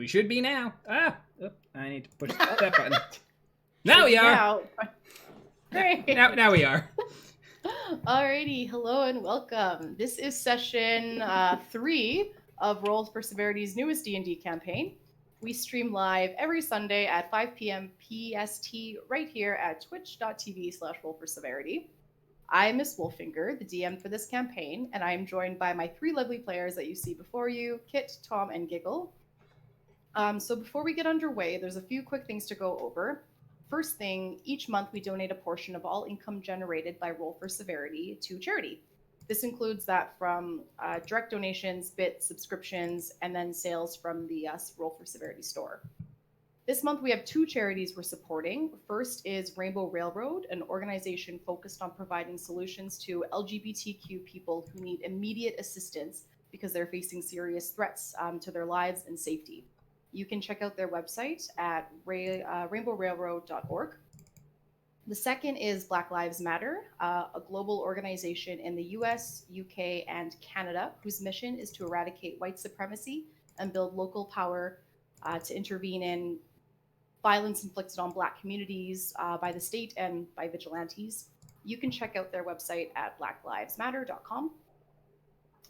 We should be now. I need to push that button. Now we are. Great. Now we are. Alrighty, hello and welcome. This is session 3 of Rolls for Severity's newest D&D campaign. We stream live every Sunday at 5 p.m. PST right here at twitch.tv/rollforseverity. I'm Miss Wolfinger, the DM for this campaign, and I am joined by my 3 lovely players that you see before you, Kit, Tom, and Giggle. So before we get underway, there's a few quick things to go over. First thing, each month we donate a portion of all income generated by Roll for Severity to charity. This includes that from direct donations, bits, subscriptions, and then sales from the Roll for Severity store. This month we have 2 charities we're supporting. First is Rainbow Railroad, an organization focused on providing solutions to LGBTQ people who need immediate assistance because they're facing serious threats to their lives and safety. You can check out their website at rainbowrailroad.org. The second is Black Lives Matter, a global organization in the US, UK, and Canada whose mission is to eradicate white supremacy and build local power to intervene in violence inflicted on Black communities by the state and by vigilantes. You can check out their website at blacklivesmatter.com.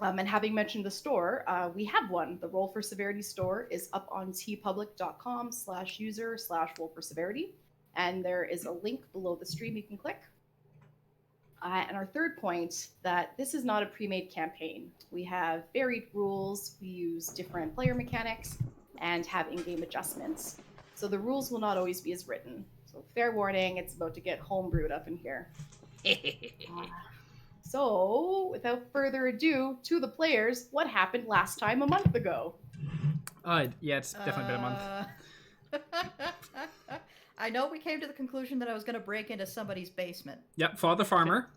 And having mentioned the store, we have one. The Roll for Severity store is up on tpublic.com/user/rollforseverity. And there is a link below the stream you can click. And our third point, that this is not a pre-made campaign. We have varied rules, we use different player mechanics, and have in-game adjustments. So the rules will not always be as written. So fair warning, it's about to get homebrewed up in here. So, without further ado, to the players, what happened last time a month ago? Yeah, it's definitely been a month. I know we came to the conclusion that I was going to break into somebody's basement. Yep, Father Farmer.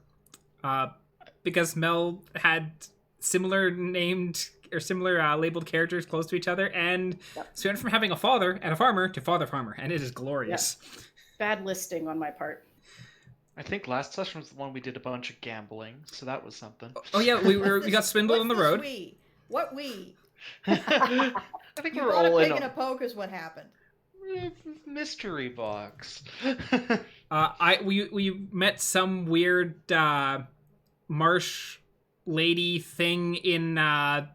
Because Mel had similar named or similar labeled characters close to each other, and so we went from having a father and a farmer to Father Farmer, and it is glorious. Yep. Bad listing on my part. I think last session was the one we did a bunch of gambling, so that was something. Oh yeah, we got swindled on the road. What we? I think You we're brought all a in pig in a poke is what happened. mystery box. We met some weird marsh lady thing in the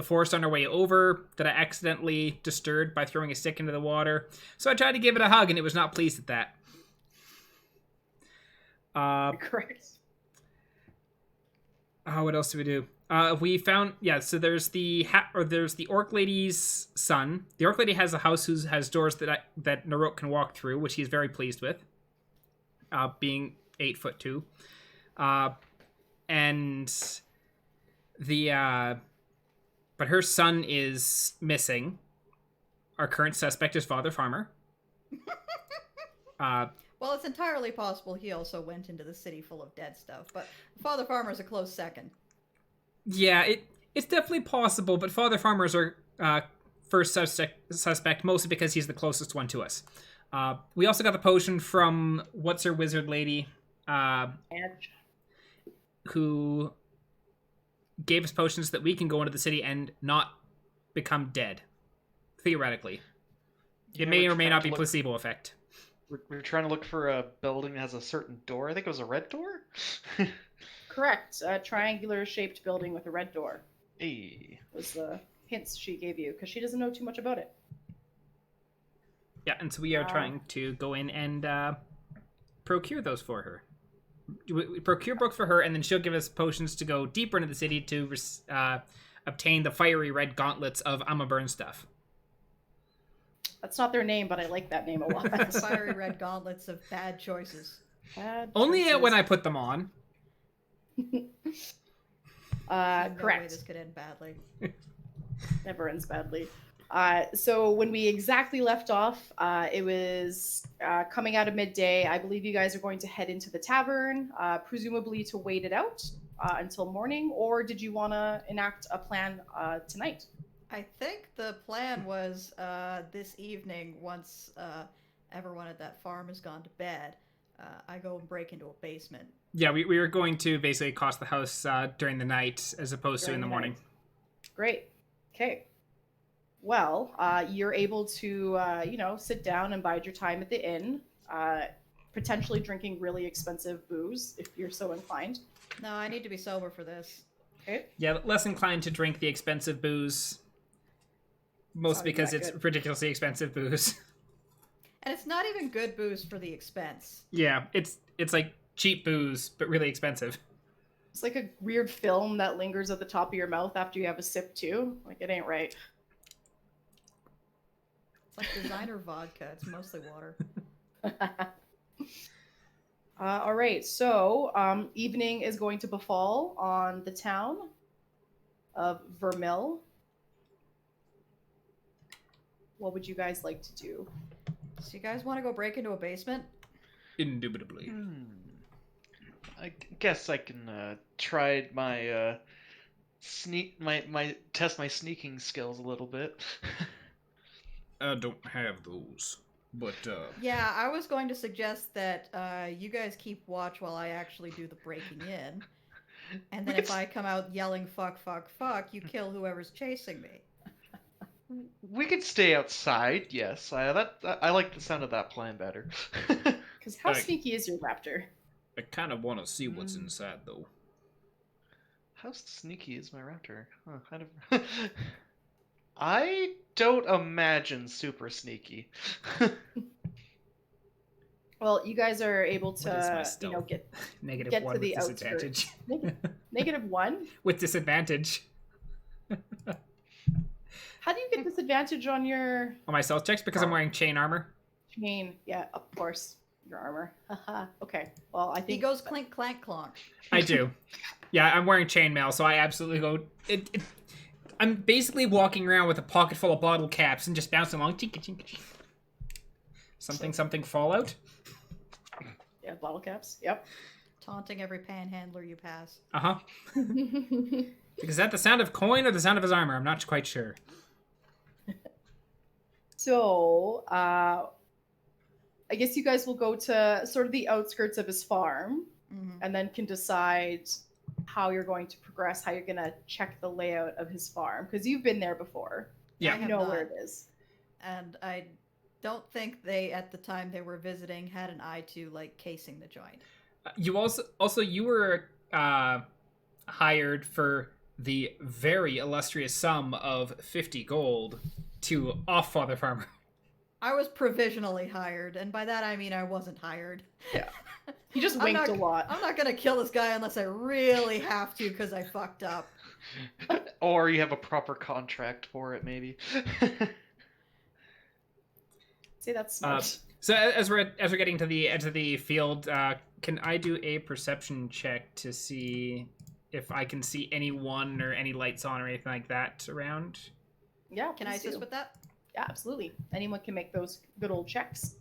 forest on our way over that I accidentally disturbed by throwing a stick into the water. So I tried to give it a hug, and it was not pleased at that. Correct. What else do we do? We found so there's the orc lady's son. The orc lady has a house who has doors that Naroke can walk through, which he's very pleased with. Being 8'2", and but her son is missing. Our current suspect is Father Farmer. Well, it's entirely possible he also went into the city full of dead stuff, but Father Farmer's a close second. Yeah, it's definitely possible, but Father Farmer's our first suspect, mostly because he's the closest one to us. We also got the potion from what's her wizard lady, who gave us potions so that we can go into the city and not become dead, theoretically. It may or may not be placebo effect. We're trying to look for a building that has a certain door. I think it was a red door? Correct. A triangular-shaped building with a red door. Hey. Was the hints she gave you, because she doesn't know too much about it. Yeah, and so we are trying to go in and procure those for her. We procure books for her, and then she'll give us potions to go deeper into the city to obtain the fiery red gauntlets of I'ma burn stuff. That's not their name, but I like that name a lot. The fiery red gauntlets of bad choices. Only when I put them on. Correct. No way this could end badly. Never ends badly. So when we exactly left off, it was coming out of midday. I believe you guys are going to head into the tavern, presumably to wait it out until morning, or did you want to enact a plan tonight? I think the plan was this evening, once everyone at that farm has gone to bed, I go and break into a basement. Yeah, we were going to basically cost the house during the night as opposed to in the morning. Great. Okay. Well, you're able to, sit down and bide your time at the inn, potentially drinking really expensive booze if you're so inclined. No, I need to be sober for this. Okay. Yeah, less inclined to drink the expensive booze. Mostly Sounded because that it's good. ridiculously expensive booze. And it's not even good booze for the expense. Yeah, it's like cheap booze, but really expensive. It's like a weird film that lingers at the top of your mouth after you have a sip too. Like it ain't right. It's like designer vodka. It's mostly water. All right, so evening is going to befall on the town of Vermil. What would you guys like to do? So you guys want to go break into a basement? Indubitably. I guess I can try my test my sneaking skills a little bit. I don't have those, but Yeah, I was going to suggest that you guys keep watch while I actually do the breaking in. And then if I come out yelling fuck, fuck, fuck, you kill whoever's chasing me. We could stay outside. Yes, I like the sound of that plan better. Because how Okay. sneaky is your raptor? I kind of want to see what's Mm. inside, though. How sneaky is my raptor? Huh, I don't... I don't imagine super sneaky. Well, you guys are able What is my to, stealth? get Negative get one to with the disadvantage. -1. With disadvantage. How do you get disadvantage on your On my stealth checks because I'm wearing chain armor. chain? Yeah, of course, your armor. Haha. Okay. Well, I He think goes clink, clank, clonk. I do. Yeah, I'm wearing chainmail, so I absolutely go. I'm basically walking around with a pocket full of bottle caps and just bouncing along. Chinka, chinka, chinka. Something Fallout. yeah, bottle caps. Yep. Taunting every panhandler you pass. Uh huh. Is that the sound of coin or the sound of his armor? I'm not quite sure. So, I guess you guys will go to sort of the outskirts of his farm, and then can decide how you're going to progress, how you're going to check the layout of his farm, because you've been there before. Yeah. I You have know not. where it is. And I don't think they, at the time they were visiting, had an eye to, like, casing the joint. You also you were hired for the very illustrious sum of 50 gold to off Father Farmer. I was provisionally hired, and by that I mean I wasn't hired. Yeah. He just I'm winked not- a lot. I'm not gonna kill this guy unless I really have to because I fucked up. Or you have a proper contract for it, maybe. See, that's smart. So as we're getting to the edge of the field, can I do a perception check to see if I can see anyone or any lights on or anything like that around? Yeah, Can I please assist do. with that? Yeah, absolutely. Anyone can make those good old checks.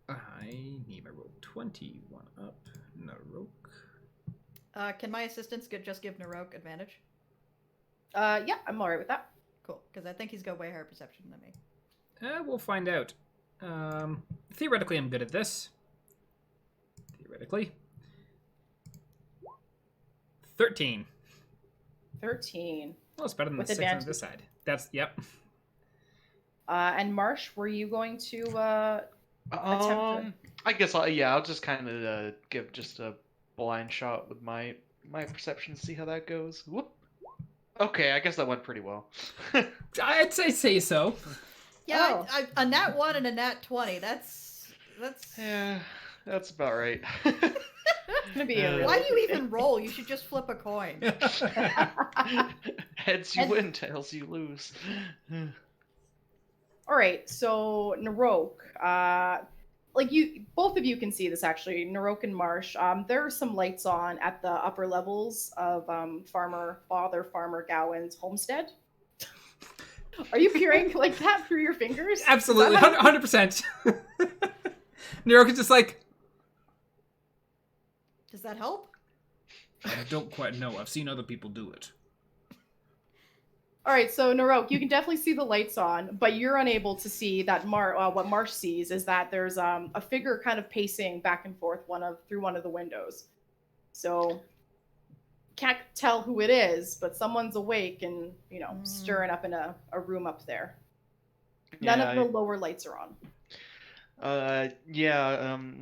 I need my roll 21 up. Naroke. Can my assistants just give Naroke advantage? Yeah, I'm alright with that. Cool, because I think he's got way higher perception than me. We'll find out. Theoretically, I'm good at this. Theoretically. 13. 13. Well, it's better than With the 6 on advantage. this side. That's, yep. And Marsh, were you going to attempt I guess I'll just kind of give just a blind shot with my perception to see how that goes. Whoop. Okay, I guess that went pretty well. I'd say so. Yeah, Oh. a nat 1 and a nat 20. That's. Yeah, that's about right. It's gonna be a really Why do you even roll? You should just flip a coin. Heads you win, tails you lose. All right, so Naroke, both of you can see this actually. Naroke and Marsh, there are some lights on at the upper levels of Father Farmer Gowan's homestead. Are you peering like that through your fingers? Absolutely, Is that how you- 100%. Naroke is just like, Does that help? I don't quite know. I've seen other people do it. All right, so Naroke, you can definitely see the lights on, but you're unable to see that what Marsh sees is that there's a figure kind of pacing back and forth through one of the windows. So can't tell who it is, but someone's awake and, Mm. stirring up in a room up there. None of the lower lights are on.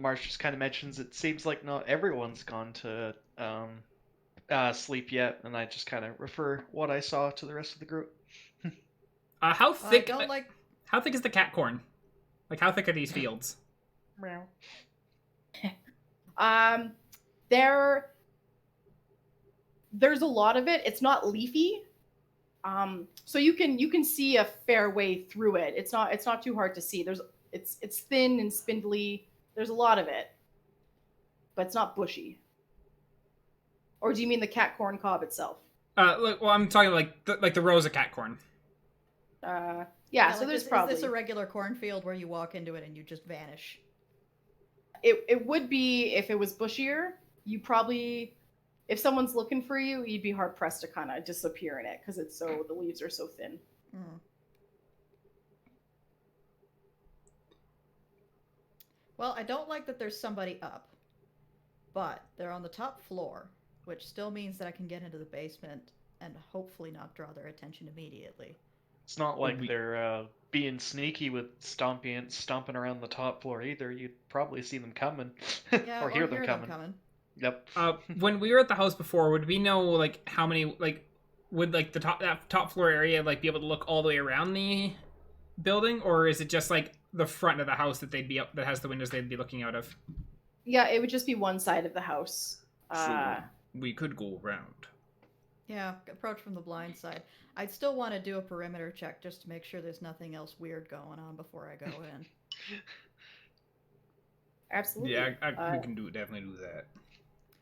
Marsh just kind of mentions it seems like not everyone's gone to sleep yet, and I just kind of refer what I saw to the rest of the group. How thick? I don't like. How thick is the cat corn? Like, how thick are these fields? Meow. There's a lot of it. It's not leafy. So you can see a fair way through it. It's not too hard to see. It's thin and spindly. There's a lot of it. But it's not bushy. Or do you mean the cat corn cob itself? Look, well, I'm talking like the rows of cat corn. Yeah, so like there's this, probably... Is this a regular cornfield where you walk into it and you just vanish? It would be if it was bushier. You probably... If someone's looking for you, you'd be hard-pressed to kind of disappear in it, because the leaves are so thin. Mm. Well, I don't like that there's somebody up. But they're on the top floor, which still means that I can get into the basement and hopefully not draw their attention immediately. It's not like they're being sneaky with stomping around the top floor either. You'd probably see them coming, Yeah, or hear them coming. Yep. When we were at the house before, would we know like how many would like that top floor area like be able to look all the way around the building, or is it just like the front of the house that that has the windows they'd be looking out of? Yeah, it would just be one side of the house. So we could go around. Yeah, approach from the blind side. I'd still want to do a perimeter check just to make sure there's nothing else weird going on before I go in. Absolutely. Yeah, we can definitely do that.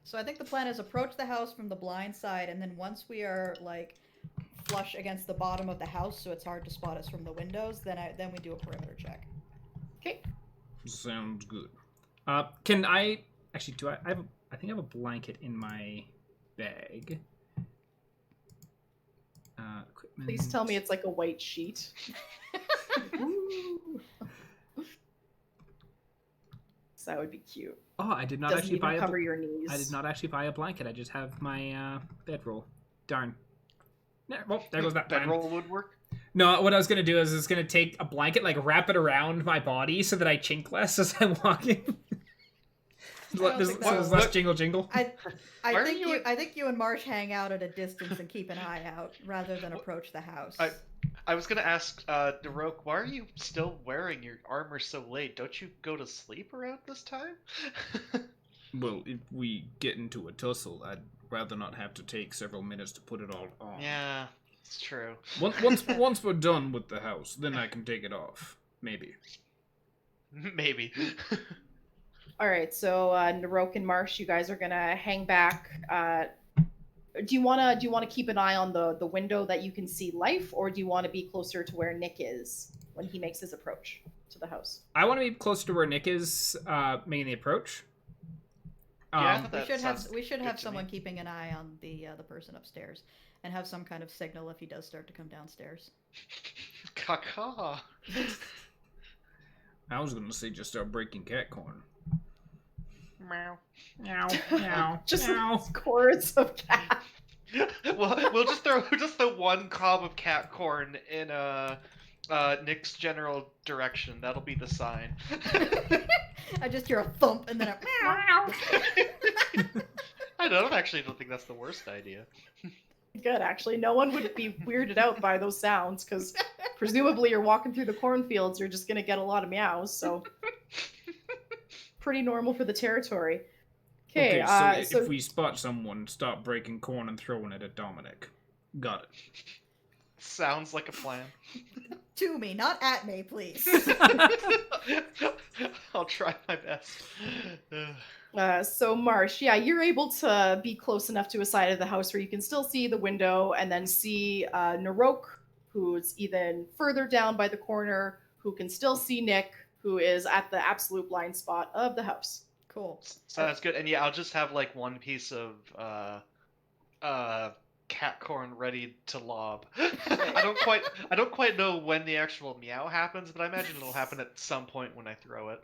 So I think the plan is approach the house from the blind side, and then once we are like flush against the bottom of the house, so it's hard to spot us from the windows, then we do a perimeter check. Okay. Sounds good. Can I actually do I have I think I have a blanket in my bag. Please tell me it's like a white sheet. So that would be cute. Oh, I did not Doesn't actually even buy cover your knees. I did not actually buy a blanket. I just have my bedroll. Darn. Well, there goes that plan. Bedroll would work. No, what I was gonna do is gonna take a blanket, like wrap it around my body so that I chink less as I'm walking. There's less jingle jingle. I think you and Marsh hang out at a distance and keep an eye out rather than approach the house. I was gonna ask Naroke, why are you still wearing your armor so late? Don't you go to sleep around this time? Well, if we get into a tussle, I'd rather not have to take several minutes to put it all on. Yeah, it's true. Once we're done with the house, then I can take it off. Maybe. Maybe. All right, so Naroke and Marsh, you guys are gonna hang back. Do you wanna keep an eye on the window that you can see life, or do you want to be closer to where Nick is when he makes his approach to the house? I want to be closer to where Nick is making the approach. Yeah, we should have someone keeping an eye on the person upstairs, and have some kind of signal if he does start to come downstairs. Caca. I was gonna say just start breaking cat corn. Meow. Meow, meow, Just meow. chords of cat. We'll just throw one cob of cat corn in Nick's general direction. That'll be the sign. I just hear a thump and then a meow. I don't think that's the worst idea. Good, actually. No one would be weirded out by those sounds, because presumably you're walking through the cornfields, you're just going to get a lot of meows, so pretty normal for the territory. Okay, so if we spot someone, stop breaking corn and throwing it at Dominic. Got it. Sounds like a plan. To me, not at me, please. I'll try my best. So Marsh, yeah, you're able to be close enough to a side of the house where you can still see the window, and then see Naroke, who's even further down by the corner, who can still see Nick, who is at the absolute blind spot of the house. Cool. Sounds good. And yeah, I'll just have like one piece of cat corn ready to lob. I don't quite know when the actual meow happens, but I imagine it'll happen at some point when I throw it.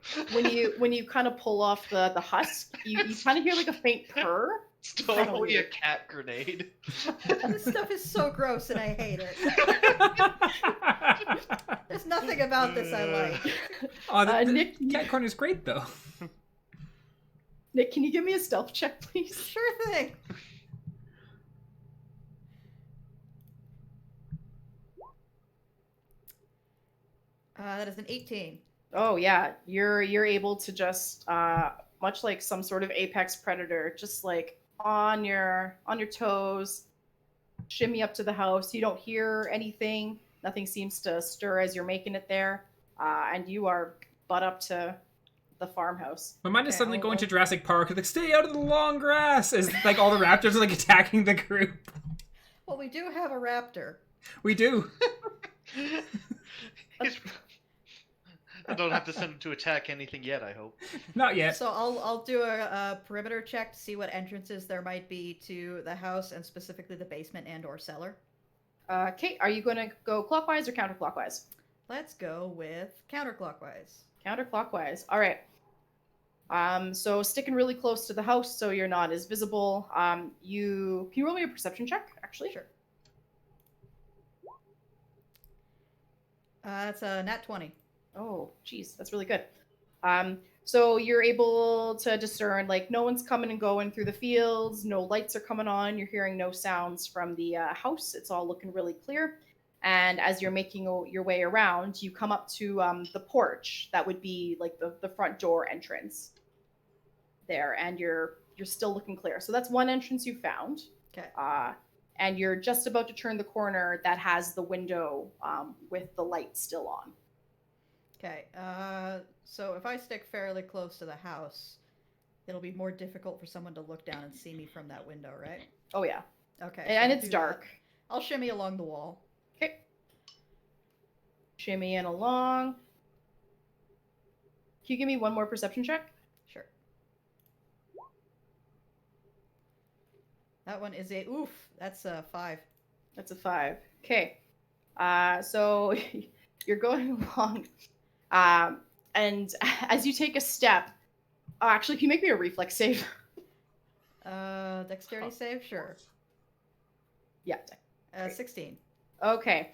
When you kind of pull off the husk, you kind of hear like a faint purr, It's totally a cat grenade. This stuff is so gross and I hate it. There's nothing about this I like. Oh, the Nick, cat corn is great though. Nick, can you give me a stealth check, please? Sure thing. That is an 18. Oh yeah, you're able to just much like some sort of apex predator, just like on your toes, shimmy up to the house. You don't hear anything. Nothing seems to stir as you're making it there, and you are butt up to the farmhouse. My mind is suddenly going to Jurassic Park. Like, stay out of the long grass! As like all the raptors are like attacking the group. Well, we do have a raptor. We do. I don't have to send him to attack anything yet, I hope. Not yet. So I'll do a perimeter check to see what entrances there might be to the house and specifically the basement and or cellar. Kate, are you going to go clockwise or counterclockwise? Let's go with counterclockwise. Counterclockwise. All right. So sticking really close to the house so you're not as visible. Can you roll me a perception check, actually? Sure. That's a nat 20. Oh, geez, that's really good. So you're able to discern, like, no one's coming and going through the fields, no lights are coming on, you're hearing no sounds from the house. It's all looking really clear. And as you're making your way around, you come up to the porch. That would be like the front door entrance there, and you're still looking clear. So that's one entrance you found. Okay. And you're just about to turn the corner that has the window with the light still on. Okay, so if I stick fairly close to the house, it'll be more difficult for someone to look down and see me from that window, right? Oh, yeah. Okay. And I'll it's do dark. that. I'll shimmy along the wall. Okay. Shimmying along. Can you give me one more perception check? Sure. That one is a oof. That's a 5. That's a 5. Okay. So you're going along. And as you take a step, actually, can you make me a reflex save? Dexterity save? Sure. Yeah. 16. Okay.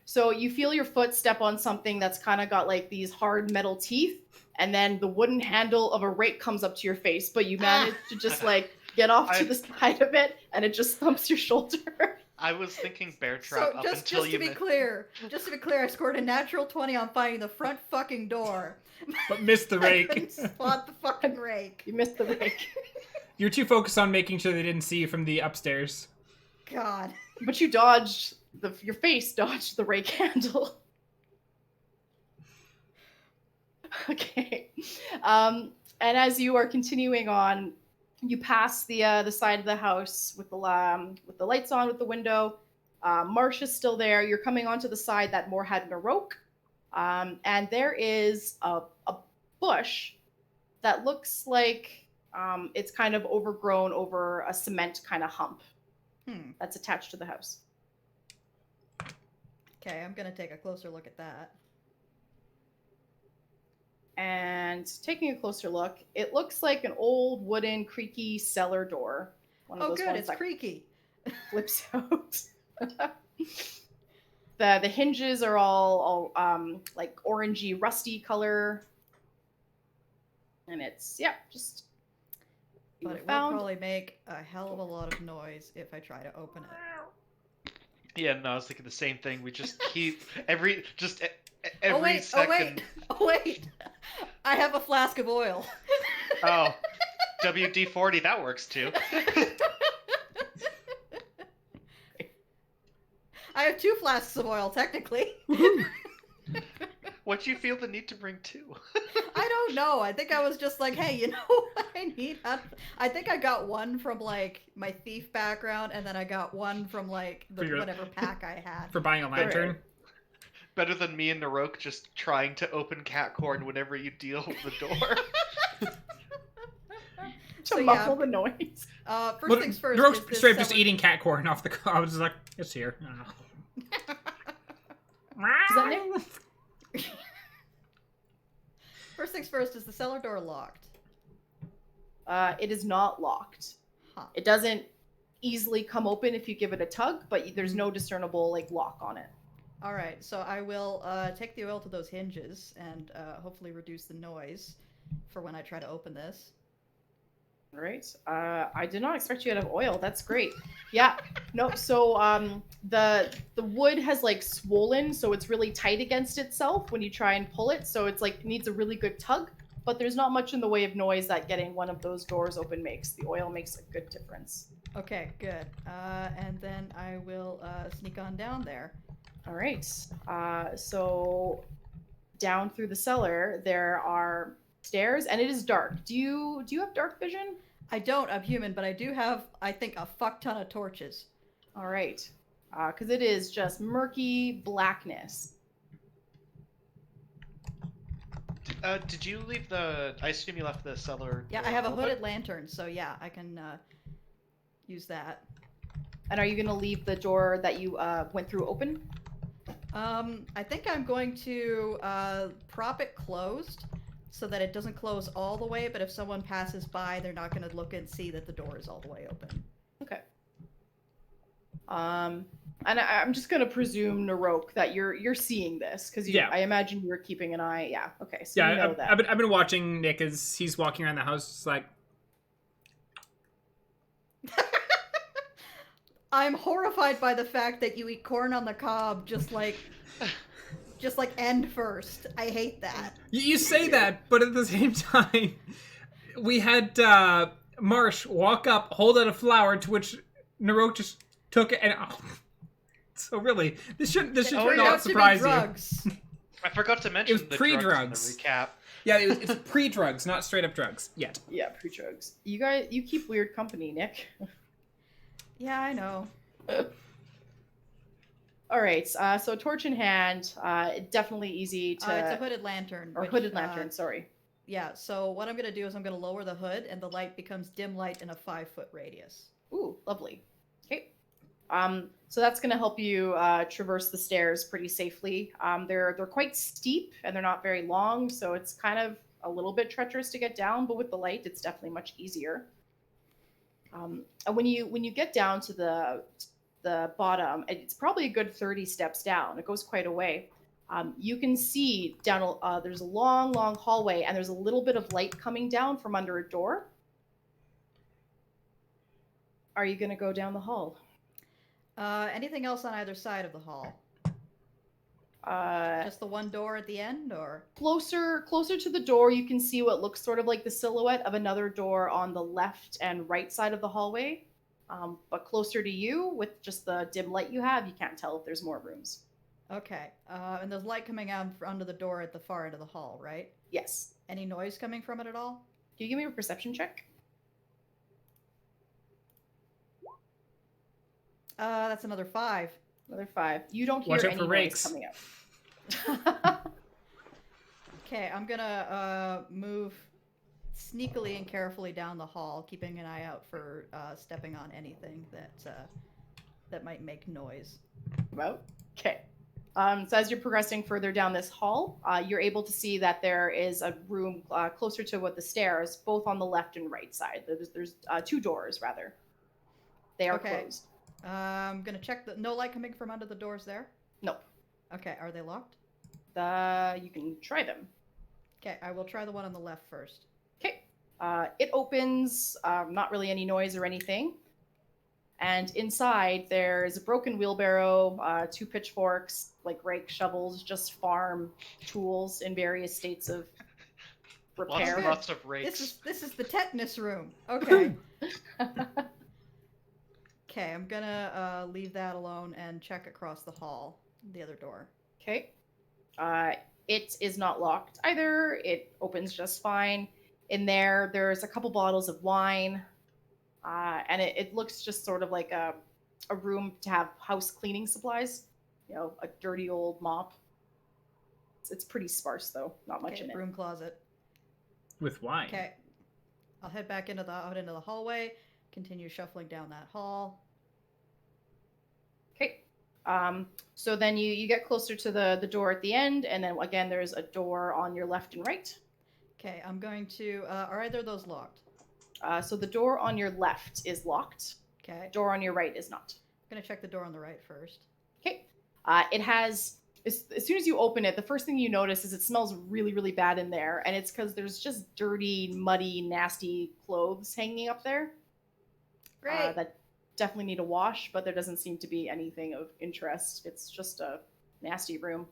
So you feel your foot step on something that's kind of got like these hard metal teeth, and then the wooden handle of a rake comes up to your face, but you manage to just like get off to the side of it, and it just thumps your shoulder. I was thinking bear trap So up just until to you be clear, I scored a natural 20 on finding the front fucking door. But missed the I rake. couldn't spot the fucking rake. You missed the rake. You're too focused on making sure they didn't see you from the upstairs. God. But you dodged your face dodged the rake handle. Okay. And as you are continuing on, you pass the side of the house with the lights on, with the window. Marsh is still there. You're coming onto the side that more had Naroke. And there is a bush that looks like it's kind of overgrown over a cement kind of hump that's attached to the house. Okay, I'm gonna take a closer look at that. And taking a closer look, it looks like an old wooden creaky cellar door. One of Oh those good, ones it's that creaky. flips out. The hinges are all like orangey, rusty color. And it's, just... But it will probably make a hell of a lot of noise if I try to open it. Yeah, no, I was thinking the same thing. We just keep every second. Oh wait! I have a flask of oil. Oh, WD-40, that works too. I have 2 flasks of oil, technically. What'd you feel the need to bring 2? I don't know. I think I was just like, hey, you know what I need? I think I got one from, like, my thief background, and then I got one from, like, whatever pack I had. For buying a lantern. Better than me and Naroke just trying to open cat corn whenever you deal with the door. To muffle the noise. First things first. Naroke's straight up just eating cat corn off the... I was just like, it's here. Is that it? First things first, is the cellar door locked? It is not locked. It doesn't easily come open if you give it a tug, but there's no discernible like lock on it. All right, so I will take the oil to those hinges and hopefully reduce the noise for when I try to open this. All right. I did not expect you to have oil. That's great. Yeah. No. So the wood has like swollen, so it's really tight against itself when you try and pull it. So it's like needs a really good tug. But there's not much in the way of noise that getting one of those doors open makes. The oil makes a good difference. Okay, good. And then I will sneak on down there. All right. So down through the cellar, there are stairs, and it is dark. Do you have dark vision? I don't. I'm human, but I do have, I think, a fuck ton of torches. All right. Because it is just murky blackness. Did you leave the? I assume you left the cellar. Yeah, door I have a open? hooded lantern, so yeah, I can use that. And are you going to leave the door that you went through open? I think I'm going to prop it closed so that it doesn't close all the way, but if someone passes by, they're not going to look and see that the door is all the way open. Okay. And I'm just going to presume, Naroke, that you're seeing this, because I imagine you're keeping an eye. Yeah, okay, so you know that. I've been watching Nick as he's walking around the house, just like... I'm horrified by the fact that you eat corn on the cob just like end first. I hate that. You say that, but at the same time, we had Marsh walk up, hold out a flower, to which Naroke just took it, and so really, this should not surprise you. I forgot to mention it was the pre-drugs. In the recap. Yeah, it's pre-drugs, not straight up drugs yet. Yeah, pre-drugs. You keep weird company, Nick. Yeah, I know. All right, so torch in hand, definitely easy to... it's a hooded lantern. Or hooded lantern, sorry. Yeah, so what I'm going to do is I'm going to lower the hood, and the light becomes dim light in a 5-foot radius. Ooh, lovely. Okay. So that's going to help you traverse the stairs pretty safely. They're quite steep, and they're not very long, so it's kind of a little bit treacherous to get down, but with the light, it's definitely much easier. And when you get down to the bottom, it's probably a good 30 steps down. It goes quite a way. You can see down, there's a long, long hallway, and there's a little bit of light coming down from under a door. Are you going to go down the hall? Anything else on either side of the hall? Just the one door at the end, or? Closer to the door, you can see what looks sort of like the silhouette of another door on the left and right side of the hallway. But closer to you, with just the dim light you have, you can't tell if there's more rooms. Okay. And there's light coming out under the door at the far end of the hall, right? Yes. Any noise coming from it at all? Can you give me a perception check? That's another 5. Another 5. You don't hear Watch out any for noise rakes. coming up. Okay, I'm gonna move sneakily and carefully down the hall, keeping an eye out for stepping on anything that might make noise. About? Okay. So as you're progressing further down this hall, you're able to see that there is a room closer to the stairs, both on the left and right side. There's 2 doors, rather. They are closed. I'm gonna check no light coming from under the doors there? Nope. Okay, are they locked? You can try them. Okay, I will try the one on the left first. Okay. It opens, not really any noise or anything. And inside, there's a broken wheelbarrow, 2 pitchforks, like rake, shovels, just farm tools in various states of repair. Lots of rakes. This is the tetanus room. Okay. Okay, I'm gonna leave that alone and check across the hall, the other door. Okay. It is not locked either. It opens just fine. In there's a couple bottles of wine. And it looks just sort of like a room to have house cleaning supplies. You know, a dirty old mop. It's pretty sparse, though. Not much in it. Broom closet. With wine. Okay. I'll head back out into the hallway. Continue shuffling down that hall. Okay. So then you get closer to the door at the end, and then again there's a door on your left and right. Okay, I'm going to... are either of those locked? So the door on your left is locked. Okay. Door on your right is not. I'm gonna check the door on the right first. Okay. It has, as soon as you open it, the first thing you notice is it smells really, really bad in there. And it's because there's just dirty, muddy, nasty clothes hanging up there. Great. That definitely need a wash, but there doesn't seem to be anything of interest. It's just a nasty room.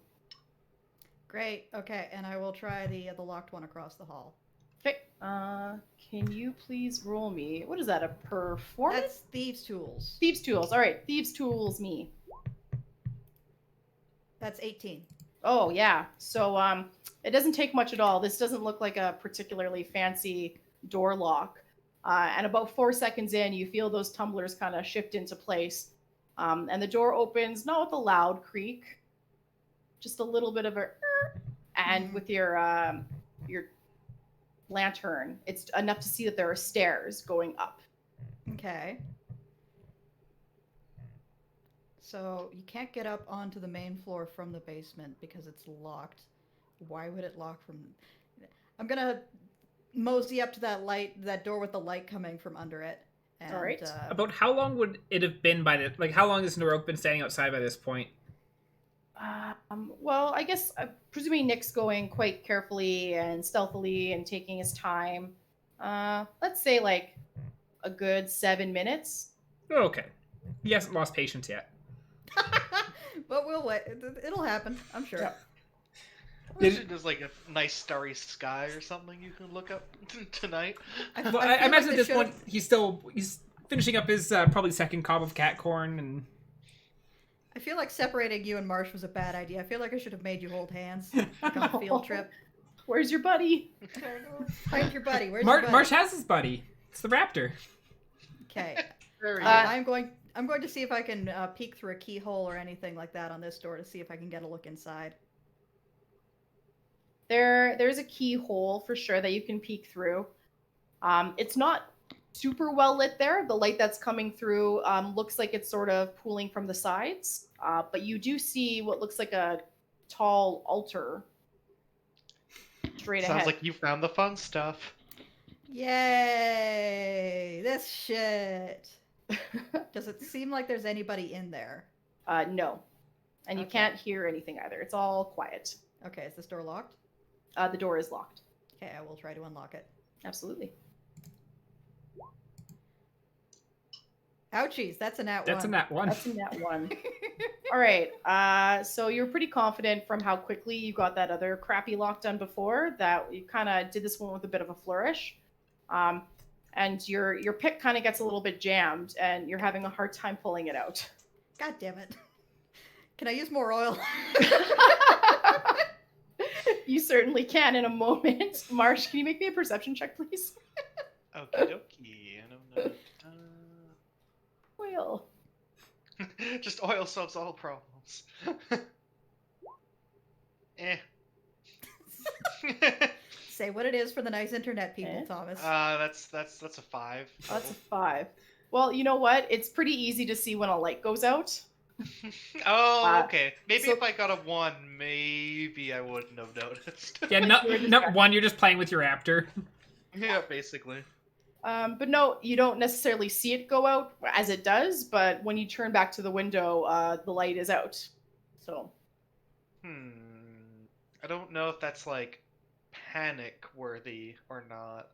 Great. Okay, and I will try the locked one across the hall. Okay. Can you please roll me? What is that? A performance? That's thieves' tools. Thieves' tools. All right. Thieves' tools. Me. That's 18. Oh yeah. So it doesn't take much at all. This doesn't look like a particularly fancy door lock. And about 4 seconds in, you feel those tumblers kind of shift into place, and the door opens, not with a loud creak, just a little bit of a, and with your lantern, it's enough to see that there are stairs going up. Okay. So you can't get up onto the main floor from the basement because it's locked. Why would it lock from... I'm gonna mosey up to that door with the light coming from under it. And, All right. About how long would it have been by the... Like, how long has Naroke been standing outside by this point? Well, I guess presuming Nick's going quite carefully and stealthily and taking his time. Let's say like a good 7 minutes. Oh, okay. He hasn't lost patience yet. But we'll wait. It'll happen, I'm sure. Yep. There's like a nice starry sky or something you can look up tonight. Well, I imagine at this point he's finishing up his probably second cob of cat corn, and I feel like separating you and Marsh was a bad idea. I feel like I should have made you hold hands like on a field trip. Where's your buddy? Find your buddy. Where's Mar- your buddy? Marsh has his buddy. It's the raptor. Okay. Very I'm going to see if I can peek through a keyhole or anything like that on this door to see if I can get a look inside. There's a keyhole for sure that you can peek through. It's not super well lit there. The light that's coming through looks like it's sort of pooling from the sides, but you do see what looks like a tall altar straight ahead. Sounds like you found the fun stuff. Yay! This shit. Does it seem like there's anybody in there? No, and you Okay. can't hear anything either. It's all quiet. Okay, is this door locked? The door is locked. Okay, I will try to unlock it. Absolutely. Ouchies, that's a nat one. That's a nat one. That's in that one. All right. So you're pretty confident from how quickly you got that other crappy lock done before that you kind of did this one with a bit of a flourish. And your pick kind of gets a little bit jammed and you're having a hard time pulling it out. God damn it. Can I use more oil? You certainly can in a moment. Marsh, can you make me a perception check, please? Okie dokie. I don't know. Oil. Just oil solves all problems. Eh. Say what it is for the nice internet people, Eh? Thomas. That's a 5. Oh, that's a 5. Well, you know what? It's pretty easy to see when a light goes out. Oh, okay. Maybe so- if I got a 1, maybe I wouldn't have noticed. Yeah, not one. You're just playing with your raptor. Yeah, basically. But no, you don't necessarily see it go out as it does, but when you turn back to the window, the light is out. So, I don't know if that's like panic worthy or not.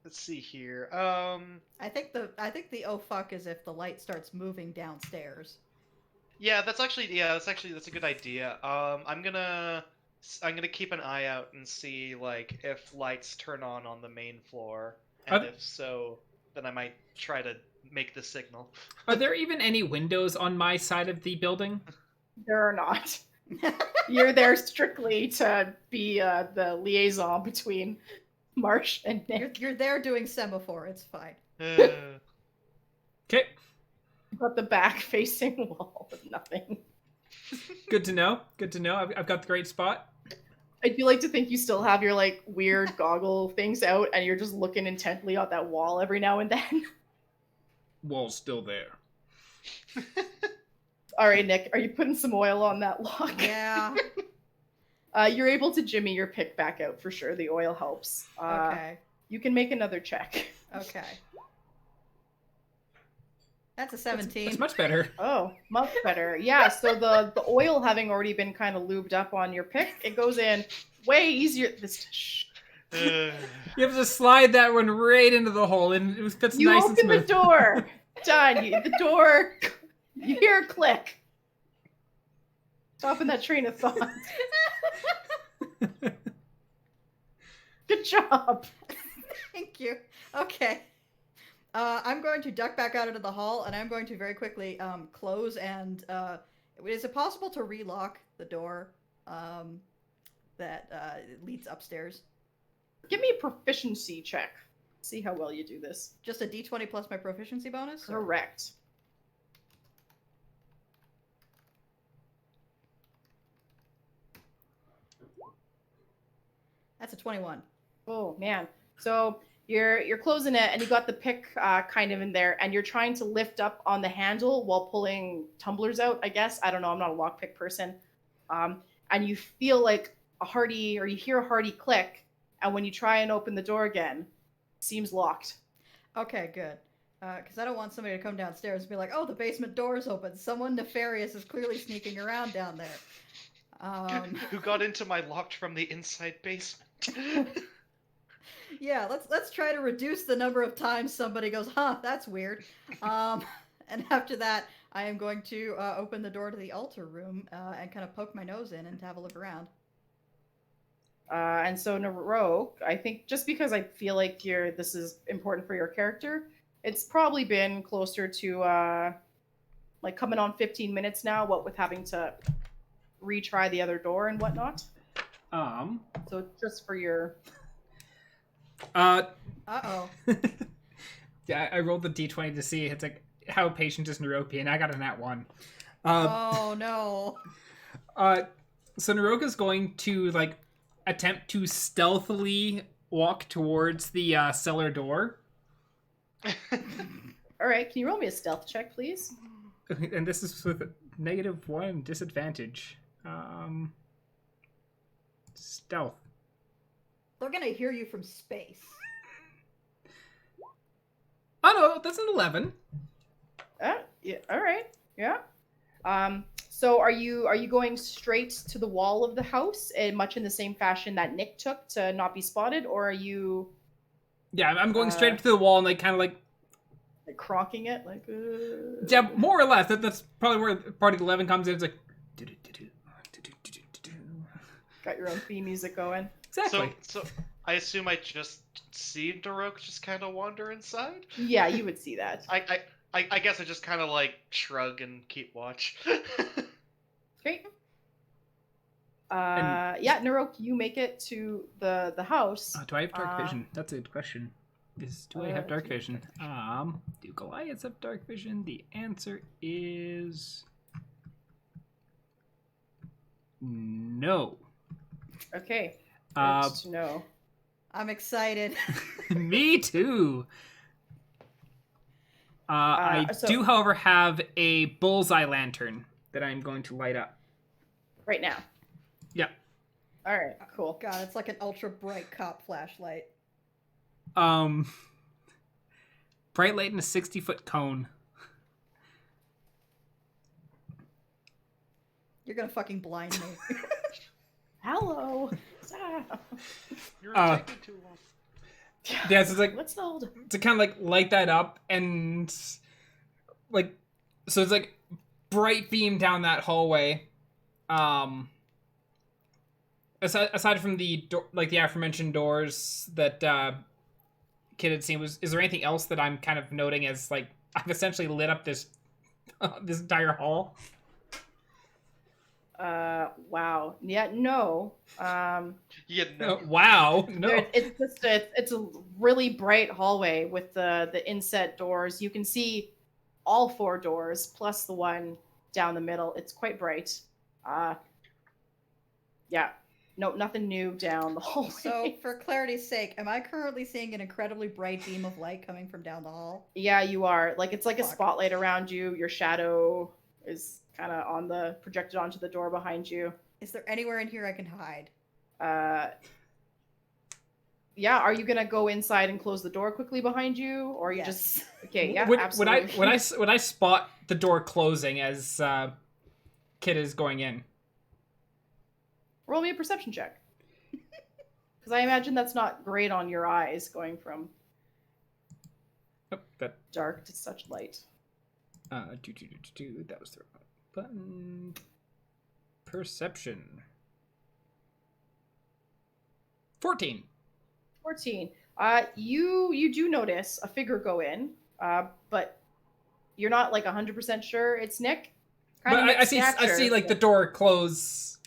Let's see here. I think the oh fuck is if the light starts moving downstairs. Yeah, that's a good idea. I'm gonna keep an eye out and see like if lights turn on the main floor, and if so, then I might try to make the signal. Are there even any windows on my side of the building? there are not. You're there strictly to be the liaison between Marsh and Nick. You're there doing semaphore. It's fine. Okay, Got the back facing wall with nothing. good to know. Good to know. I've got the great spot. I do like to think you still have your like weird goggle things out and you're just looking intently at that wall every now and then. Wall's still there. All right, Nick, are you putting some oil on that lock? Yeah. You're able to jimmy your pick back out for sure. The oil helps. Okay. You can make another check. Okay. That's a 17. That's much better. Oh, much better. Yeah, so the oil having already been kind of lubed up on your pick, it goes in way easier. Shh. Uh, You have to slide that one right into the hole, and it fits You nice and open the smooth. door. Done. The door. You hear a click. Stopping that train of thought. Good job. Thank you. Okay. I'm going to duck back out into the hall, and I'm going to very quickly close and... is it possible to relock the door that leads upstairs? Give me a proficiency check. See how well you do this. Just a d20 plus my proficiency bonus? or- Correct. That's a 21. Oh man. So you're closing it, and you got the pick kind of in there, and you're trying to lift up on the handle while pulling tumblers out. I guess I don't know. I'm not a lockpick person. And you feel like you hear a hearty click, and when you try and open the door again, it seems locked. Okay, good. Because I don't want somebody to come downstairs and be like, oh, the basement door's open. Someone nefarious is clearly sneaking around down there. who got into my locked from the inside basement? Yeah, let's try to reduce the number of times somebody goes, huh, that's weird. And after that, I am going to open the door to the altar room and kind of poke my nose in and have a look around. And so Naroke, I think just because I feel like this is important for your character, it's probably been closer to like coming on 15 minutes now, what with having to retry the other door and whatnot. So just for your... Uh-oh. Yeah, I rolled the d20 to see it's like how patient is Naroke, and I got a nat 1. Oh, no. So Naroke is going to like attempt to stealthily walk towards the cellar door. All right, can you roll me a stealth check, please? And this is with -1 disadvantage. Stealth. They're going to hear you from space. Oh no, that's an 11. Yeah. All right. Yeah. So are you going straight to the wall of the house, much in the same fashion that Nick took to not be spotted, or are you? Yeah, I'm going straight up to the wall and like kind of like cronking it, like. Yeah, more or less. That's probably where part of 11 comes in. It's like. Got your own theme music going. Exactly. So I assume I just see Naroke just kind of wander inside? Yeah, you would see that. I guess I just kind of like shrug and keep watch. Great. Yeah, Naroke, you make it to the house. Do I have dark vision? That's a good question. Do I have dark vision? Do Goliaths have dark vision? The answer is no. Okay. Good to know. I'm excited. Me too. I do, however, have a bullseye lantern that I'm going to light up. Right now. Yeah. All right, cool. God, it's like an ultra bright cop flashlight. Bright light in a 60-foot cone. You're gonna fucking blind me. Hello. Stop. You're taking too long. Yeah, so it's like What's the hold? to kind of like light that up and like so it's like bright beam down that hallway. Aside from the door, like the aforementioned doors that Kid had seen, is there anything else that I'm kind of noting as like I've essentially lit up this this entire hall? Wow. Yeah, no. Yeah, no. Wow. No. It's just it's a really bright hallway with the inset doors. You can see all 4 doors plus the one down the middle. It's quite bright. Yeah. No, nothing new down the hallway. So, for clarity's sake, am I currently seeing an incredibly bright beam of light coming from down the hall? Yeah, you are. Like it's like a Fuck. spotlight around you. Your shadow is kind of projected onto the door behind you. Is there anywhere in here I can hide? Yeah, are you gonna go inside and close the door quickly behind you, or are you Yes. just okay? Yeah, Would absolutely. would I spot the door closing as Kid is going in? Roll me a perception check, because I imagine that's not great on your eyes, going from Oh, that dark to such light. that was the wrong button. Perception. 14. 14. You do notice a figure go in, but you're not like 100% sure it's Nick. But I see stature, like the door close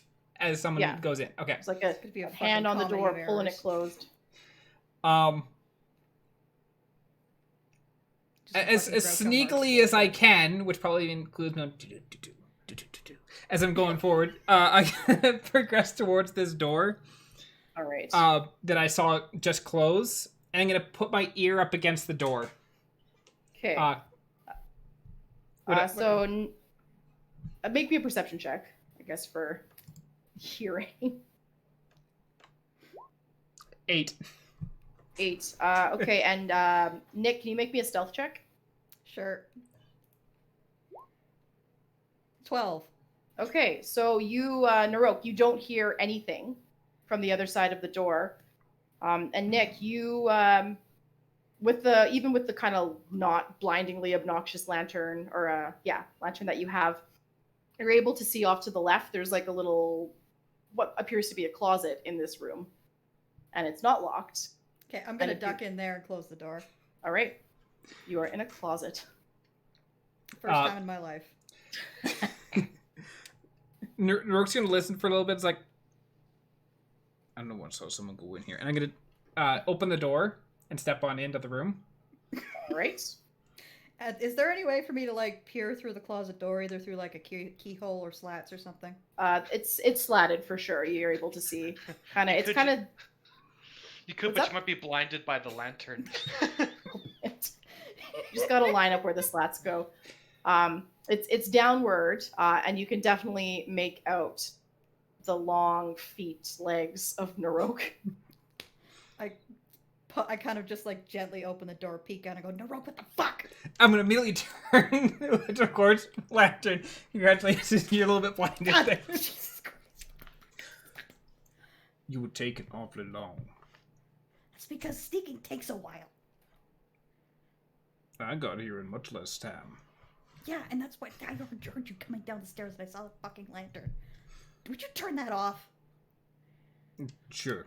as someone goes in. Okay. It's like a Could be a hand on the fucking door comedy of pulling it errors. closed. Just a As fucking Groucho Marx sneakily as I bullshit. can, which probably includes no. As I'm going forward, I progress towards this door All right. that I saw just close, and I'm gonna put my ear up against the door. Okay. Make me a perception check, I guess, for hearing. 8. 8. Okay, and Nick, can you make me a stealth check? Sure. 12. Okay, so you, Naroke, you don't hear anything from the other side of the door. And Nick, you, with the kind of not blindingly obnoxious lantern, or lantern that you have, you're able to see off to the left. There's like a little, what appears to be a closet in this room, and it's not locked. Okay, I'm gonna And if duck in there and close the door. All right, you are in a closet. First time in my life. Naroke's gonna listen for a little bit. It's like, I don't know when I saw someone go in here, and I'm gonna open the door and step on into the room. All right. Is there any way for me to like peer through the closet door, either through like a keyhole or slats or something? It's slatted for sure. You're able to see kind of. It's kind of. You could, What's but up? you might be blinded by the lantern. You just got to line up where the slats go. It's downward, and you can definitely make out the long feet, legs of Naroke. I kind of just like gently open the door, peek out, and go, Naroke, what the fuck? I'm gonna immediately turn towards lantern. Congratulations, you're a little bit blinded God, there. Jesus Christ. You would take it awfully long. That's because sneaking takes a while. I got here in much less time. Yeah, and that's why I heard you coming down the stairs and I saw the fucking lantern. Would you turn that off? Sure.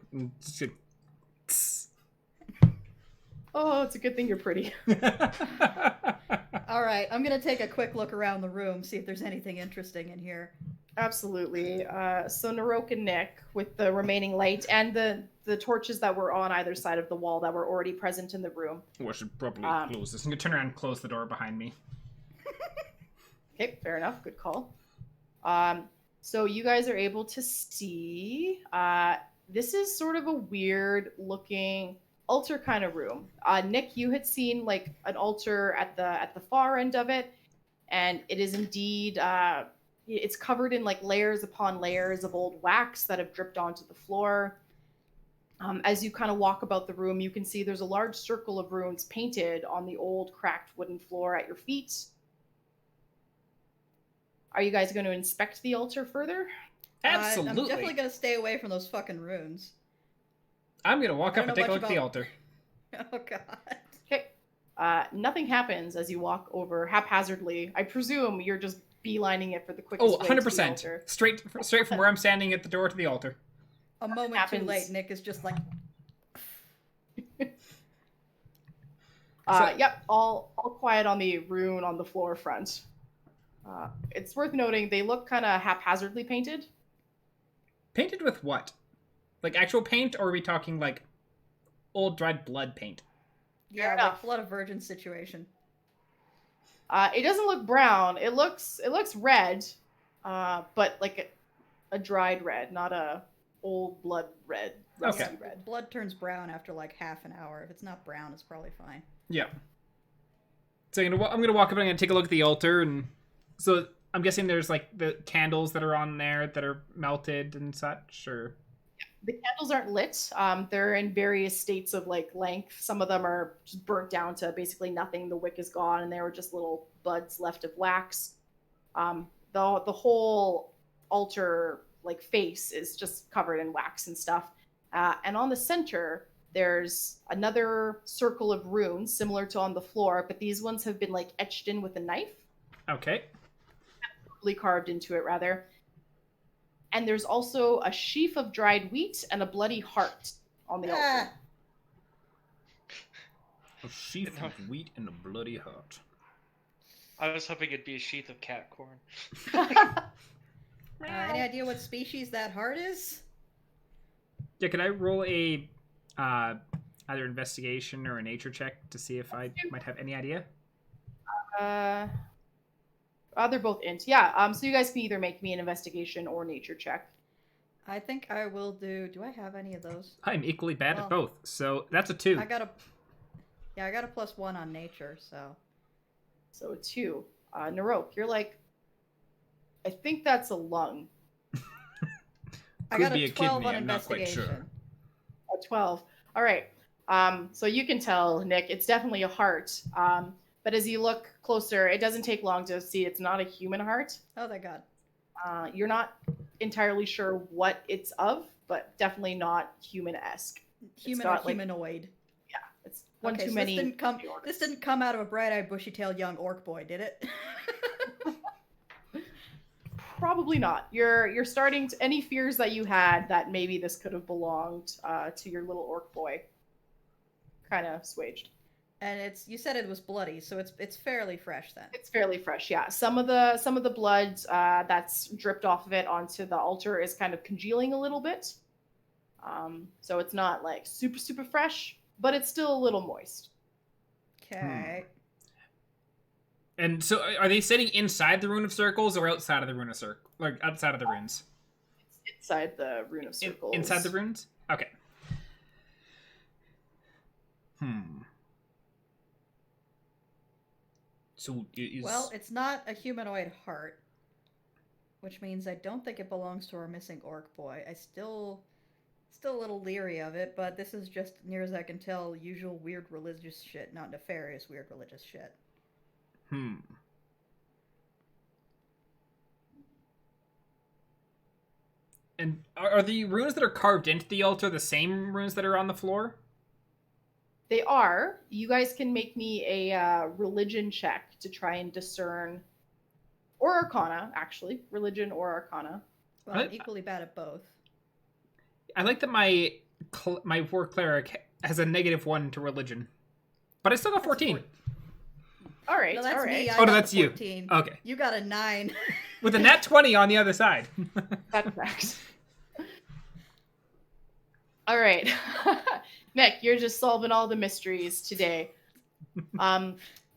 Oh, it's a good thing you're pretty. All right, I'm gonna take a quick look around the room, see if there's anything interesting in here. Absolutely. So Naroke and Nick, with the remaining light and the torches that were on either side of the wall that were already present in the room. Oh, I should probably close this. I'm gonna turn around and close the door behind me. Okay, fair enough. Good call. So you guys are able to see. This is sort of a weird looking altar kind of room. Nick, you had seen like an altar at the far end of it, and it is indeed it's covered in like layers upon layers of old wax that have dripped onto the floor. As you kind of walk about the room, you can see there's a large circle of runes painted on the old cracked wooden floor at your feet. Are you guys going to inspect the altar further? Absolutely. I'm definitely gonna stay away from those fucking runes. I'm gonna walk I up don't and know take a much look at the about- altar. Oh god. Okay. Nothing happens as you walk over haphazardly. I presume you're just beelining it for the quickest Oh, way to the 100%. altar. Straight from where I'm standing at the door to the altar. A moment happens. too late, Nick is just like, Yep, all quiet on the rune on the floor front. It's worth noting they look kind of haphazardly painted. Painted with what? Like actual paint, or are we talking like old dried blood paint? yeah, like enough. blood of virgin situation. It doesn't look brown. It looks red, but like a dried red, not a old blood red. Rusty Okay. red. Blood turns brown after like half an hour. If it's not brown, it's probably fine. Yeah. So I'm gonna walk up and I'm gonna take a look at the altar, and so I'm guessing there's like the candles that are on there that are melted and such, or The candles aren't lit. They're in various states of like length. Some of them are just burnt down to basically nothing. The wick is gone, and there were just little buds left of wax. The whole altar like face is just covered in wax and stuff. And on the center, there's another circle of runes similar to on the floor, but these ones have been like etched in with a knife, okay. really carved into it rather. And there's also a sheaf of dried wheat and a bloody heart on the altar. A sheaf of wheat and a bloody heart. I was hoping it'd be a sheath of cat corn. Any idea what species that heart is? Yeah, can I roll a either investigation or a nature check to see if I might have any idea? They're both int. Yeah. So you guys can either make me an investigation or nature check. I think I will do. Do I have any of those? I'm equally bad Well, at both, so that's a 2. I got a +1 on nature, so. So a 2. Naroke, you're like, I think that's a lung. I got be a a 12 kidney, on I'm not quite sure. investigation. A 12. All right. So you can tell, Nick, it's definitely a heart. But as you look closer, it doesn't take long to see it's not a human heart. Oh, thank God. You're not entirely sure what it's of, but definitely not human-esque. Human got, or humanoid. Yeah, it's one Okay, too so many. this didn't come out of a bright-eyed, bushy-tailed young orc boy, did it? Probably not. You're starting to, any fears that you had that maybe this could have belonged to your little orc boy kind of assuaged. And you said it was bloody, so it's fairly fresh then. It's fairly fresh, yeah. Some of the blood that's dripped off of it onto the altar is kind of congealing a little bit. So it's not like super super fresh, but it's still a little moist. Okay. And so, are they sitting inside the Rune of Circles or outside of the Rune of Circle, like outside of the runes? It's inside the Rune of Circles. Inside the runes? Okay. So Well, it's not a humanoid heart, which means I don't think it belongs to our missing orc boy. I still a little leery of it, but this is just, near as I can tell, usual weird religious shit, not nefarious weird religious shit. And are the runes that are carved into the altar the same runes that are on the floor? They are. You guys can make me a religion check to try and discern, or Arcana, actually, religion or Arcana. Well, I'm equally bad at both. I like that my poor cleric has a -1 to religion, but I still got 14. All right, No, that's all right. me. I Oh, no, got that's you. 14. Okay. You got a 9. With a nat 20 on the other side. That tracks. All right. Nick, you're just solving all the mysteries today.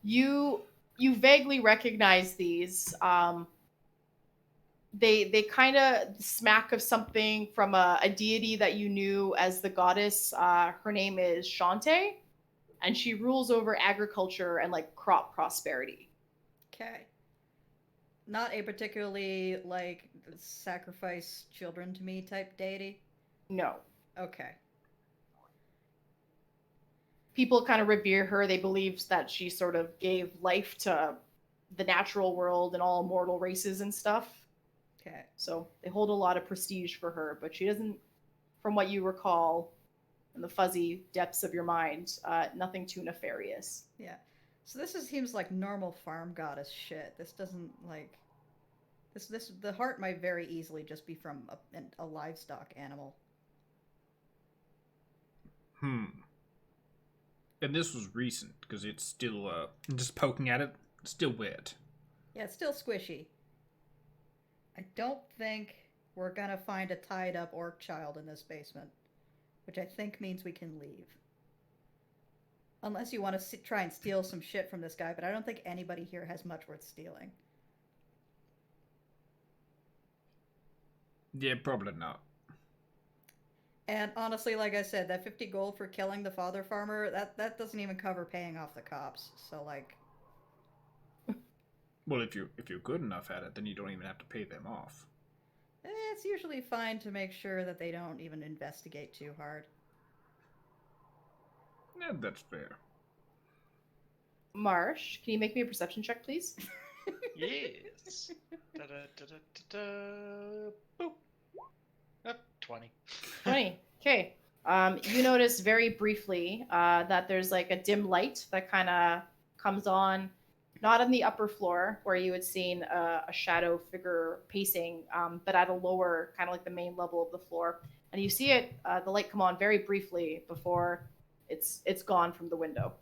You vaguely recognize these. They kind of smack of something from a deity that you knew as the goddess. Her name is Shantae, and she rules over agriculture and like crop prosperity. Okay. Not a particularly, like, sacrifice children to me type deity? No. Okay. People kind of revere her. They believe that she sort of gave life to the natural world and all mortal races and stuff. Okay. So they hold a lot of prestige for her, but she doesn't, from what you recall in the fuzzy depths of your mind, nothing too nefarious. Yeah. So this seems like normal farm goddess shit. This doesn't, like... the heart might very easily just be from a livestock animal. And this was recent, because it's still, just poking at it, still wet. Yeah, it's still squishy. I don't think we're gonna find a tied-up orc child in this basement, which I think means we can leave. Unless you want to try and steal some shit from this guy, but I don't think anybody here has much worth stealing. Yeah, probably not. And honestly, like I said, that 50 gold for killing the father farmer, that doesn't even cover paying off the cops. So, like... Well, if you're good enough at it, then you don't even have to pay them off. It's usually fine to make sure that they don't even investigate too hard. Yeah, that's fair. Marsh, can you make me a perception check, please? Yes. Boop. 20. 20. Okay. You notice very briefly that there's like a dim light that kind of comes on, not on the upper floor where you had seen a shadow figure pacing, but at a lower, kind of like the main level of the floor. And you see it, the light come on very briefly before it's gone from the window.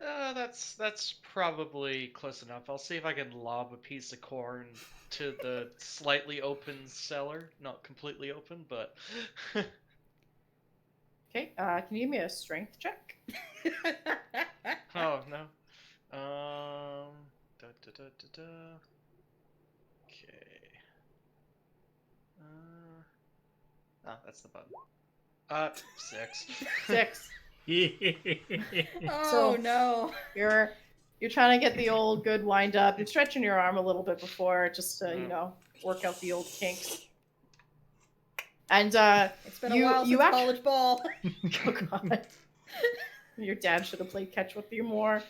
That's probably close enough. I'll see if I can lob a piece of corn to the slightly open cellar. Not completely open, but... Okay, can you give me a strength check? Oh, no. Okay. Oh, that's the button. 6. 6. Oh So- no! You're trying to get the old good wind up. You're stretching your arm a little bit before just to, work out the old kinks. And It's been a while since college ball. oh god. Your dad should have played catch with you more.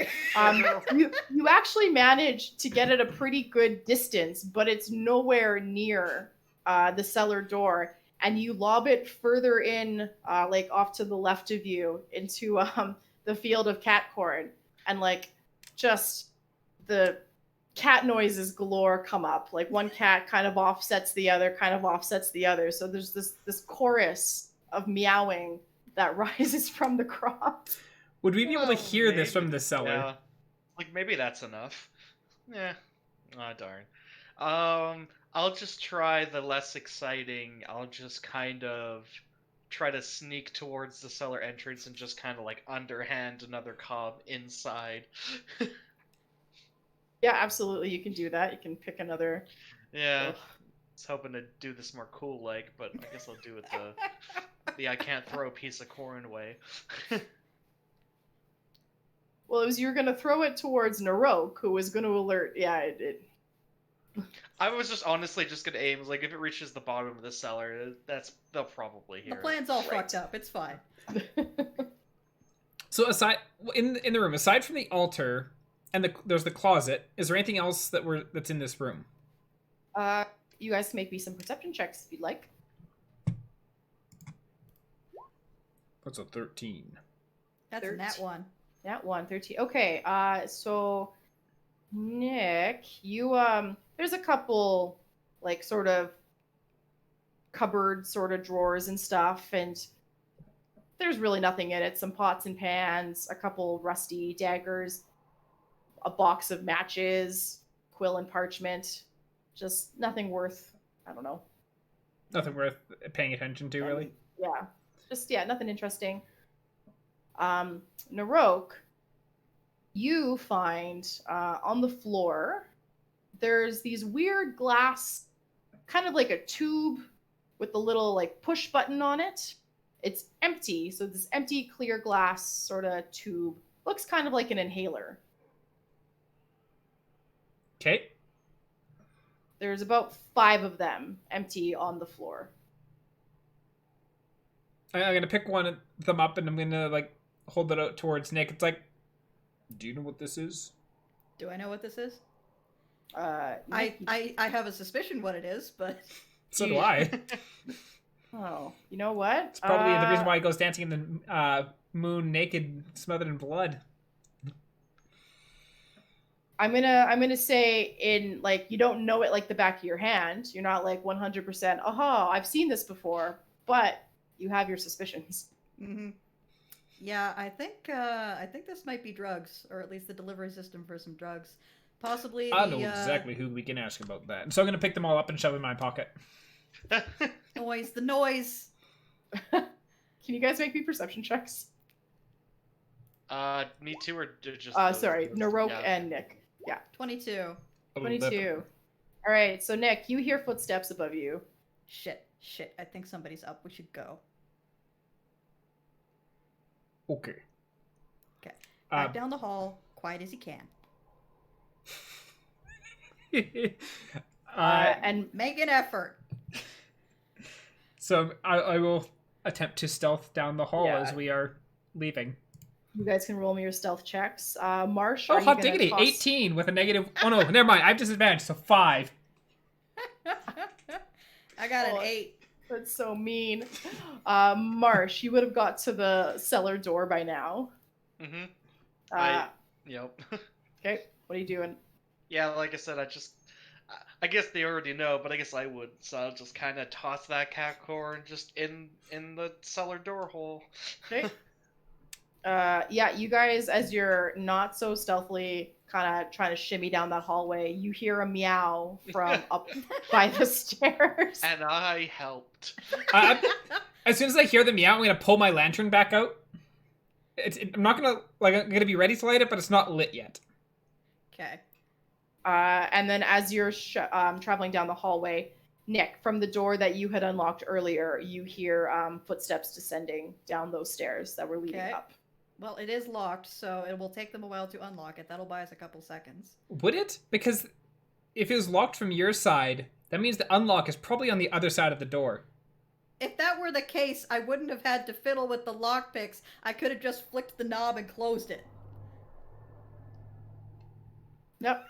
You actually managed to get at a pretty good distance, but it's nowhere near the cellar door. And you lob it further in, like off to the left of you, into the field of cat corn, and like just the cat noises galore come up. Like one cat kind of offsets the other, kind of offsets the other. So there's this chorus of meowing that rises from the crop. Would we be able to hear this maybe. from the cellar? Yeah. Like, maybe that's enough. Yeah. Ah, darn. I'll just try the less exciting. I'll just kind of try to sneak towards the cellar entrance and just kind of like underhand another cob inside. Yeah, absolutely. You can do that. You can pick another. Yeah. Ugh. I was hoping to do this more cool like, but I guess I'll do it the I can't throw a piece of corn way. Well, it was you were going to throw it towards Naroke, who was going to alert. Yeah, it I was just honestly just gonna aim, like, if it reaches the bottom of the cellar, they'll probably hear The it. plan's all Right. fucked up. It's fine. So aside in the room, aside from the altar and there's the closet, is there anything else that's in this room? You guys can make me some perception checks if you'd like. That's a 13. That's a nat one. Nat 1, 13. Okay, so Nick, you there's a couple like sort of cupboard sort of drawers and stuff, and there's really nothing in it. Some pots and pans, a couple rusty daggers, a box of matches, quill and parchment. Just nothing worth, I don't know. Nothing worth paying attention to, really. Yeah. Just nothing interesting. Naroke, you find on the floor there's these weird glass, kind of like a tube with a little like push button on it. It's empty, so this empty clear glass sort of tube looks kind of like an inhaler. Okay. There's about 5 of them empty on the floor. I'm gonna pick one of them up and I'm gonna like hold it out towards Nick. It's like, do you know what this is? Do I know what this is? Nick, I have a suspicion what it is, but So do I. Oh, you know what? It's probably the reason why he goes dancing in the moon naked, smothered in blood. I'm gonna say in like you don't know it like the back of your hand. You're not like 100%. Aha, I've seen this before, but you have your suspicions. mm-hmm. Yeah, I think this might be drugs, or at least the delivery system for some drugs. Possibly. I know exactly who we can ask about that. So I'm gonna pick them all up and shove in my pocket. Noise. The noise. Can you guys make me perception checks? Me too, or just... Sorry, Naroke yeah. and Nick. Yeah, 22. 22. All right, so Nick, you hear footsteps above you. Shit. I think somebody's up. We should go. Okay. Okay. Back down the hall, quiet as you can. And Make an effort. So I will attempt to stealth down the hall Yeah. as we are leaving. you guys can roll me your stealth checks. Marsh, Oh, are you hot gonna diggity! toss... 18 with a negative. Oh no, never mind. I have disadvantage, so 5. I got Oh, an 8. That's so mean. Marsh, you would have got to the cellar door by now. Mm-hmm. Yep. Okay, what are you doing? Yeah, like I said, I guess they already know, but I guess I would. So I'll just kind of toss that cat corn just in the cellar door hole. Okay. Yeah, you guys, as you're not so stealthily kind of trying to shimmy down that hallway, you hear a meow from up by the stairs. And I helped. As soon as I hear the meow, I'm gonna pull my lantern back out. I'm not gonna I'm gonna be ready to light it, but it's not lit yet. Okay. And then as you're traveling down the hallway, Nick, from the door that you had unlocked earlier, you hear footsteps descending down those stairs that were leading up. Well, it is locked, so it will take them a while to unlock it. That'll buy us a couple seconds. Would it? Because if it was locked from your side, that means the unlock is probably on the other side of the door. If that were the case, I wouldn't have had to fiddle with the lockpicks. I could have just flicked the knob and closed it. Yep.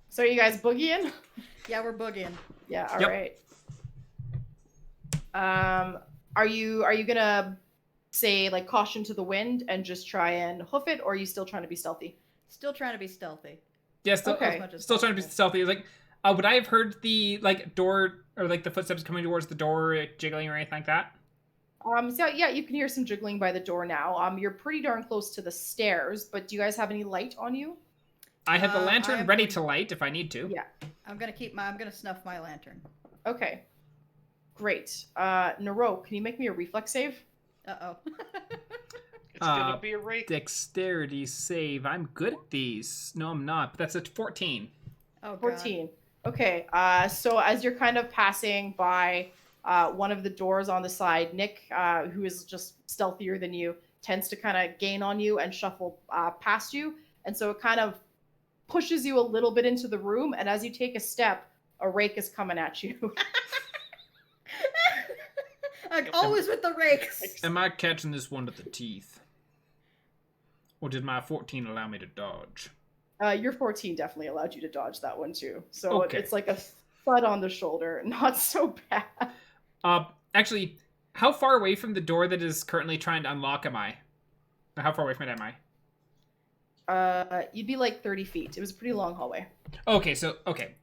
So are you guys boogieing? Yeah, we're boogieing. Yeah, all Yep. right. Are you gonna say like caution to the wind and just try and hoof it, or are you still trying to be stealthy? Still trying to be stealthy. Yeah, still, Okay. As much as still trying to be possible. stealthy. Like, would I have heard the door or like the footsteps coming towards the door, jiggling or anything like that? So yeah, you can hear some jiggling by the door now. You're pretty darn close to the stairs, but do you guys have any light on you? I have the I lantern am ready going- to light if I need to. Yeah. I'm gonna snuff my lantern. Okay. Great. Naroke, can you make me a reflex save? Uh-oh. It's gonna be a rake. Dexterity save. I'm good at these. No, I'm not. But that's a 14. Oh, God. 14. Okay. So as you're kind of passing by one of the doors on the side, Nick, who is just stealthier than you, tends to kind of gain on you and shuffle past you. And so it kind of pushes you a little bit into the room. And as you take a step, a rake is coming at you. Like always with the rakes. Am I catching this one to the teeth? Or did my 14 allow me to dodge? Your 14 definitely allowed you to dodge that one too. So Okay. it's like a thud on the shoulder. Not so bad. Actually, how far away from the door that is currently trying to unlock am I? Or how far away from it am I? You'd be like 30 feet. It was a pretty long hallway. Okay,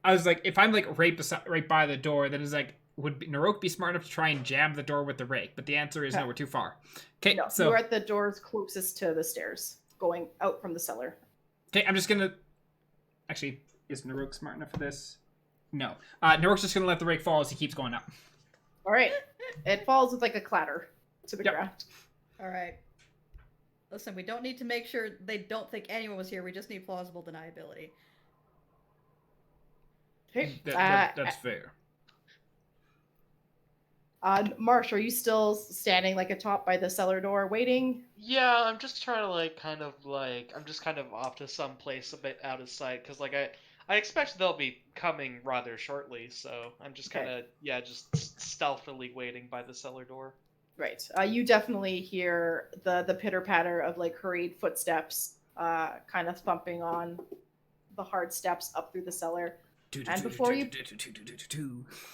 I was like, if I'm like right by the door, then it's like, would Naroke be smart enough to try and jam the door with the rake? But the answer is no, we're too far. Okay, No, so you're at the doors closest to the stairs, going out from the cellar. okay, I'm just gonna. Actually, is Naroke smart enough for this? No. Naroke's just gonna let the rake fall as he keeps going up. All right. It falls with like a clatter to the Yep. ground. All right. Listen, we don't need to make sure they don't think anyone was here. We just need plausible deniability. Okay. That's fair. Marsh, are you still standing like atop by the cellar door waiting? Yeah, I'm just trying to I'm just kind of off to some place a bit out of sight because I expect they'll be coming rather shortly, so I'm just Okay. kind of just stealthily waiting by the cellar door. Right. You definitely hear the pitter patter of like hurried footsteps, kind of thumping on the hard steps up through the cellar. And before you-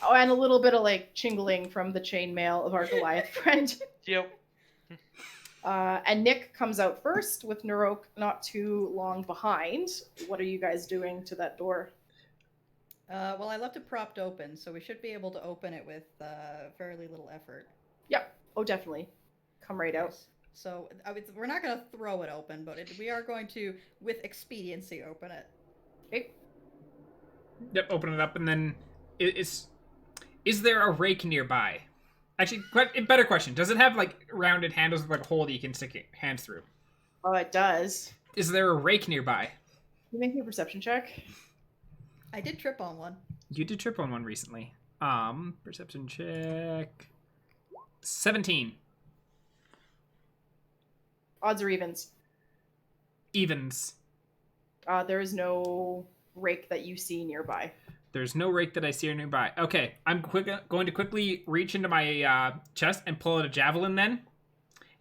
Oh, and a little bit of like chingling from the chainmail of our Goliath friend. Yep. And Nick comes out first with Naroke not too long behind. What are you guys doing to that door? Well, I left it propped open, so we should be able to open it with fairly little effort. Yep. Oh, definitely. Come right out. So we're not going to throw it open, but we are going to, with expediency, open it. Okay. Yep, open it up, and then is there a rake nearby? Actually, better question. Does it have like rounded handles with like a hole that you can stick your hands through? Oh, it does. Is there a rake nearby? Can you make me a perception check? I did trip on one. You did trip on one recently. Perception check. 17. Odds or evens? Evens. There is no rake that you see nearby. There's no rake that I see nearby. Okay, I'm going to quickly reach into my chest and pull out a javelin then,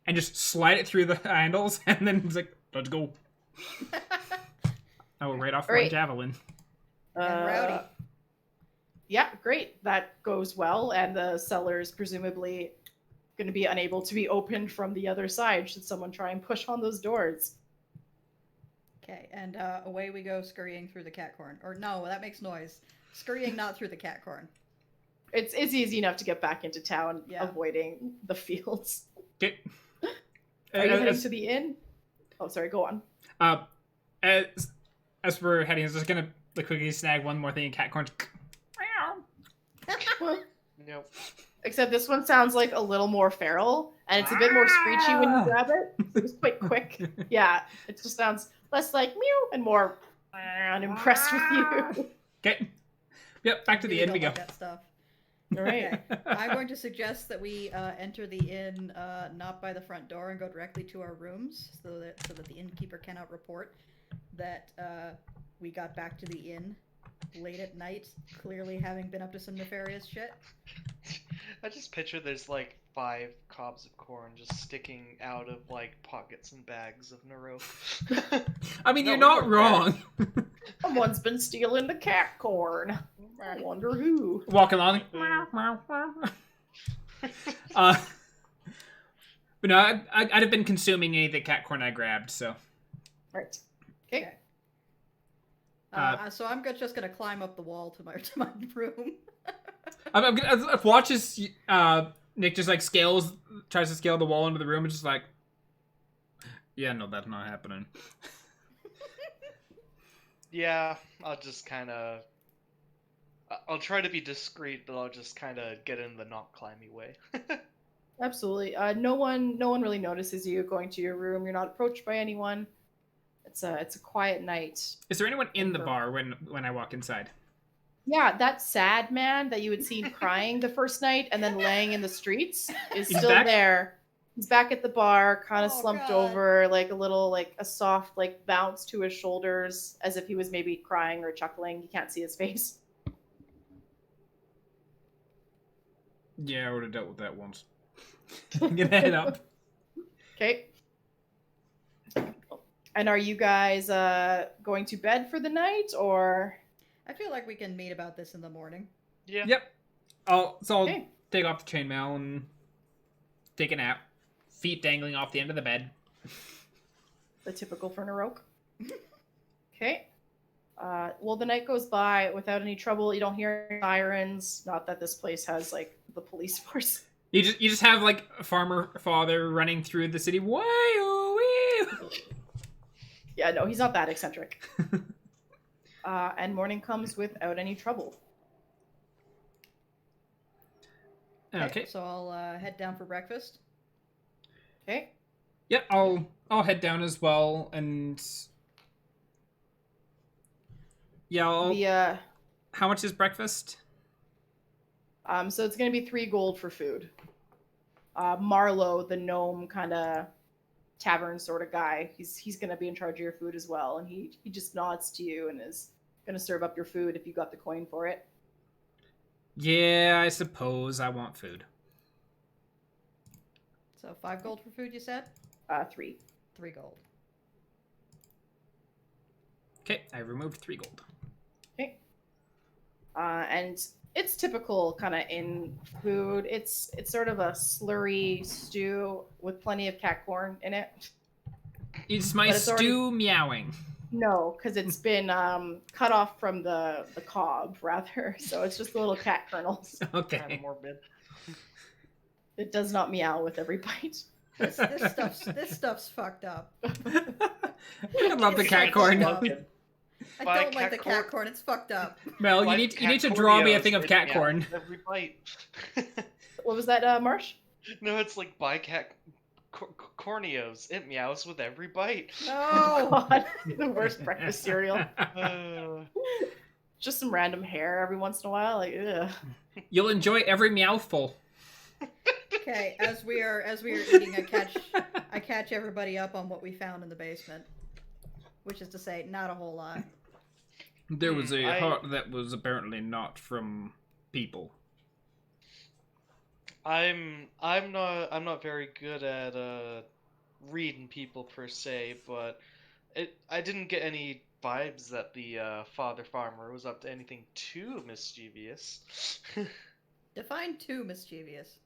and just slide it through the handles, and then it's like, let's go. Oh, right off my javelin. And rowdy. Yeah, great. That goes well, and the cellar's presumably going to be unable to be opened from the other side should someone try and push on those doors. Okay, and away we go scurrying through the cat corn. Or no, that makes noise. Scurrying not through the cat corn. It's easy enough to get back into town, Yeah. avoiding the fields. Okay. Are you heading to the inn? Oh, sorry, go on. As we're heading, I was just gonna quickly snag one more thing in cat corn. Nope. Except this one sounds like a little more feral, and it's a bit more screechy when you grab it. It's quite quick. Yeah, it just sounds less like meow and more unimpressed with you. Okay. Yep, back to the inn we go. Like that stuff. All right. Okay. I'm going to suggest that we enter the inn not by the front door and go directly to our rooms, so that the innkeeper cannot report that we got back to the inn late at night, clearly having been up to some nefarious shit. I just picture there's like 5 cobs of corn just sticking out of like pockets and bags of Naroke. I mean, you're not wrong. Someone's been stealing the cat corn. I wonder who. Walking along. But no, I'd have been consuming any of the cat corn I grabbed, so. Right. Okay. So I'm just gonna climb up the wall to my room. I'm gonna watch as Nick just tries to scale the wall into the room, and just like, yeah, no, that's not happening. Yeah, I'll just kind of. I'll try to be discreet, but I'll just kind of get in the not climby way. Absolutely. No one really notices you going to your room. You're not approached by anyone. It's a quiet night. Is there anyone in the bar when I walk inside? Yeah, that sad man that you had seen crying the first night and then laying in the streets is He's still back? there. He's back at the bar, kind of Oh, slumped God. over, like a little, like a soft, like bounce to his shoulders, as if he was maybe crying or chuckling. You can't see his face. Yeah, I would have dealt with that once. I'm gonna head up. Okay. And are you guys going to bed for the night, or? I feel like we can meet about this in the morning. Yeah. Yep. I'll Okay. take off the chainmail and take a nap. Feet dangling off the end of the bed. The typical for Naroke. Okay. Well, the night goes by without any trouble. You don't hear any sirens. Not that this place has like the police force. You just have like a farmer father running through the city. Why-oh-wee! Yeah, no, he's not that eccentric. And morning comes without any trouble. Okay. So I'll head down for breakfast. Okay. Yeah, I'll head down as well, and yeah, how much is breakfast? So it's gonna be 3 gold for food. Marlowe, the gnome kind of tavern sort of guy, he's gonna be in charge of your food as well, and he just nods to you and is gonna serve up your food if you got the coin for it. Yeah, I suppose I want food. So 5 gold for food, you said? 3. 3 gold. Okay, I removed 3 gold. Okay. And it's typical kind of in food. It's sort of a slurry stew with plenty of cat corn in it. It's my But it's stew meowing. No, because it's been cut off from the cob, rather. So it's just little cat kernels. Kind Okay. of morbid. It does not meow with every bite. This stuff's fucked up. I love the It's cat so corn. fucked up. I Buy don't like the cat cat corn. It's fucked up. Mel, you Like need cat to draw me a Corneos, thing of it cat meows corn. with every bite. What was that, Marsh? No, it's like buy cat Corneos. It meows with every bite. No. God, the worst breakfast cereal. Uh, Just some random hair every once in a while. Like, ugh. You'll enjoy every meowful. Okay, as we are eating, I catch everybody up on what we found in the basement, which is to say, not a whole lot. There was a I- heart that was apparently not from people. I'm not very good at reading people per se, but I didn't get any vibes that the father farmer was up to anything too mischievous. Define too mischievous.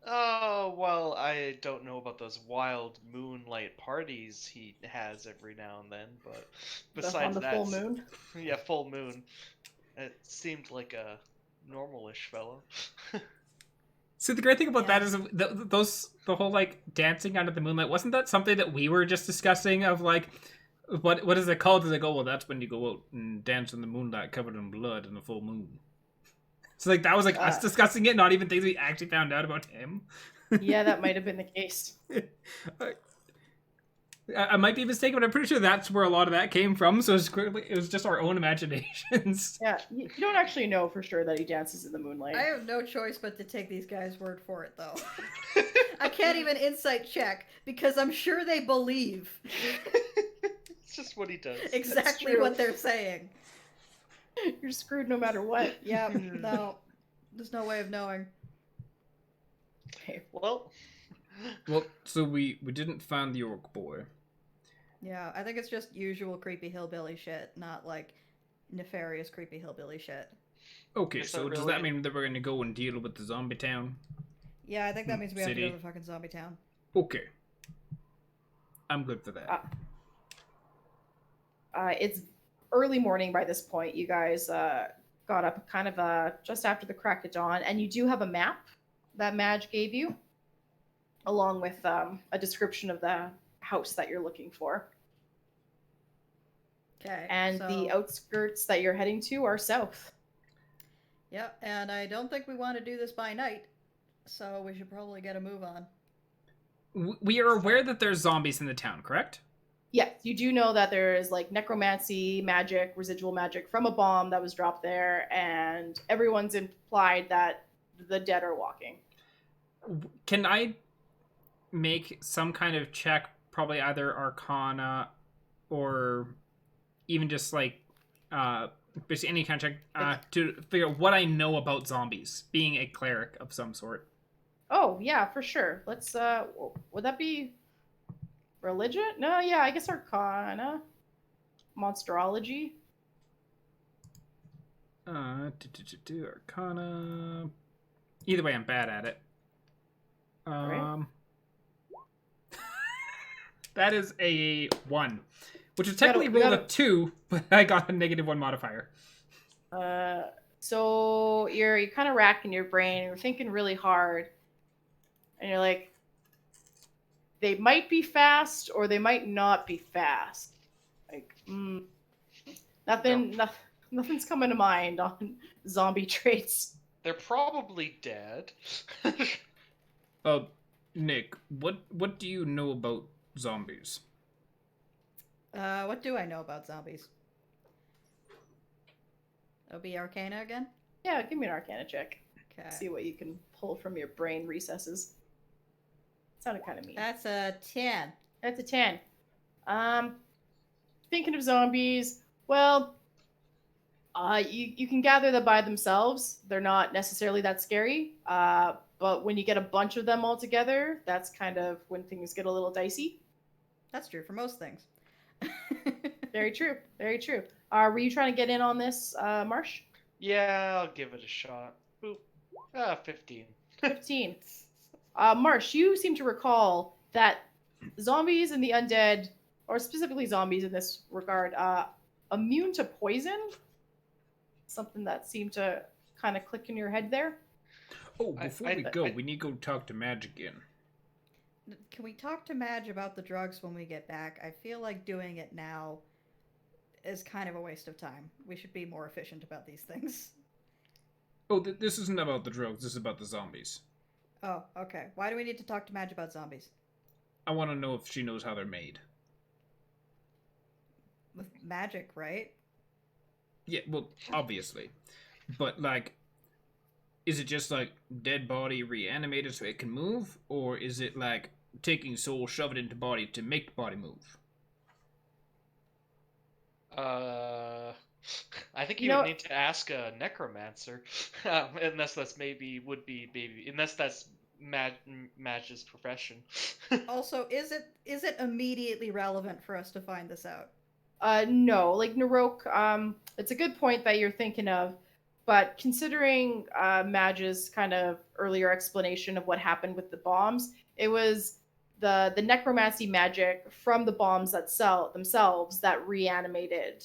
Oh, well, I don't know about those wild moonlight parties he has every now and then, but On besides the that, full moon. yeah, full moon. It seemed like a normal-ish fellow. So the great thing about Yeah. that is the whole like dancing under the moonlight, wasn't that something that we were just discussing of like what is it called? Is it go, well, that's when you go out and dance in the moonlight covered in blood in the full moon. So like that was like us discussing it, not even things we actually found out about him. Yeah, that might have been the case. I might be mistaken, but I'm pretty sure that's where a lot of that came from. So it was just our own imaginations. Yeah, you don't actually know for sure that he dances in the moonlight. I have no choice but to take these guys' word for it, though. I can't even insight check because I'm sure they believe It's just what he does. exactly true. what they're saying. You're screwed no matter what. Yeah, no. There's no way of knowing. Okay. Well, So we didn't find the orc boy. Yeah, I think it's just usual creepy hillbilly shit, not like nefarious creepy hillbilly shit. Okay, Is so that does really- that mean that we're gonna go and deal with the zombie town? Yeah, I think that means we have to City. go to fucking zombie town. Okay. I'm good for that. It's early morning by this point. You guys got up kind of just after the crack of dawn, and you do have a map that Madge gave you, along with a description of the house that you're looking for. Okay. And the outskirts that you're heading to are south. Yep, and I don't think we want to do this by night, so we should probably get a move on. We are aware that there's zombies in the town, correct? Yes, you do know that there is like necromancy, magic, residual magic from a bomb that was dropped there, and everyone's implied that the dead are walking. Can I make some kind of check, probably either Arcana or even just like basically any kind of check to figure out what I know about zombies, being a cleric of some sort? Oh, yeah, for sure. Let's would that be religion? No, yeah, I guess Arcana. Monsterology. Arcana. Either way, I'm bad at it. Alright. That is a 1, which is You gotta- technically you rolled a gotta- 2, but I got a -1 modifier. So you're kind of racking your brain, you're thinking really hard, and you're like, they might be fast or they might not be fast. Like, nothing's coming to mind on zombie traits. they're probably dead. Nick, what do you know about zombies? What do I know about zombies? It'll be Arcana again? Yeah, give me an Arcana check. Okay. See what you can pull from your brain recesses. Sounded kind of mean. That's a 10. That's a 10. Thinking of zombies, well, you can gather that by themselves. They're not necessarily that scary. But when you get a bunch of them all together, that's kind of when things get a little dicey. That's true for most things. Very true. Very true. Were you trying to get in on this, Marsh? Yeah, I'll give it a shot. Boop. 15. 15. Marsh, you seem to recall that zombies and the undead, or specifically zombies in this regard, immune to poison? Something that seemed to kind of click in your head there? Oh, before we go, we need to go talk to Madge again. Can we talk to Madge about the drugs when we get back? I feel like doing it now is kind of a waste of time. We should be more efficient about these things. Oh, this isn't about the drugs, this is about the zombies. Oh, okay. Why do we need to talk to Madge about zombies? I want to know if she knows how they're made. With magic, right? Yeah, well, obviously. But, like, is it just, like, dead body reanimated so it can move? Or is it, like, taking soul, shove it into body to make the body move? I think You you would know- need to ask a necromancer, unless that's unless that's Madge's profession. Also, is it immediately relevant for us to find this out? No, like Naroke, it's a good point that you're thinking of, but considering Madge's kind of earlier explanation of what happened with the bombs, it was the necromancy magic from the bombs themselves that reanimated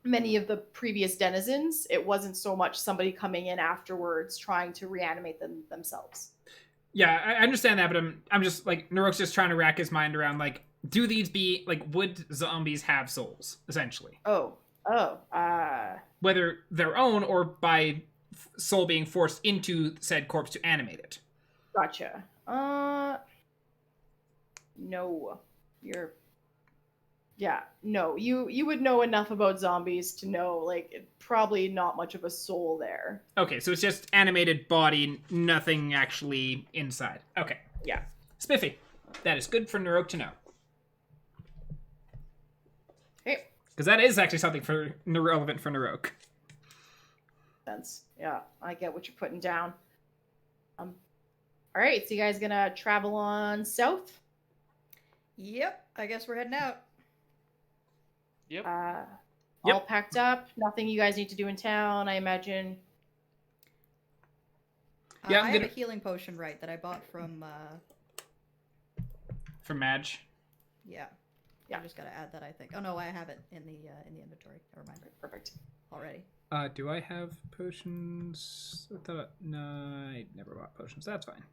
many of the previous denizens. It wasn't so much somebody coming in afterwards trying to reanimate them themselves. Yeah, I understand that, but I'm just like Naroke's just trying to rack his mind around like, do these be like, would zombies have souls essentially? Whether their own or by soul being forced into said corpse to animate it. Gotcha. No. No. You would know enough about zombies to know, like, probably not much of a soul there. Okay, so it's just animated body, nothing actually inside. Okay. Yeah. Spiffy. That is good for Naroke to know. Okay. Because that is actually something relevant for Naroke. Sense. Yeah, I get what you're putting down. All right, so you guys gonna travel on south? Yep, I guess we're heading out. Yep. All packed up. Nothing you guys need to do in town, I imagine. Yeah, I have a healing potion, right, that I bought from. From Madge. Yeah. Yeah. I just gotta add that, I think. Oh no, I have it in the inventory. Never mind. Perfect. Already. Do I have potions? No, I never bought potions. That's fine.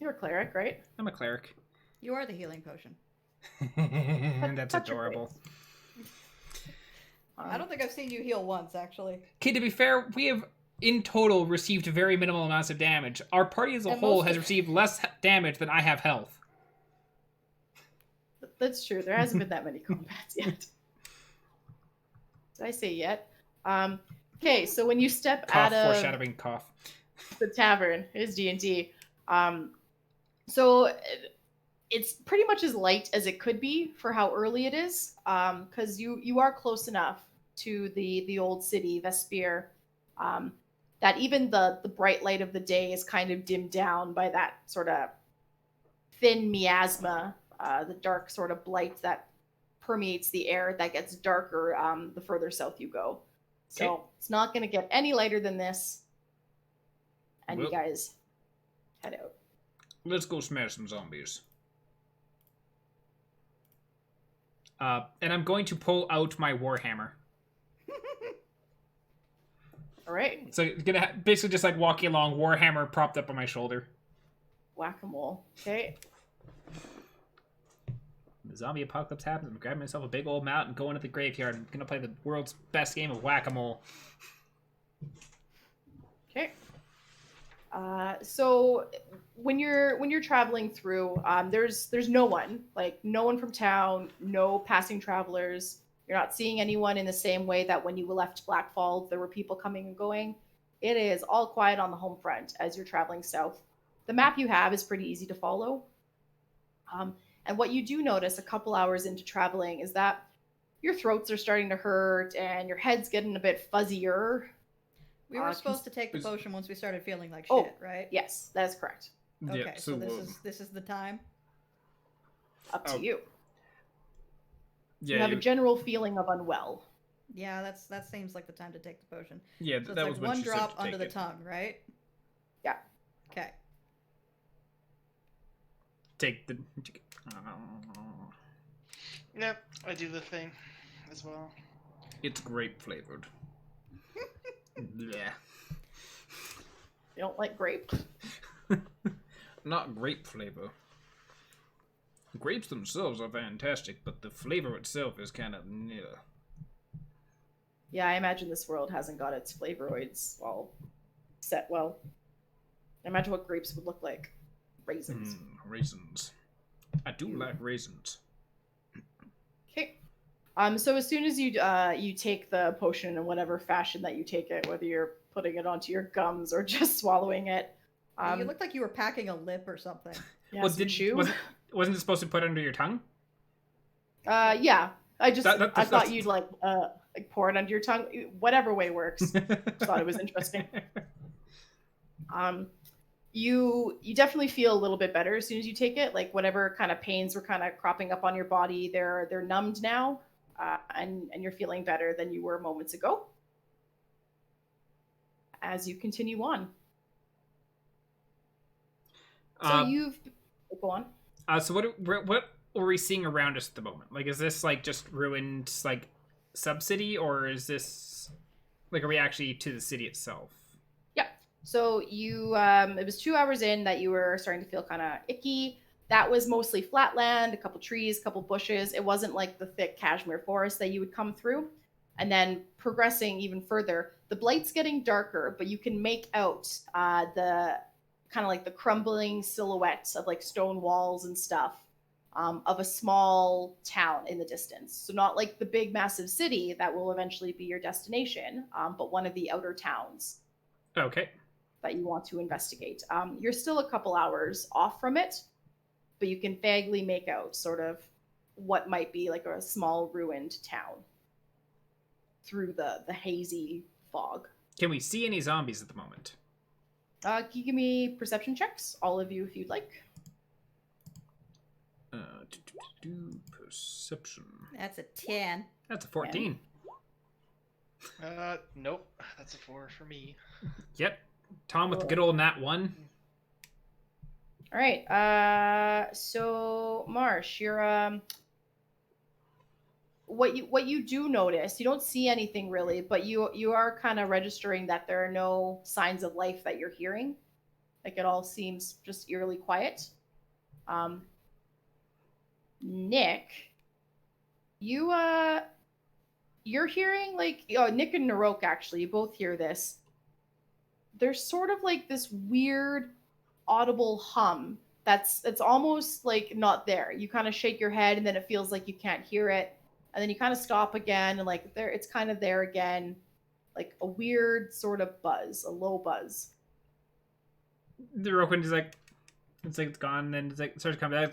You're a cleric, right? I'm a cleric. You are the healing potion. That's Touch your adorable. face. I don't think I've seen you heal once, actually. Okay, to be fair, we have in total received very minimal amounts of damage. Our party as a whole has received less damage than I have health. That's true. There hasn't been that many combats yet. Did I say yet? Okay, so when you step Cough, out of foreshadowing cough. the tavern, it is D&D. So it's pretty much as light as it could be for how early it is, because you are close enough to the old city, Vespere, that even the bright light of the day is kind of dimmed down by that sort of thin miasma, the dark sort of blight that permeates the air that gets darker the further south you go. So it's not going to get any lighter than this. And you guys head out. Let's go smash some zombies. And I'm going to pull out my warhammer. All right. So gonna basically just like walking along, warhammer propped up on my shoulder. Whack-a-mole. Okay. The zombie apocalypse happens. I'm grabbing myself a big old mount and going to the graveyard. I'm gonna play the world's best game of whack-a-mole. Okay. So when you're traveling through, there's no one, like no one from town, no passing travelers. You're not seeing anyone in the same way that when you left Black Falls, there were people coming and going. It is all quiet on the home front as you're traveling south. The map you have is pretty easy to follow. And what you do notice a couple hours into traveling is that your throats are starting to hurt and your head's getting a bit fuzzier. We were supposed to take the potion once we started feeling like Oh. shit, right? Yes, that is correct. Okay, Yeah, so this is the time. Up to you. Yeah, You have a general feeling of unwell. Yeah, that seems like the time to take the potion. yeah, So it's that like was when one she said drop to under take the it. tongue, right? Yeah. Okay. Take the. Yep, I do the thing as well. It's grape flavored. Yeah. You don't like grape? Not grape flavor. Grapes themselves are fantastic, but the flavor itself is kind of near. Yeah, I imagine this world hasn't got its flavonoids all set well. I imagine what grapes would look like. Raisins. Raisins. I do like raisins. Okay. So as soon as you take the potion in whatever fashion that you take it, whether you're putting it onto your gums or just swallowing it. You looked like you were packing a lip or something. Yeah, some chew. Wasn't it supposed to put under your tongue? Yeah. I That's- thought you'd like pour it under your tongue. Whatever way works. Just thought it was interesting. You definitely feel a little bit better as soon as you take it. Like whatever kind of pains were kind of cropping up on your body, they're numbed now, and you're feeling better than you were moments ago. As you continue on, so you've go on. So what are we seeing around us at the moment? Like, is this like just ruined like sub-city, or is this like, are we actually to the city itself? Yeah. So you, it was 2 hours in that you were starting to feel kind of icky. That was mostly flat land, a couple trees, a couple bushes. It wasn't like the thick cashmere forest that you would come through. And then progressing even further, the blight's getting darker, but you can make out the kind of like the crumbling silhouettes of like stone walls and stuff of a small town in the distance. So not like the big massive city that will eventually be your destination, but one of the outer towns. Okay. That you want to investigate. You're still a couple hours off from it, but you can vaguely make out sort of what might be like a small ruined town through the hazy fog. Can we see any zombies at the moment? Can you give me perception checks, all of you, if you'd like? Perception. That's a 10. That's a 14. Nope. That's a 4 for me. Yep. Tom with the good old nat 1. All right. So Marsh, you're what you do notice, you don't see anything really, but you are kind of registering that there are no signs of life that you're hearing. Like it all seems just eerily quiet. Nick, you're hearing like Nick and Naroke actually, you both hear this. There's sort of like this weird audible hum it's almost like not there. You kind of shake your head and then it feels like you can't hear it. And then you kind of stop again and like there it's kind of there again. Like a weird sort of buzz, a low buzz. The rope is like it's gone, and then it's like it starts coming back.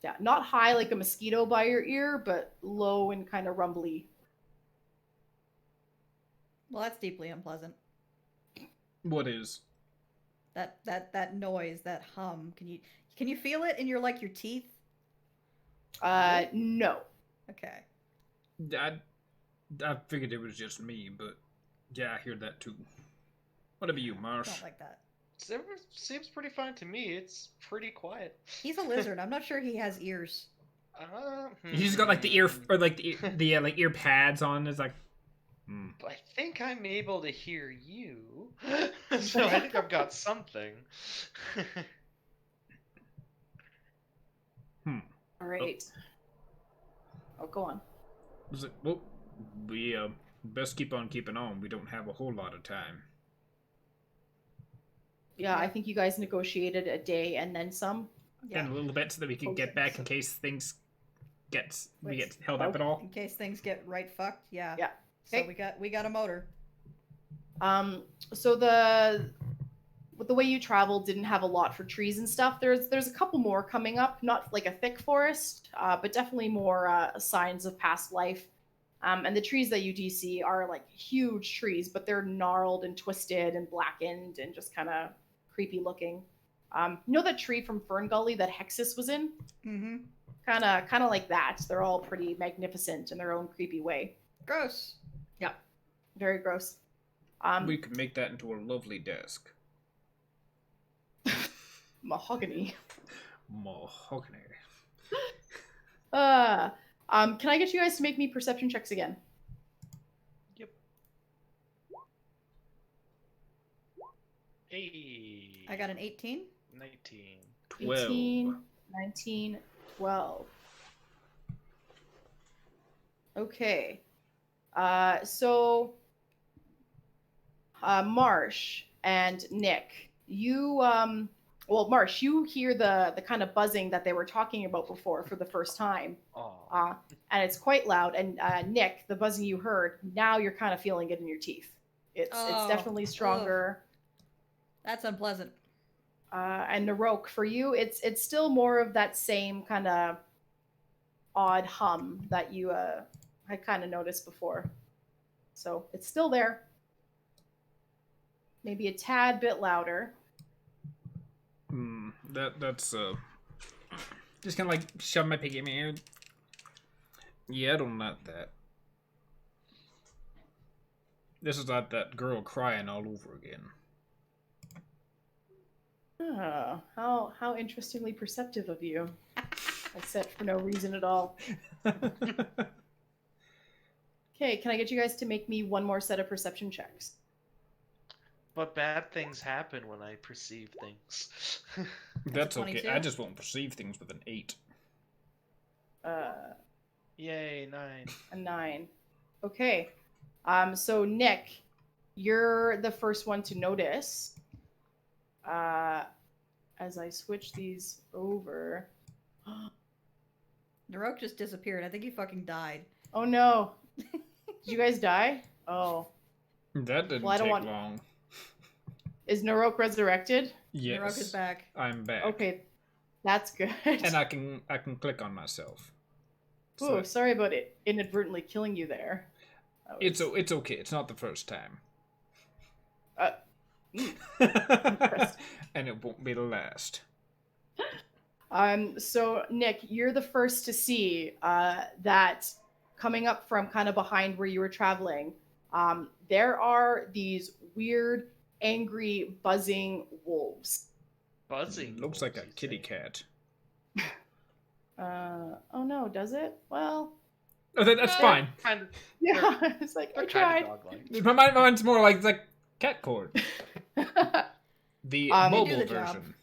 Yeah, not high like a mosquito by your ear, but low and kind of rumbly. Well, that's deeply unpleasant. What is? That noise, that hum. Can you feel it in your like your teeth? No. Okay. I figured it was just me, but yeah, I hear that too. What about you, Marsh? Don't like that. Seems pretty fine to me. It's pretty quiet. He's a lizard. I'm not sure he has ears. He's got like the ear or like the like ear pads on. It's like. I think I'm able to hear you, so I think I've got something. All right. Oh, go on. Was it? Well, we best keep on keeping on. We don't have a whole lot of time. Yeah, I think you guys negotiated a day and then some. Yeah. And a little bit so that we can get back in case things we get held up at all. In case things get right fucked. Yeah. Yeah. So Okay. we got a motor. So the way you traveled didn't have a lot for trees and stuff. There's a couple more coming up, not like a thick forest, but definitely more signs of past life. And the trees that you do see are like huge trees, but they're gnarled and twisted and blackened and just kind of creepy looking. You know that tree from Fern Gully that Hexus was in? Mm-hmm. Kind of like that. They're all pretty magnificent in their own creepy way. Gross. Yeah, very gross. We could make that into a lovely desk. Mahogany. Mahogany. Can I get you guys to make me perception checks again? Yep. Hey. I got an 18. 19. 12. 18, 19, 12. Okay. So Marsh and Nick, you well, Marsh, you hear the kind of buzzing that they were talking about before for the first time. Aw. And it's quite loud. And Nick, the buzzing you heard, now you're kind of feeling it in your teeth. It's definitely stronger. Ugh. That's unpleasant. And Naroke, for you, it's still more of that same kind of odd hum that you had kind of noticed before. So it's still there. Maybe a tad bit louder. That's just kind of like shove my piggy in my ear. Yeah, I don't like that. This is like that girl crying all over again. Oh, how interestingly perceptive of you. I said for no reason at all. Okay, can I get you guys to make me one more set of perception checks? But bad things happen when I perceive things. That's okay. 22? I just won't perceive things with an 8. Yay, 9. A 9. Okay. So Nick, you're the first one to notice. As I switch these over. Naroke just disappeared. I think he fucking died. Oh no. Did you guys die? Oh. That didn't Well, I don't take want- long. Is Naroke resurrected? Yes. Naroke is back. I'm back. Okay. That's good. And I can click on myself. So Ooh, sorry about it inadvertently killing you there. it's okay. It's not the first time. And it won't be the last. So Nick, you're the first to see that coming up from kind of behind where you were traveling, there are these weird, angry, buzzing wolves. Buzzing. Looks like a wolves, you kitty say. cat. Oh no, does it? Well, Oh, that's fine. Kind of, yeah, it's like I they're tried. kind of My dog-like. mine's more like cat cord. The They do mobile the job. version.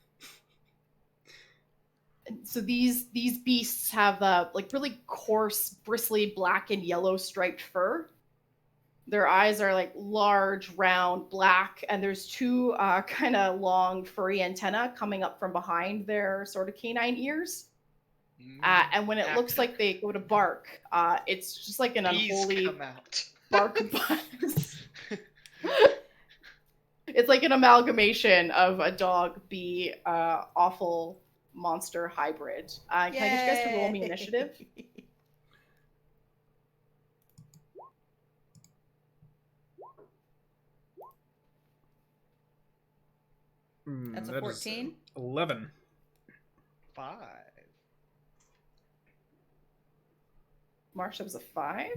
So these beasts have like really coarse, bristly black and yellow striped fur. Their eyes are like large, round, black, and there's two kind of long, furry antennae coming up from behind their sort of canine ears. And when it looks like they go to bark, it's just like an Bees unholy come out. bark buzz. It's like an amalgamation of a dog bee awful monster hybrid. Can I get you guys to roll me initiative? That's a That is, 14. 11. 5. Marsh, that was a 5.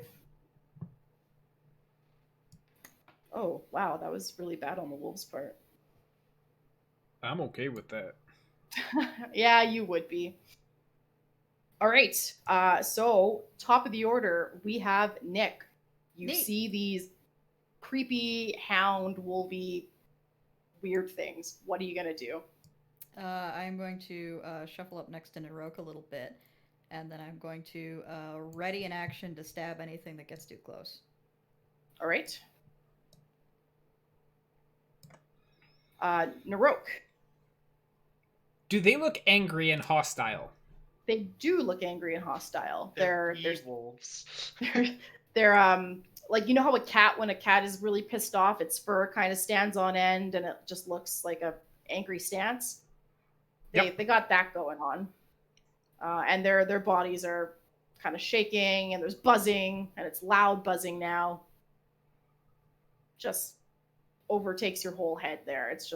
Oh, wow, that was really bad on the wolves' part. I'm okay with that. Yeah, you would be. All right. So top of the order, we have Nick. You Neat. see these creepy hound wolvy weird things. What are you gonna do? I'm going to shuffle up next to Naroke a little bit, and then I'm going to ready an action to stab anything that gets too close. All right. Naroke. Do they look angry and hostile? They do look angry and hostile. They're They're wolves. they're like, you know how when a cat is really pissed off, its fur kind of stands on end and it just looks like a angry stance. They got that going on. And their bodies are kind of shaking and there's buzzing and it's loud buzzing now. Just overtakes your whole head there. It's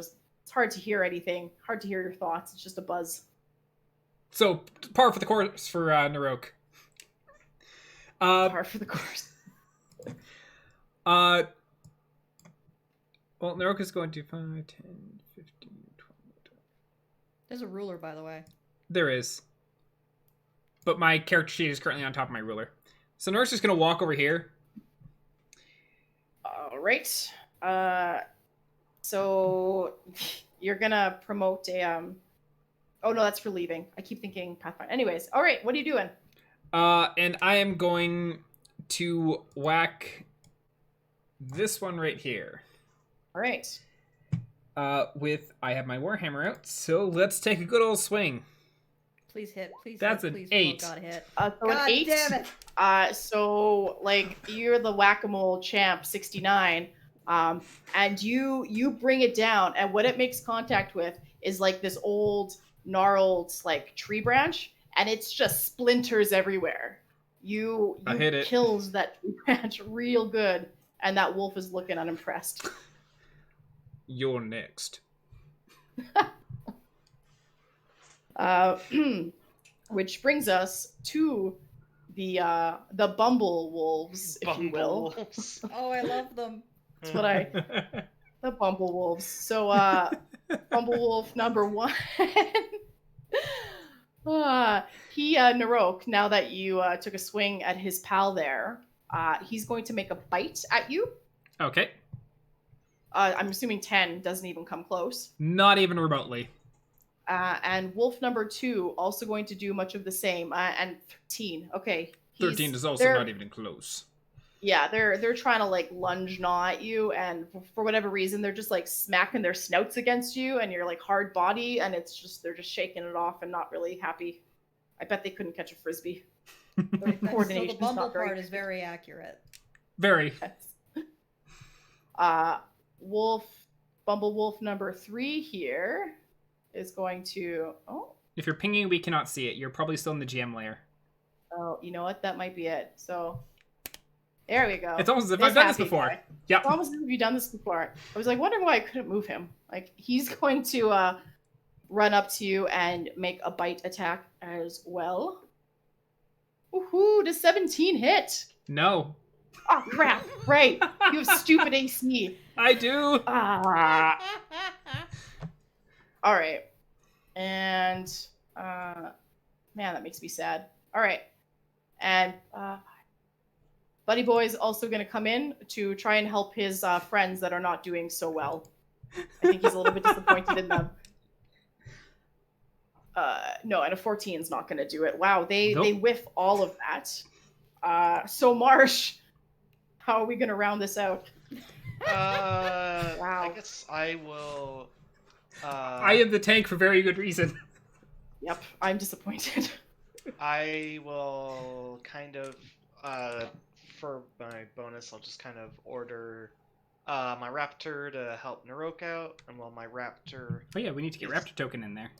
hard to hear anything, hard to hear your thoughts. It's just a buzz. So, par for the course for Naroke. Par for the course. Well, Naroke is going to 5, 10, 15, 20. There's a ruler, by the way. There is. But my character sheet is currently on top of my ruler. So Naroke's just going to walk over here. All right. So you're gonna promote a Oh no, that's for leaving. I keep thinking Pathfinder. Anyways, all right. What are you doing? And I am going to whack this one right here. All right. I have my Warhammer out, so let's take a good old swing. Please hit. Please That's hit. an Please. 8. Oh, God, hit. So God an 8. damn it. So like you're the whack-a-mole champ 69. And you bring it down, and what it makes contact with is like this old gnarled like tree branch, and it's just splinters everywhere. You I hit it. kills that tree branch real good, and that wolf is looking unimpressed. You're next. Which brings us to the bumble wolves, if you will. Bumblewolves. Oh, I love them. That's what the bumble wolves. So bumble wolf number 1. Naroke, now that you took a swing at his pal there, he's going to make a bite at you. Okay. I'm assuming 10 doesn't even come close. Not even remotely. And wolf number 2 also going to do much of the same. And 13. Okay. 13 is also not even close. Yeah, they're trying to like lunge gnaw at you, and for whatever reason, they're just like smacking their snouts against you, and you're like hard body, and they're just shaking it off and not really happy. I bet they couldn't catch a frisbee. Their So coordination's the bumble not very part is very accurate. Very. Bumble wolf number 3 here is going to. If you're pinging, we cannot see it. You're probably still in the GM layer. Oh, you know what? That might be it. So. There we go. It's almost as if I've done this happy before. guy. Yeah. It's almost as if you've done this before. I was like wondering why I couldn't move him. Like he's going to run up to you and make a bite attack as well. Woohoo! Does 17 hit? No. Oh crap! Right, you have stupid AC. I do. Ah. All right, and man, that makes me sad. All right, and Buddy Boy's also going to come in to try and help his friends that are not doing so well. I think he's a little bit disappointed in them. No, and a 14 is not going to do it. Wow, they whiff all of that. So Marsh, how are we going to round this out? Wow. I guess I will. I am the tank for very good reason. Yep, I'm disappointed. I will kind of, for my bonus, I'll just kind of order my raptor to help Naroke out, and while my raptor... Oh yeah, we need to get raptor token in there.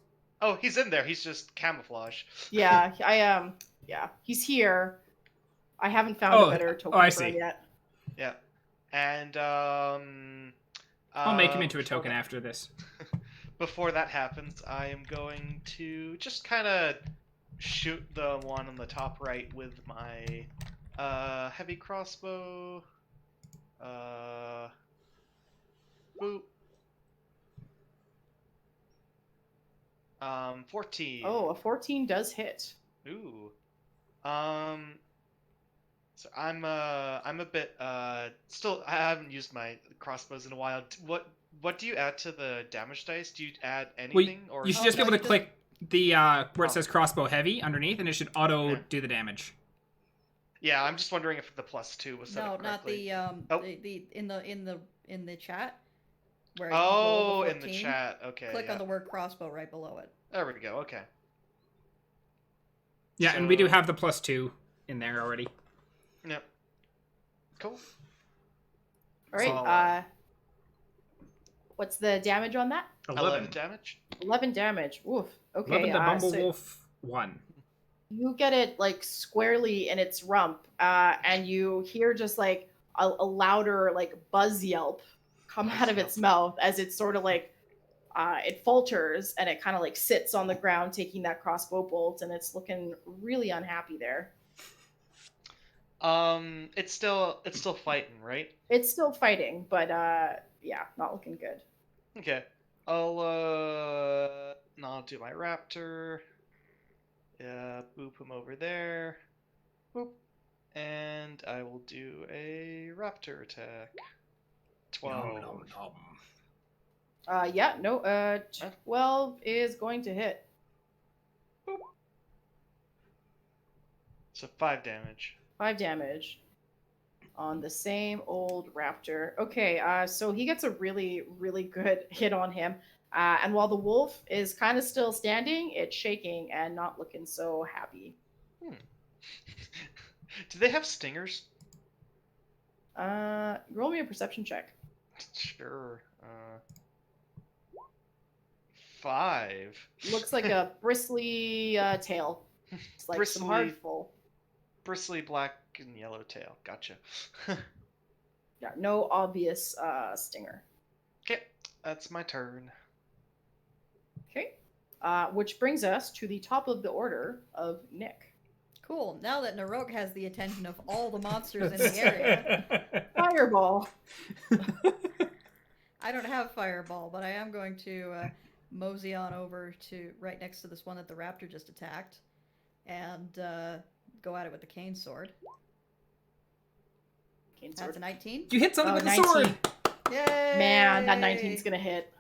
Oh, he's in there. He's just camouflage. Yeah, yeah, he's here. I haven't found a better token for him yet. Yeah, and I'll make him into a token after this. Before that happens, I am going to just kind of shoot the one on the top right with my heavy crossbow. Boop. 14. Oh, a 14 does hit. Ooh. So I'm a bit still I haven't used my crossbows in a while. What do you add to the damage dice? Do you add anything or you should just be able to click the where it says crossbow heavy underneath, and it should auto do the damage. Yeah, I'm just wondering if the +2 was set up correctly. The in the chat. Where in the chat. Okay. Click on the word crossbow right below it. There we go. Okay. Yeah, and we do have the +2 in there already. Yep. Cool. All right. What's the damage on that? 11 damage. 11 damage. Oof. Okay. 11 to Bumblewolf 1. You get it like squarely in its rump, and you hear just like a louder like buzz yelp come out of its mouth as it sort of like it falters and it kind of like sits on the ground taking that crossbow bolt, and it's looking really unhappy there. It's still fighting, right? It's still fighting, but yeah, not looking good. Okay. I'll do my raptor. Yeah, boop him over there. Boop. And I will do a raptor attack. 12. Yeah, no, 12 is going to hit. Boop. So 5 damage. 5 damage on the same old raptor. Okay, so he gets a really, really good hit on him. And while the wolf is kind of still standing, it's shaking and not looking so happy. Do they have stingers? Roll me a perception check. Sure. 5. Looks like a bristly tail. It's like some hard full. Bristly black and yellow tail. Gotcha. Yeah, no obvious stinger. Okay, that's my turn. Okay. Which brings us to the top of the order of Nick. Cool. Now that Naroke has the attention of all the monsters in the area, Fireball. I don't have fireball, but I am going to mosey on over to right next to this one that the raptor just attacked, and go at it with the cane sword. That's a 19. You hit something with the 19. sword. Yay! Man, that 19's gonna hit.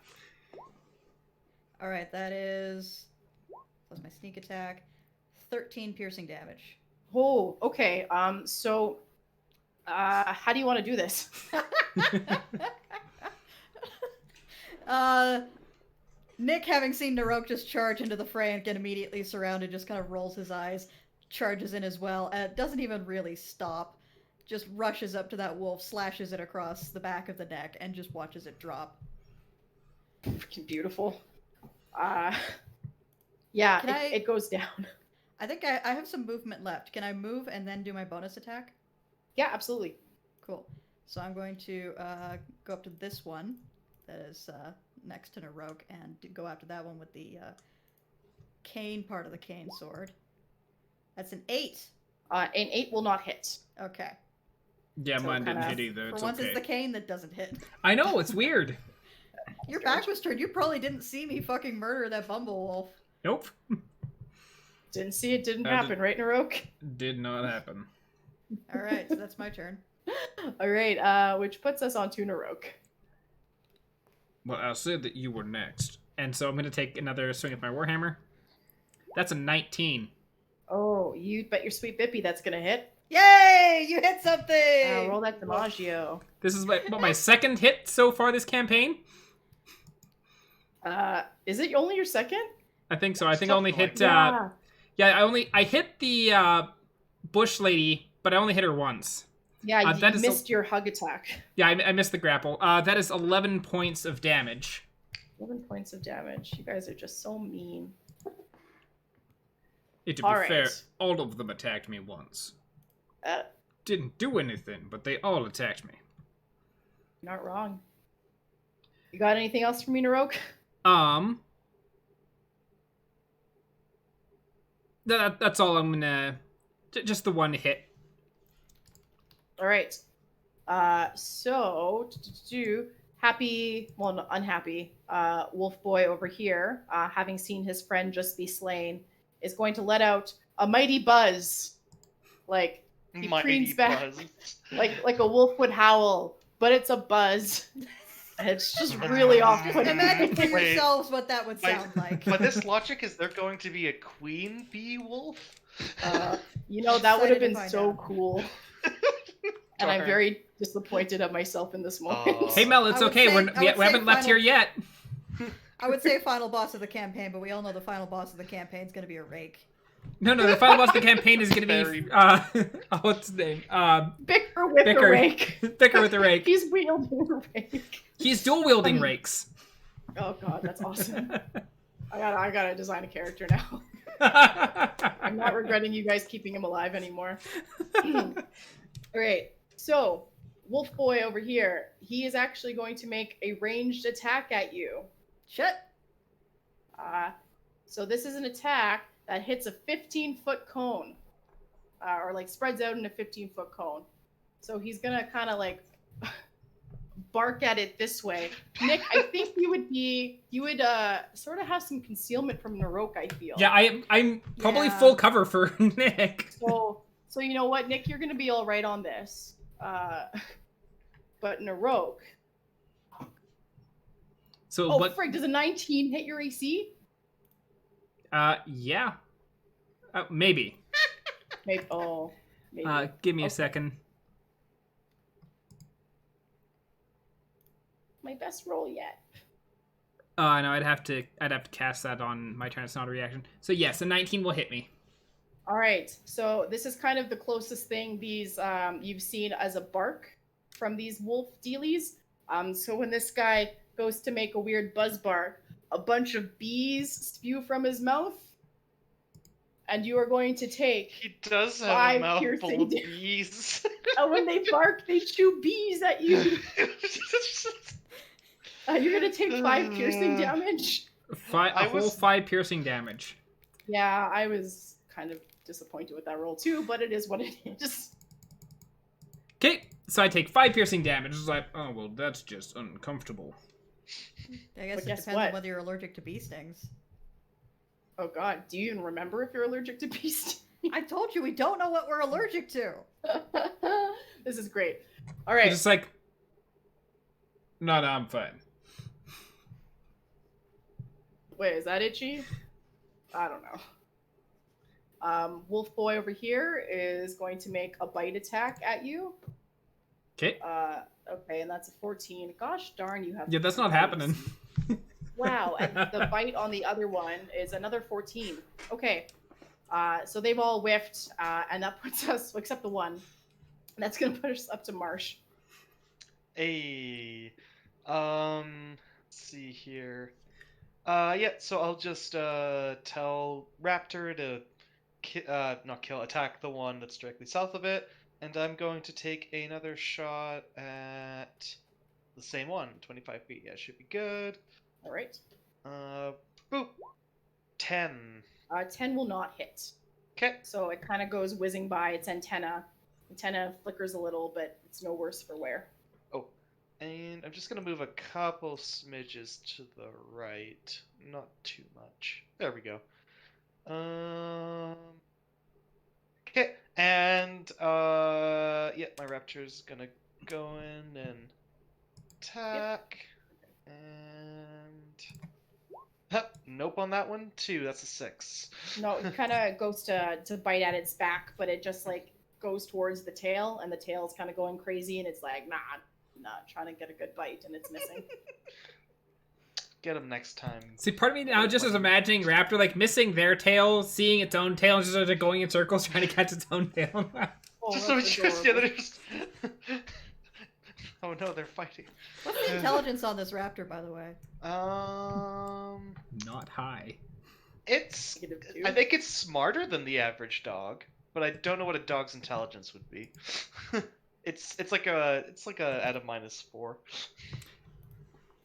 All right, that is plus my sneak attack, 13 piercing damage. Oh, okay. So, how do you want to do this? Nick, having seen Naroke just charge into the fray and get immediately surrounded, just kind of rolls his eyes, charges in as well, and doesn't even really stop. Just rushes up to that wolf, slashes it across the back of the neck, and just watches it drop. Freaking beautiful. Yeah, it goes down. I think I have some movement left. Can I move and then do my bonus attack? Yeah, absolutely. Cool. So I'm going to go up to this one that is next to Naroke and go after that one with the cane part of the cane sword. That's an 8. An 8 will not hit. Okay. Yeah, So mine didn't kinda- hit either. It's For once, okay. it's the cane that doesn't hit. I know, it's weird. Your back was turned. You probably didn't see me fucking murder that bumble wolf. Nope. Didn't see it, didn't That happen, right, Naroke? Did not happen. All right, so that's my turn. All right, which puts us on to Naroke. Well, I said that you were next. And so I'm going to take another swing at my Warhammer. That's a 19. Oh, you bet your sweet bippy that's gonna hit. Yay! You hit something! Roll that DiMaggio. This is my second hit so far this campaign. Is it only your second? I think so. I think I only hit... Yeah. I hit the bush lady, but I only hit her once. Yeah, you that is missed your hug attack. Yeah, I missed the grapple. That is 11 points of damage. 11 points of damage. You guys are just so mean. To be All right. fair, all of them attacked me once. Didn't do anything, but they all attacked me. Not wrong. You got anything else for me, Naroke? That's all I'm gonna... Just the one hit. All right. So, happy, well, no, unhappy, wolf boy over here, having seen his friend just be slain, is going to let out a mighty buzz. Like, he preens back. Like a wolf would howl, but it's a buzz. And it's just really off-putting. Imagine for Wait. yourselves what that would sound like. By this logic, is there going to be a queen bee wolf? That would have Excited to been find so out. cool. And I'm Darn. very disappointed at myself in this moment. Oh. Hey, Mel, it's I would okay. say- We haven't left here yet. I would say final boss of the campaign, but we all know the final boss of the campaign is going to be a rake. No, the final boss of the campaign is going to Very- be... what's his name? Bicker with the rake. Bicker with the rake. He's wielding a rake. He's dual-wielding rakes. Oh god, that's awesome. I gotta design a character now. I'm not regretting you guys keeping him alive anymore. Alright, so Wolf Boy over here, he is actually going to make a ranged attack at you. Shit. So this is an attack that hits a 15-foot cone. Or like spreads out in a 15-foot cone. So he's gonna kind of like bark at it this way. Nick, I think you would sort of have some concealment from Naroke, I feel. Yeah, I'm probably Yeah. full cover for Nick. So you know what, Nick, you're gonna be all right on this. But Naroke. So Oh, what? frig, does a 19 hit your AC? Yeah. Maybe. Maybe. Oh, maybe. Give me a Okay. second. My best roll yet. No, I'd have to cast that on my turn. It's not a reaction. So yes, a 19 will hit me. All right. So this is kind of the closest thing these you've seen as a bark from these wolf dealies. So when this guy goes to make a weird buzz bark, a bunch of bees spew from his mouth, and you are going to take. He does have 5 a mouthful piercing of damage. bees. And when they bark, they chew bees at you. You're gonna take 5 piercing damage. A whole 5 piercing damage. Yeah, I was kind of disappointed with that roll too, but it is what it is. Okay, so I take 5 piercing damage. It's like, oh, well, that's just uncomfortable. I guess But it guess depends what? on whether you're allergic to bee stings. Oh god, do you even remember if you're allergic to bee stings? I told you we don't know what we're allergic to. This is great. All right. It's just like, no, I'm fine. Wait, is that itchy? I don't know. Wolf Boy over here is going to make a bite attack at you. Okay. Okay, and that's a 14. Gosh darn, you have. Yeah, that's not bites. happening. Wow, and the bite on the other one is another 14. Okay. So they've all whiffed, and that puts us, except the one. And that's going to put us up to Marsh. Hey. Let's see here. Yeah, so I'll just tell Raptor to not kill, attack the one that's directly south of it, and I'm going to take another shot at the same one, 25 feet. Yeah, should be good. All right. Boop. 10. 10 will not hit. Okay. So it kind of goes whizzing by its antenna. Antenna flickers a little, but it's no worse for wear. Oh, and I'm just gonna move a couple smidges to the right, not too much. There we go. Okay, and yeah, my raptor's gonna go in and attack, and nope on that one too. That's a 6. No, it kind of goes to bite at its back, but it just like goes towards the tail, and the tail's kind of going crazy, and it's like, nah, not trying to get a good bite, and it's missing. Get him next time. See, part of me now just is imagining Raptor like missing their tail, seeing its own tail, and just sort of going in circles trying to catch its own tail. Oh, Just so that's just yeah, adorable. they're just. Oh no, they're fighting. What's the intelligence on this raptor, by the way? Not high. It's. -2. I think it's smarter than the average dog, but I don't know what a dog's intelligence would be. it's like a at a -4.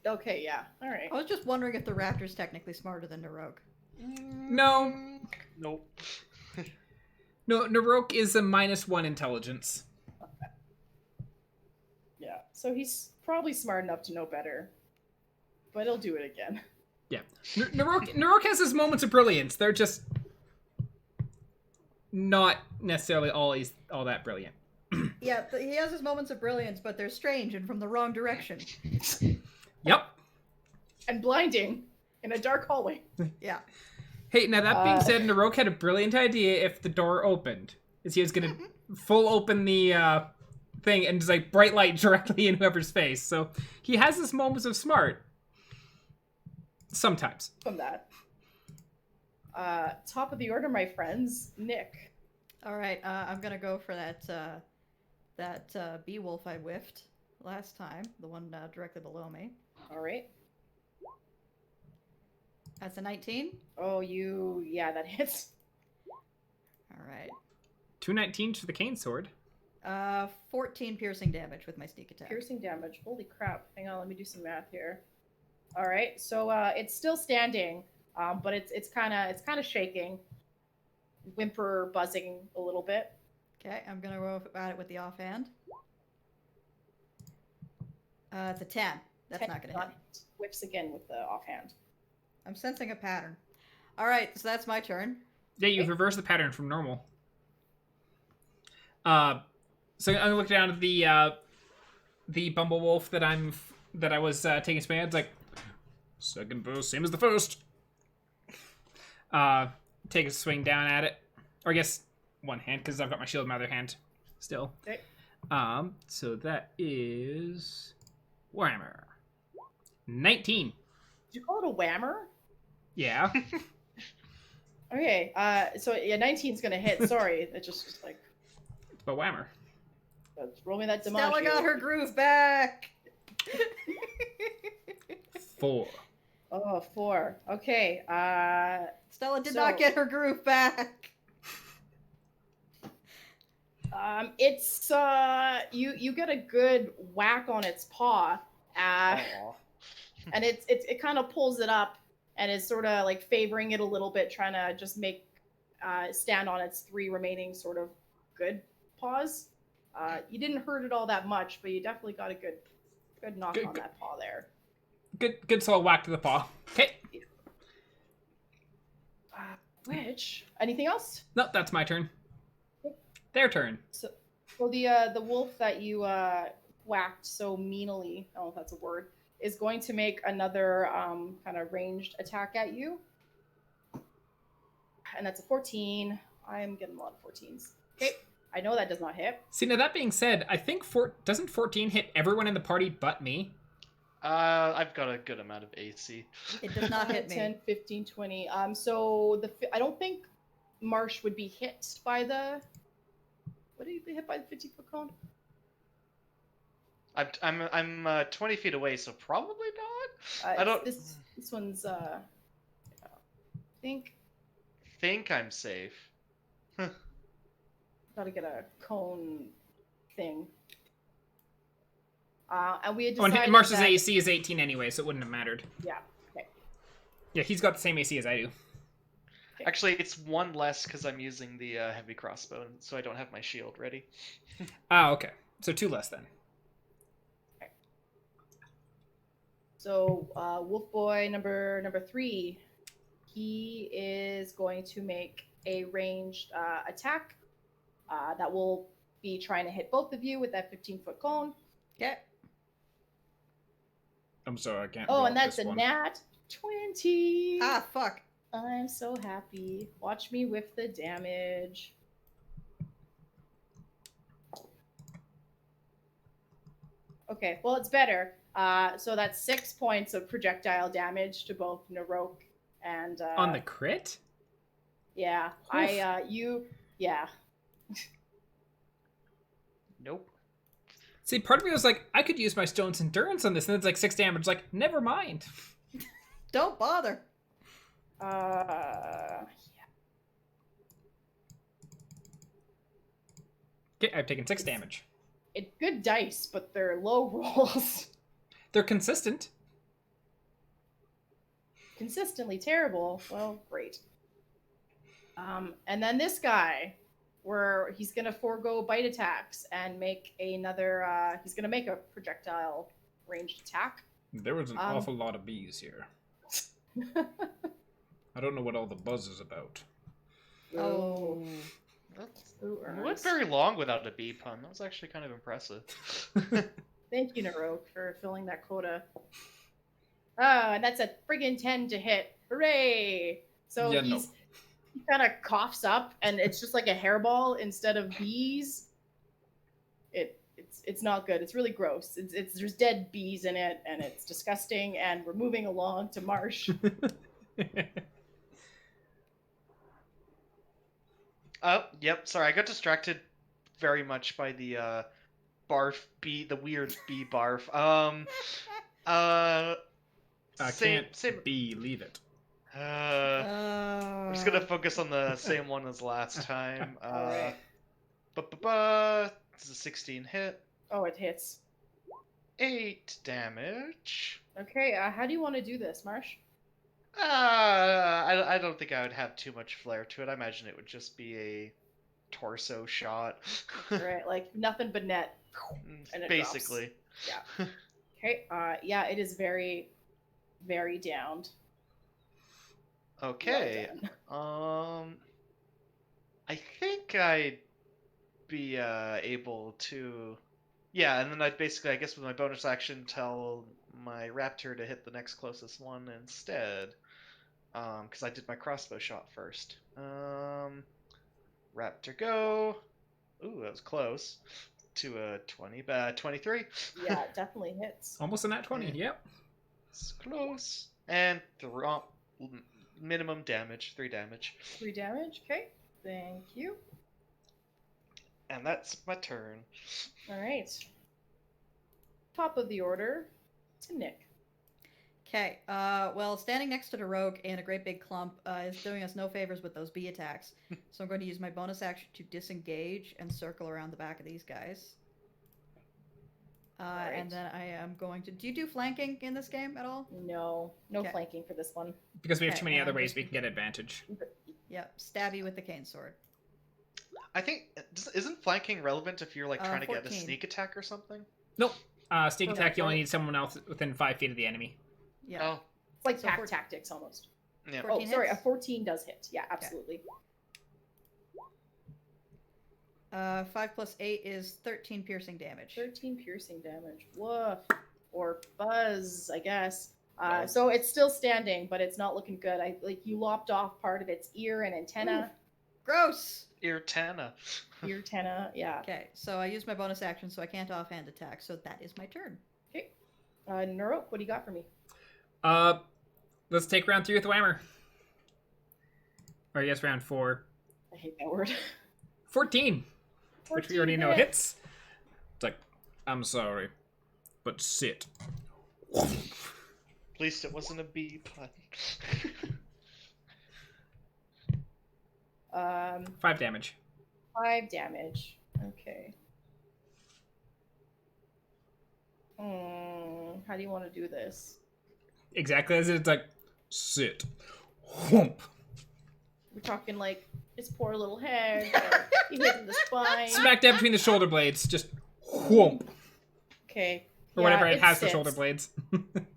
Okay, yeah, all right. I was just wondering if the raptor's technically smarter than Naroke. No. Nope. No, Naroke is a -1 intelligence. Yeah, so he's probably smart enough to know better, but he'll do it again. Yeah. Naroke has his moments of brilliance. They're just not necessarily always all that brilliant. Yeah, he has his moments of brilliance, but they're strange and from the wrong direction. Yep. And blinding in a dark hallway. Yeah. Hey, now that being said, Naroke had a brilliant idea if the door opened. Is he was going to full open the thing and just like bright light directly in whoever's face. So he has his moments of smart. Sometimes. From that. Top of the order, my friends. Nick. All right, I'm gonna go for that bee wolf I whiffed last time, the one directly below me. All right. That's a 19. Oh, yeah, that hits. All right. 2 19s for the cane sword. 14 piercing damage with my sneak attack. Piercing damage. Holy crap. Hang on, let me do some math here. All right, so it's still standing, but it's kind of shaking, whimper, buzzing a little bit. Okay, I'm gonna go at it with the offhand. It's a 10. That's not gonna hit. Whips again with the offhand. I'm sensing a pattern. All right, so that's my turn. Yeah, you've reversed the pattern from normal. So I'm gonna look down at the bumble wolf that I was taking a swing at. It's like, second burst, same as the first. Take a swing down at it, or I guess one hand because I've got my shield in my other hand still. Okay. So that is whammer. 19. Did you call it a whammer? Yeah. Okay. So yeah, 19's gonna hit. Sorry, it just like. But whammer. Roll me that DiMaggio. Stella got her groove back. 4. Oh, 4. Okay. Stella did not get her groove back. It's you get a good whack on its paw, Aw. and it kind of pulls it up and is sort of like favoring it a little bit, trying to just make stand on its 3 remaining sort of good paws. You didn't hurt it all that much, but you definitely got a good knock on that paw there. Good solid whack to the paw. Okay. Which anything else? No, that's my turn. Their turn. So the wolf that you whacked so meanly, I don't know if that's a word, is going to make another kind of ranged attack at you. And that's a 14. I'm getting a lot of 14s. Okay, I know that does not hit. See, now that being said, I think doesn't 14 hit everyone in the party but me? I've got a good amount of AC. It does not hit me. 10, 15, 20. So I don't think Marsh would be hit by the... What did he be hit by the 15-foot cone? I'm 20 feet away, so probably not. I don't This one's I think I'm safe. gotta get a cone thing. And we had Oh, decided and Marsh's that... AC is 18 anyway, so it wouldn't have mattered. Yeah. Okay. Yeah, he's got the same AC as I do. Actually, it's 1 less because I'm using the heavy crossbow, so I don't have my shield ready. Okay. So 2 less then. Okay. So Wolf Boy number 3, he is going to make a ranged attack that will be trying to hit both of you with that 15-foot cone. Okay. I'm sorry, I can't. Oh, block and that's this a one. nat 20. Ah, fuck. I'm so happy. Watch me whiff the damage. Okay, well, it's better. So that's 6 points of projectile damage to both Naroke and... On the crit? Yeah, Oof. yeah. Nope. See, part of me was like, I could use my stone's endurance on this, and it's like 6 damage. Like, never mind. Don't bother. Yeah. Okay, I've taken 6 damage. It's good dice, but they're low rolls. They're consistent. Consistently terrible. Well, great. And then this guy, where he's gonna forego bite attacks and make another. He's gonna make a projectile ranged attack. There was an awful lot of bees here. I don't know what all the buzz is about. Oh. We went very long without a bee pun. That was actually kind of impressive. Thank you, Naroke, for filling that quota. Oh, and that's a friggin' 10 to hit. Hooray! So Yeah, he kind of coughs up, and it's just like a hairball instead of bees. It's not good. It's really gross. There's dead bees in it, and it's disgusting. And we're moving along to Marsh. Oh, yep. Sorry, I got distracted very much by the barf bee, the weird bee barf. Same. Believe it. I'm just gonna focus on the same one as last time. Alright. This is a 16 hit. Oh, it hits. 8 damage. Okay, how do you want to do this, Marsh? I don't think I would have too much flair to it. I imagine it would just be a torso shot. Right, like nothing but net. And it Basically. Drops. Yeah. Okay, yeah, it is very, very downed. Okay. Well I think I'd be able to... Yeah, and then I'd basically, I guess with my bonus action, tell my raptor to hit the next closest one instead. Because I did my crossbow shot first. Raptor go. Ooh, that was close. To a 23. Yeah, it definitely hits. Almost a nat 20, yep. It's close. And minimum damage, 3 damage. 3 damage, okay. Thank you. And that's my turn. Alright. Top of the order to Nick. Okay, well, standing next to the rogue in a great big clump is doing us no favors with those bee attacks. So I'm going to use my bonus action to disengage and circle around the back of these guys. Alright. And then I am going to... Do you do flanking in this game at all? No Okay. flanking for this one. Because we have Okay, too many and other I'm ways just- we can get advantage. Yep, stab you with the cane sword. I think isn't flanking relevant if you're like trying to get a 14. sneak attack or something? Nope. Sneak Oh, attack, you only right. need someone else within 5 feet of the enemy. Yeah. Oh, It's like So pack 14 tactics almost. yeah. 14 Oh, sorry, hits? a 14 does hit. Yeah, absolutely. 5 plus 8 is 13 piercing damage. 13 piercing damage. Woof. Or buzz, I guess. Buzz. So it's still standing, but it's not looking good. You lopped off part of its ear and antenna. Gross! Irtana. Ear antenna, yeah. Okay, so I used my bonus action, so I can't offhand attack, so that is my turn. Okay. Naroke, what do you got for me? Let's take round 3 with Whammer. Or I guess round 4. I hate that word. 14, which we 14 already know hits. hits. It's like, I'm sorry, but sit. At least it wasn't a bee pun. 5 damage. 5 damage. Okay. How do you want to do this? Exactly as it's like, sit. Whomp. We're talking like his poor little head, or he hit in the spine. Smack dab between the shoulder blades. Just whomp. Okay. Or Yeah, whatever it has for sits. shoulder blades. It's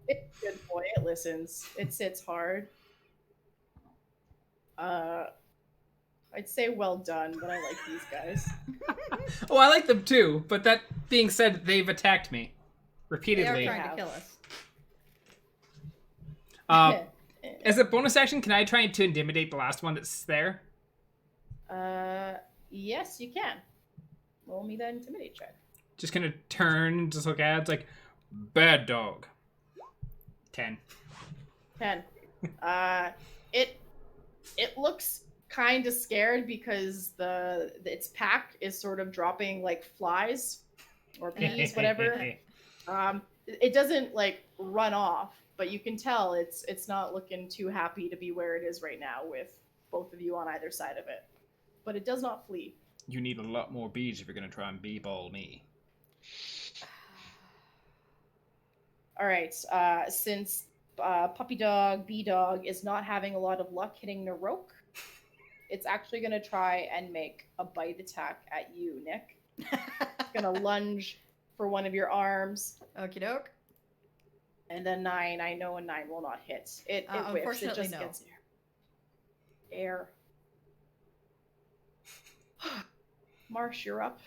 a good boy. It listens. It sits hard. I'd say well done, but I like these guys. Oh, I like them too, but that being said, they've attacked me. They Repeatedly. are trying to Have. kill us. As a bonus action, can I try to intimidate the last one that's there? Yes, you can. Roll me that intimidate check. Just gonna turn and just look at it. It's like, bad dog. 10. 10. It looks kind of scared because its pack is sort of dropping like flies or bees, whatever. It doesn't like run off, but you can tell it's not looking too happy to be where it is right now with both of you on either side of it. But it does not flee. You need a lot more bees if you're gonna try and bee-ball me. All right. Since puppy dog, bee dog is not having a lot of luck hitting Naroke, it's actually going to try and make a bite attack at you, Nick. It's going to lunge for one of your arms, Okie doke. and then 9. I know a 9 will not hit. It whiffs. It Unfortunately, just no. gets air. Marsh, you're up.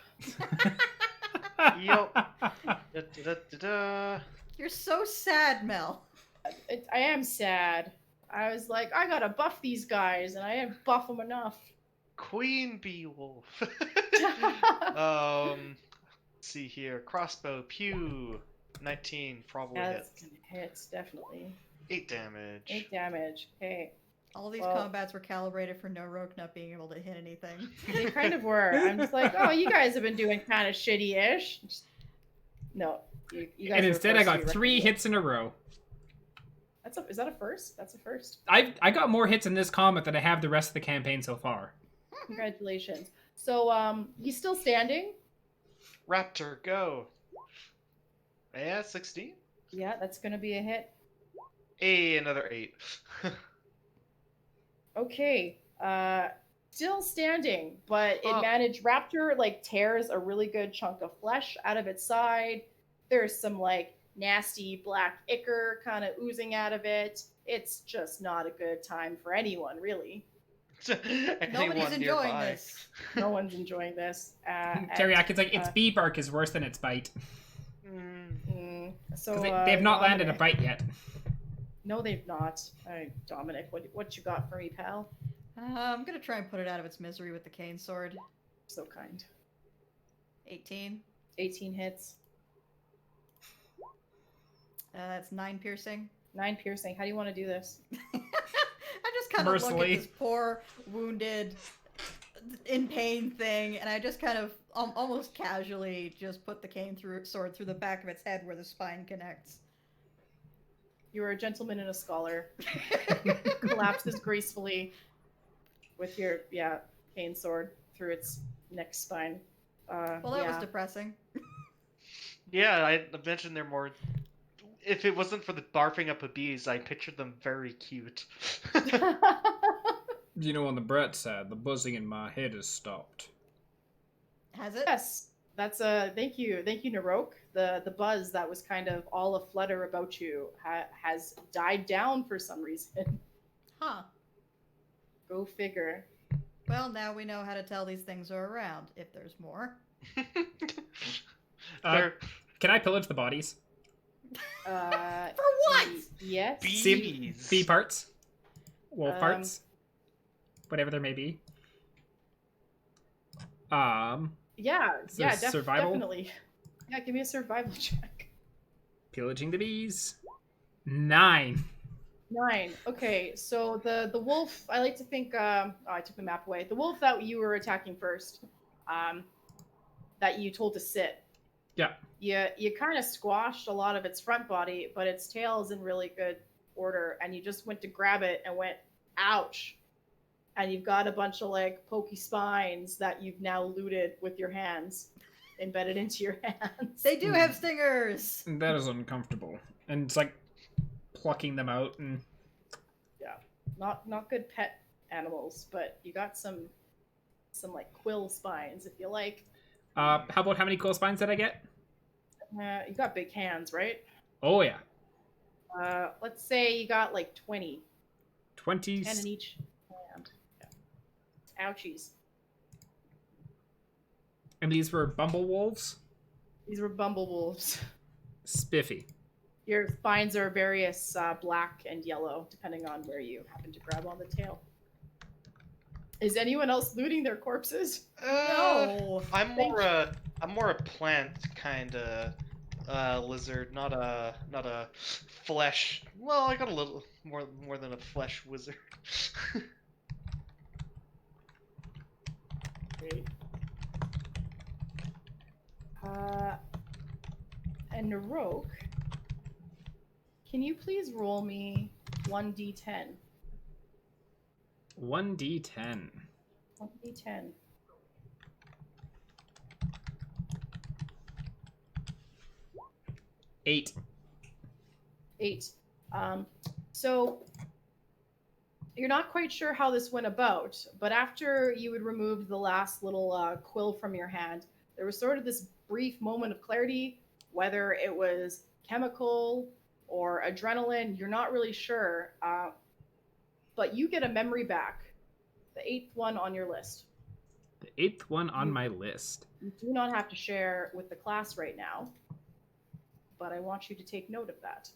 Yo. Da-da-da-da-da. You're so sad, Mel. I am sad. I was like, I gotta buff these guys, and I didn't buff them enough. Queen Beowulf. Let's see here. Crossbow, pew. 19, probably That's hits. gonna hit, definitely. 8 damage. 8 damage. Okay. All these Well- combats were calibrated for Naroke not being able to hit anything. They kind of were. I'm just like, oh, you guys have been doing kind of shitty-ish. No, you guys And were instead, I forced to got be 3 recommended. hits in a row. Is that a first? That's a first. I got more hits in this combat than I have the rest of the campaign so far. Congratulations. So, he's still standing. Raptor, go. Yeah, 16. Yeah, that's gonna be a hit. Hey, another 8. Okay. Still standing, but Oh. it managed. Raptor like tears a really good chunk of flesh out of its side. There's some like nasty black ichor kind of oozing out of it. It's just not a good time for anyone, really. Nobody's Anyone enjoying nearby. this. No one's enjoying this. Teriyaki, like, its bee bark is worse than its bite. So 'Cause they have not landed a Dominic. bite yet. No, they've not. Dominic, what you got for me, pal? I'm gonna try and put it out of its misery with the cane sword. So kind. 18. 18 hits, That's 9 piercing. 9 piercing. How do you want to do this? I just kind of look at Mercifully. this poor, wounded, in pain thing, and I just kind of almost casually just put the cane sword through the back of its head where the spine connects. You are a gentleman and a scholar. Collapses gracefully with your cane sword through its neck spine. Well, that was depressing. Yeah, I mentioned they're more. If it wasn't for the barfing up of bees, I pictured them very cute. You know, on the bright side, the buzzing in my head has stopped. Has it? Yes, that's thank you, Naroke. The buzz that was kind of all aflutter about you has died down for some reason. Huh. Go figure. Well, now we know how to tell these things are around, if there's more. Can I pillage the bodies? For what? Yes. Bees. Bee parts? Wolf parts? Whatever there may be. Yeah, survival? definitely. Yeah, give me a survival check. Pillaging the bees. 9. 9. Okay, so the wolf, I like to think, I took the map away. The wolf that you were attacking first, that you told to sit. Yeah. You kind of squashed a lot of its front body, but its tail is in really good order, and you just went to grab it and went, ouch. And you've got a bunch of like pokey spines that you've now looted with your hands, embedded into your hands. They do have stingers! That is uncomfortable. And it's like plucking them out and... Yeah, not good pet animals, but you got some like quill spines if you like. how about how many quill spines did I get? You got big hands, right? Oh, yeah. Let's say you got like 20. 20. 10 in each hand. Yeah. Ouchies. And these were bumblewolves? These were bumblewolves. Spiffy. Your spines are various black and yellow, depending on where you happen to grab on the tail. Is anyone else looting their corpses? No. I'm more a plant kind of lizard, not a flesh. Well, I got a little more than a flesh wizard. Great. And Naroke, can you please roll me 1d10? 1d10. 1d10. Eight. 8. So you're not quite sure how this went about, but after you had removed the last little quill from your hand, there was sort of this brief moment of clarity, whether it was chemical or adrenaline, you're not really sure, but you get a memory back, the 8th one on your list. The 8th one on my list. You do not have to share with the class right now, but I want you to take note of that.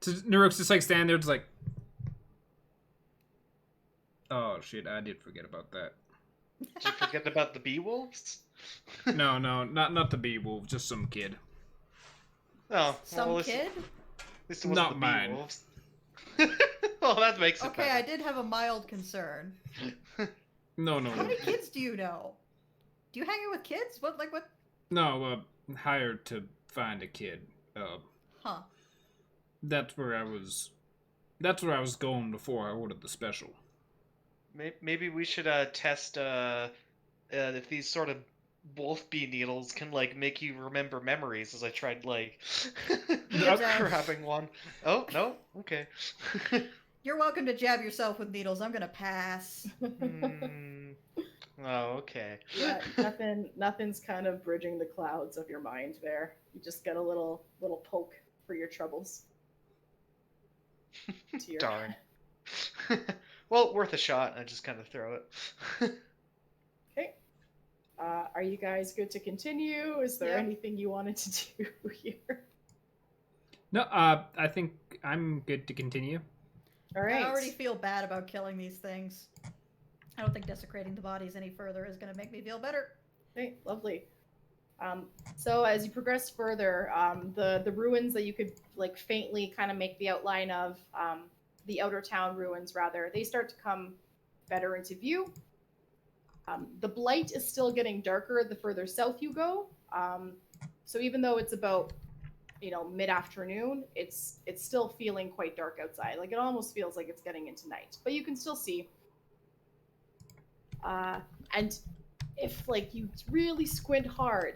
So Naroke's just like standing there, just like, oh shit, I did forget about that. Did you forget about the bee wolves? No, not the bee wolf, just some kid. Oh, Some well, kid? At least it wasn't Not the bee mine. wolves. Well, that makes it Okay, better. I did have a mild concern. No. How many kids do you know? Do you hang out with kids? What? No, hired to find a kid. Huh. That's where I was going before I ordered the special. Maybe we should test if these sort of wolf bee needles can like make you remember memories. As I tried like grabbing one. Oh no, okay. You're welcome to jab yourself with needles. I'm gonna pass. Oh, okay. Yeah, nothing's kind of bridging the clouds of your mind there. You just get a little poke for your troubles. To your... Darn. Well, worth a shot. I just kind of throw it. Okay. Are you guys good to continue? Is there Yeah. anything you wanted to do here? No, I think I'm good to continue. All right. I already feel bad about killing these things. I don't think desecrating the bodies any further is gonna make me feel better. Okay, lovely. So as you progress further, the ruins that you could like faintly kind of make the outline of, the outer town ruins rather, they start to come better into view. The blight is still getting darker the further south you go. So even though it's about mid-afternoon, it's still feeling quite dark outside. Like it almost feels like it's getting into night, but you can still see. And if like you really squint hard,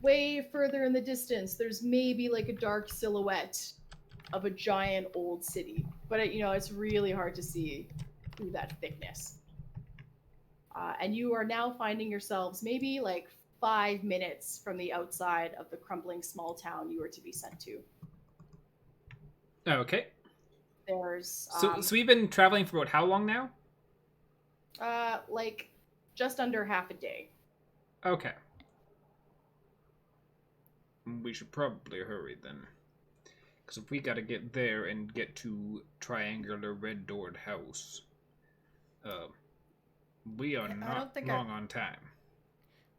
way further in the distance, there's maybe like a dark silhouette of a giant old city, but it's really hard to see through that thickness. And you are now finding yourselves maybe like 5 minutes from the outside of the crumbling small town you were to be sent to. Okay. There's So we've been traveling for about how long now? like just under half a day. Okay. We should probably hurry then. Because if we gotta get there and get to Triangular Red Doored House, we are not long on time.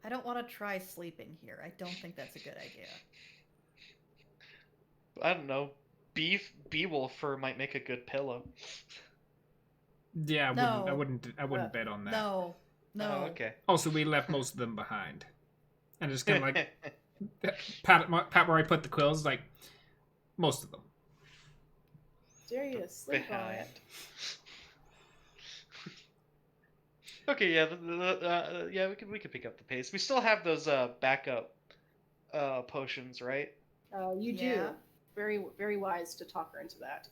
I don't want to try sleeping here. I don't think that's a good idea. I don't know. Beowulf fur might make a good pillow. Yeah, I wouldn't bet on that. No. Oh, okay. Also, we left most of them behind, and just kind of like pat where I put the quills, like most of them. Dare you to sleep on Behind. it? Okay, yeah, yeah, we could pick up the pace. We still have those backup potions, right? You do. Yeah. Very, very wise to talk her into that.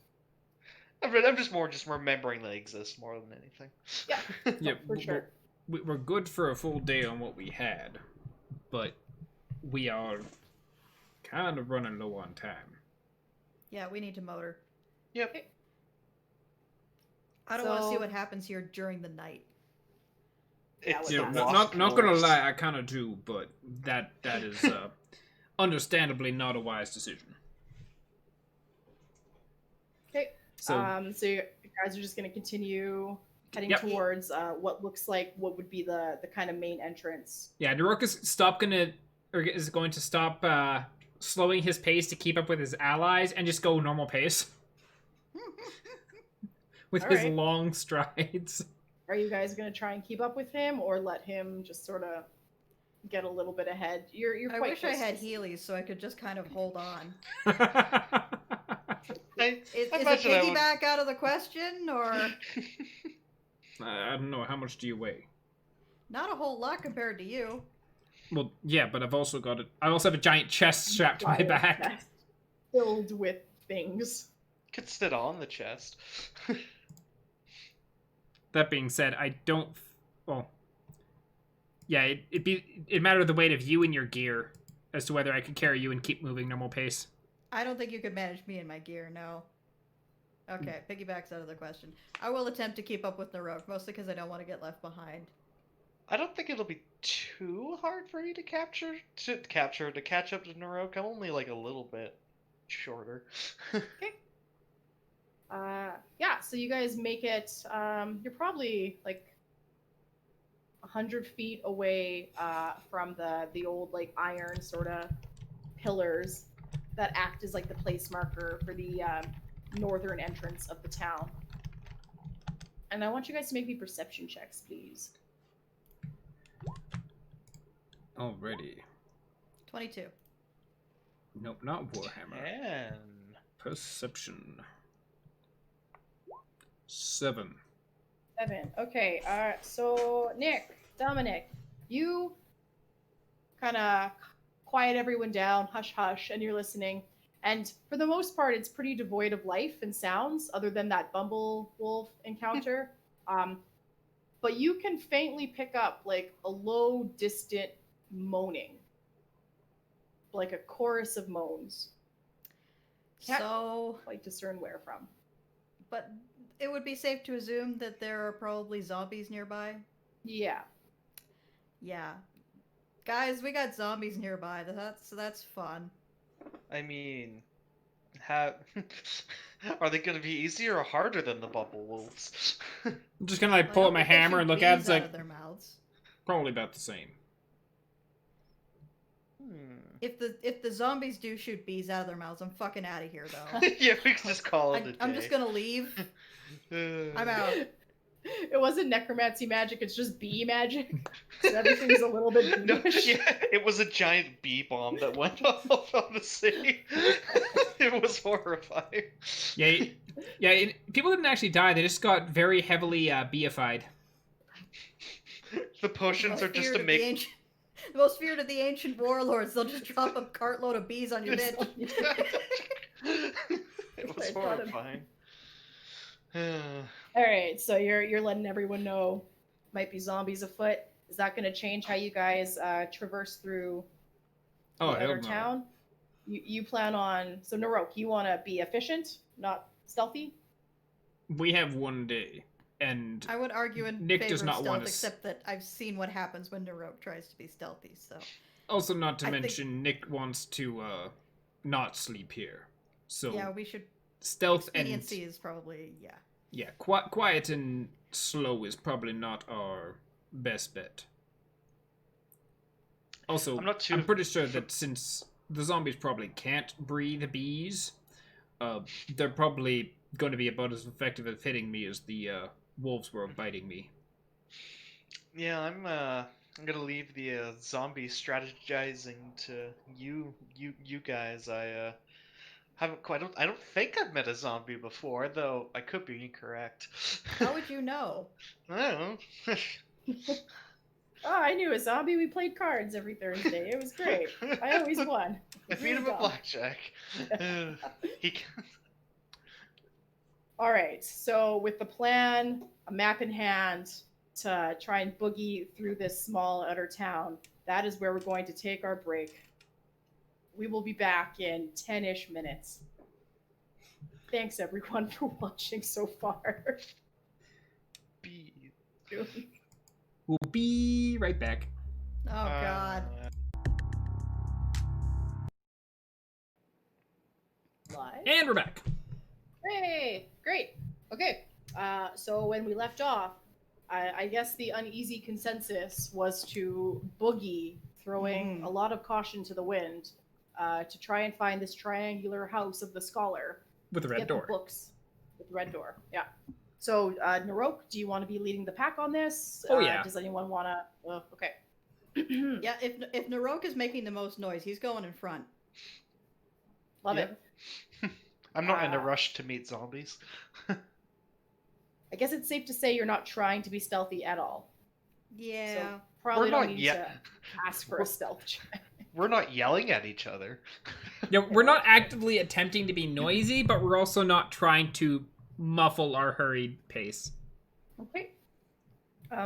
I'm just remembering they exist more than anything. Yeah. Yeah, For sure. We're good for a full day on what we had, but we are kind of running low on time. Yeah, we need to motor. Yep. I don't want to see what happens here during the night. It's Yeah, Lost not gonna lie, I kind of do, but that is understandably not a wise decision. Okay. So, So you guys are just going to continue heading Yep. towards what looks like what would be the kind of main entrance. yeah, Naroke is going to stop slowing his pace to keep up with his allies and just go normal pace with his Alright. long strides. Are you guys going to try and keep up with him, or let him just sort of get a little bit ahead? You're I quite wish I close had to- Heelys so I could just kind of hold on. I Is a imagine I would- piggyback out of the question, or I don't know, how much do you weigh? not a whole lot compared to you? Well, yeah, but I also have a giant chest strapped to my Giant back. chest filled with things. could sit on the chest. That being said, I don't. Well, yeah, it mattered the weight of you and your gear as to whether I could carry you and keep moving normal pace. I don't think you could manage me and my gear, no. Okay, piggyback's out of the question. I will attempt to keep up with Naroke, mostly because I don't want to get left behind. I don't think it'll be too hard for me to catch up to Naroke. I'm only like a little bit shorter. Yeah, so you guys make it. You're probably like 100 feet away from the old like iron sort of pillars that act as like the place marker for the northern entrance of the town. And I want you guys to make me perception checks, please. Already. 22. Nope, not Warhammer. And Perception. 7. 7. Okay. So Nick, Dominic, you kind of quiet everyone down, hush hush, and you're listening. And for the most part, it's pretty devoid of life and sounds, other than that bumble wolf encounter. But you can faintly pick up like a low, distant moaning, like a chorus of moans. Can't So, quite discern where from. but it would be safe to assume that there are probably zombies nearby. Yeah. Yeah. Guys, we got zombies nearby. That's fun. I mean, are they going to be easier or harder than the bubble wolves? I'm just gonna like I pull don't out my think they hammer shoot and look at it. bees It's out like of their mouths. probably about the same. If the zombies do shoot bees out of their mouths, I'm fucking out of here though. Yeah, we can just call it a day. I'm just gonna leave. I'm out. It wasn't necromancy magic, it's just bee magic. So everything's a little bit No, bluish. yeah, it was a giant bee bomb that went off on the city. It was horrifying. Yeah, people didn't actually die. They just got very heavily beified. The potions are just to The make. most feared of the ancient warlords. They'll just drop a cartload of bees on your bitch. It was horrifying. All right, so you're letting everyone know might be zombies afoot. Is that going to change how you guys traverse through the Oh, outer hell no. town? You plan on so Naroke, you want to be efficient, not stealthy? We have one day, and I would argue in Nick favor does of not stealth, want to except that I've seen what happens when Naroke tries to be stealthy. So also not to I think- mention Nick wants to not sleep here. So yeah, we should. stealth Expediency and is probably quiet and slow is probably not our best bet. Also, I'm pretty sure that since the zombies probably can't breathe bees, they're probably going to be about as effective at hitting me as the wolves were biting me. Yeah, I'm gonna leave the zombie strategizing to you guys. I haven't quite. I don't think I've met a zombie before, though. I could be incorrect. How would you know? I don't know. Oh, I knew a zombie. We played cards every Thursday. It was great. I always won. I beat him at blackjack. He. All right, so with the plan, a map in hand to try and boogie through this small outer town, that is where we're going to take our break. We will be back in 10-ish minutes. Thanks everyone for watching so far. Beat. We'll be right back. Oh God. Live. And we're back. Hey, great. Okay, so when we left off, I guess the uneasy consensus was to boogie, throwing a lot of caution to the wind, to try and find this triangular house of the scholar. With the red Get door. the books with the red door. Yeah. So, Naroke, do you want to be leading the pack on this? Oh, yeah. Does anyone want to? Okay. Yeah, if Naroke is making the most noise, he's going in front. Love Yep. it. I'm not in a rush to meet zombies. I guess it's safe to say you're not trying to be stealthy at all. Yeah. So probably We're don't not need yet. to ask for a stealth check. We're not yelling at each other. Yeah, we're not actively attempting to be noisy, but we're also not trying to muffle our hurried pace. Okay.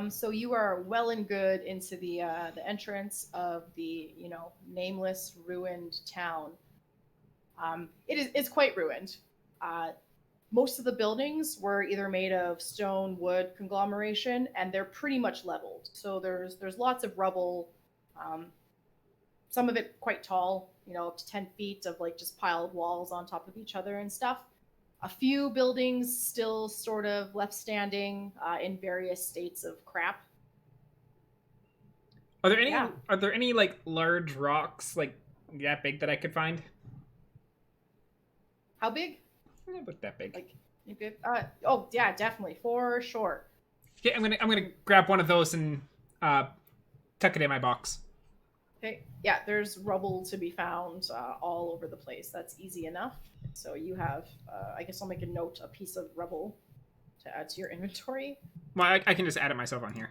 So you are well and good into the entrance of the nameless ruined town. It's quite ruined. Most of the buildings were either made of stone, wood conglomeration, and they're pretty much leveled. So there's lots of rubble. Some of it quite tall, up to 10 feet of like just piled walls on top of each other and stuff. A few buildings still sort of left standing in various states of crap. Are there any? Yeah. Are there any like large rocks like that big that I could find? How big? Not about that big. Like, you good? Oh yeah, definitely, for sure. Yeah, I'm gonna grab one of those and tuck it in my box. Okay. Yeah, there's rubble to be found all over the place. That's easy enough. So you have, I guess I'll make a piece of rubble to add to your inventory. Well, I can just add it myself on here.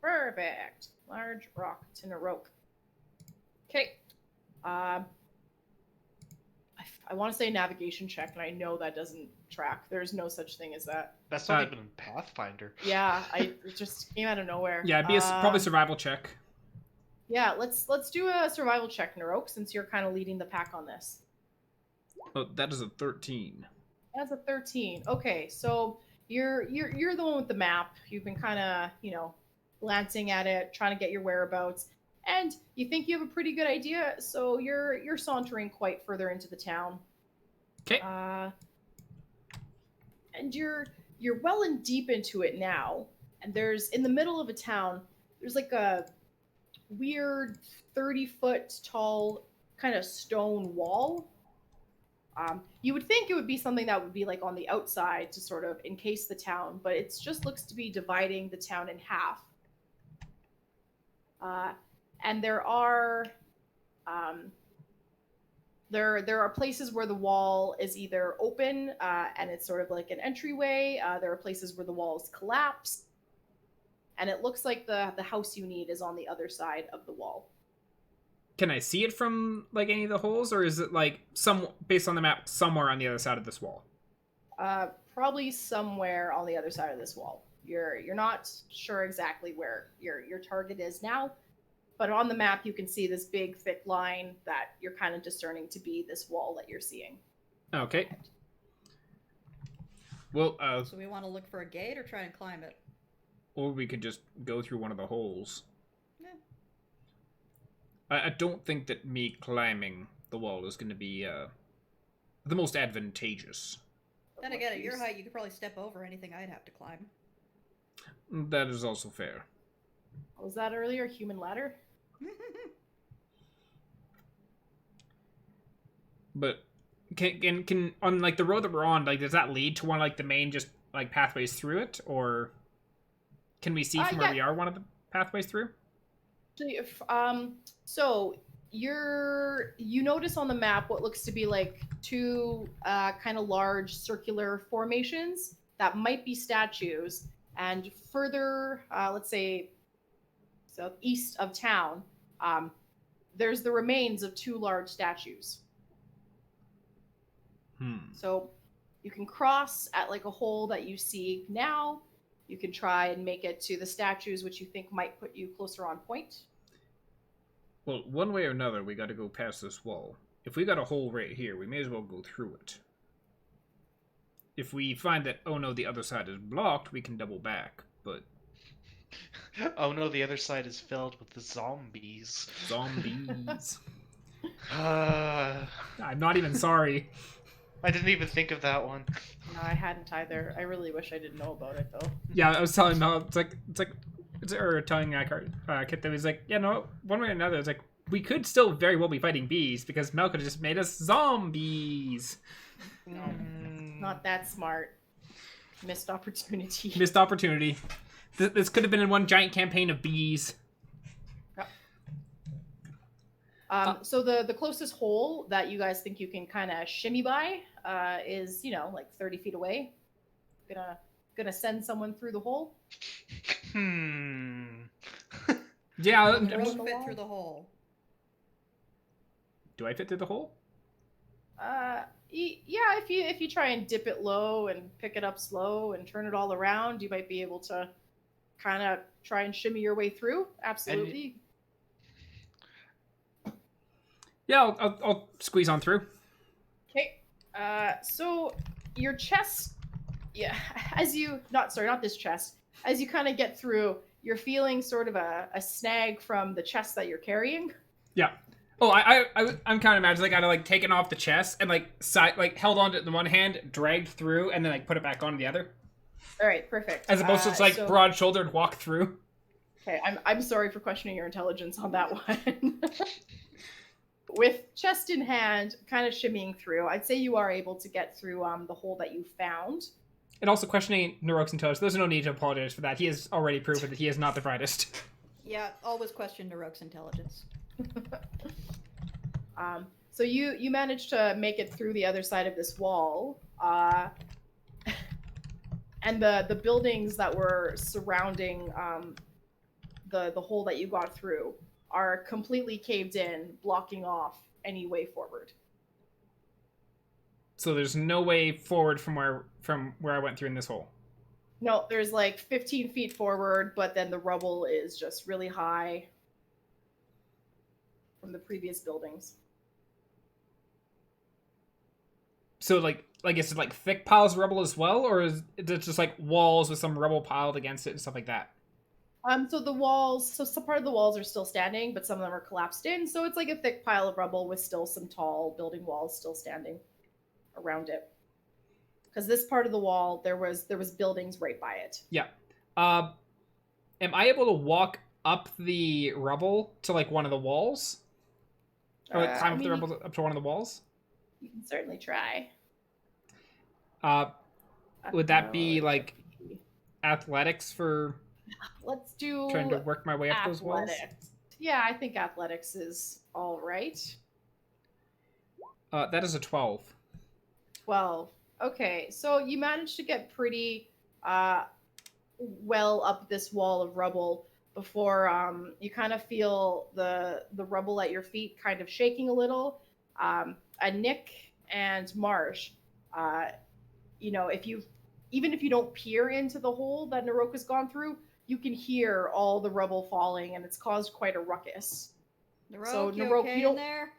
Perfect. Large rock to Naroke. Okay. I want to say navigation check, and I know that doesn't track. There's no such thing as that. That's not even in Pathfinder. Yeah, it just came out of nowhere. Yeah, it'd be probably survival check. Yeah, let's do a survival check, Naroke, since you're kind of leading the pack on this. Oh, that is a 13. That's a 13. Okay, so you're the one with the map. You've been kind of, glancing at it, trying to get your whereabouts, and you think you have a pretty good idea. So you're sauntering quite further into the town. Okay. And you're well and deep into it now. And there's in the middle of a town. There's like a weird 30-foot tall kind of stone wall. You would think it would be something that would be like on the outside to sort of encase the town, but it just looks to be dividing the town in half. And there are there are places where the wall is either open and it's sort of like an entryway. There are places where the walls collapse, and it looks like the house you need is on the other side of the wall. Can I see it from like any of the holes, or is it like based on the map somewhere on the other side of this wall? Probably somewhere on the other side of this wall. You're not sure exactly where your target is now, but on the map you can see this big thick line that you're kind of discerning to be this wall that you're seeing. Okay. Well, So we want to look for a gate or try and climb it? or we could just go through one of the holes. Yeah. I don't think that me climbing the wall is going to be the most advantageous. Then again, at your height, you could probably step over anything I'd have to climb. That is also fair. What was that earlier? Human ladder? But can on like the road that we're on, like does that lead to one like the main just like pathways through it, or can we see from where we are one of the pathways through? So you notice on the map what looks to be like two kind of large circular formations that might be statues, and further, let's say southeast of town, there's the remains of two large statues. So you can cross at like a hole that you see now. You can try and make it to the statues, which you think might put you closer on point. Well, one way or another, we got to go past this wall. If we got a hole right here, we may as well go through it. If we find that, oh no, the other side is blocked, we can double back, but... Oh no, the other side is filled with the zombies. Zombies. I'm not even sorry. I didn't even think of that one. No, I hadn't either. I really wish I didn't know about it, though. Yeah, I was telling Mel, or telling Kit that he's like, yeah, no, one way or another, it's like, we could still very well be fighting bees, because Mel could have just made us zombies. No, not that smart. Missed opportunity. Missed opportunity. This could have been in one giant campaign of bees. So the closest hole that you guys think you can kind of shimmy by is, like 30 feet away. Gonna send someone through the hole. Yeah, Don't fit through the hole. Do I fit through the hole? Yeah, if you try and dip it low and pick it up slow and turn it all around, you might be able to kind of try and shimmy your way through. Absolutely. Yeah, I'll squeeze on through. Okay. So your chest, not this chest. As you kind of get through, you're feeling sort of a snag from the chest that you're carrying. Yeah. Oh, I'm kind of imagining like I'd like taken off the chest and held on to the one hand, dragged through, and then like put it back on the other. All right, perfect. As opposed to just broad-shouldered walk through. Okay, I'm sorry for questioning your intelligence on that one. With chest in hand, kind of shimmying through, I'd say you are able to get through the hole that you found. And also questioning Naroke's intelligence. There's no need to apologize for that. He has already proven that he is not the brightest. Yeah, always question Naroke's intelligence. So you managed to make it through the other side of this wall, and the buildings that were surrounding the hole that you got through are completely caved in, blocking off any way forward. So there's no way forward from where I went through in this hole. No, there's like 15 feet forward, but then the rubble is just really high from the previous buildings. So like is it like thick piles of rubble as well, or is it just like walls with some rubble piled against it and stuff like that? So the walls, some part of the walls are still standing, but some of them are collapsed in. So it's like a thick pile of rubble with still some tall building walls still standing around it. Because this part of the wall, there was buildings right by it. Yeah. Am I able to walk up the rubble to like one of the walls, or like climb up the rubble up to one of the walls? You can certainly try. Would that be Athletics. like athletics for Let's do trying to work my way up those walls? athletics. Yeah, I think athletics is all right. That is a 12. 12. Okay, so you managed to get pretty well up this wall of rubble before you kind of feel the rubble at your feet kind of shaking a little. And Nick and Marsh, if you even if you don't peer into the hole that Naroke has gone through, you can hear all the rubble falling, and it's caused quite a ruckus. Naroke, So, you Naroke, okay you don't- in there?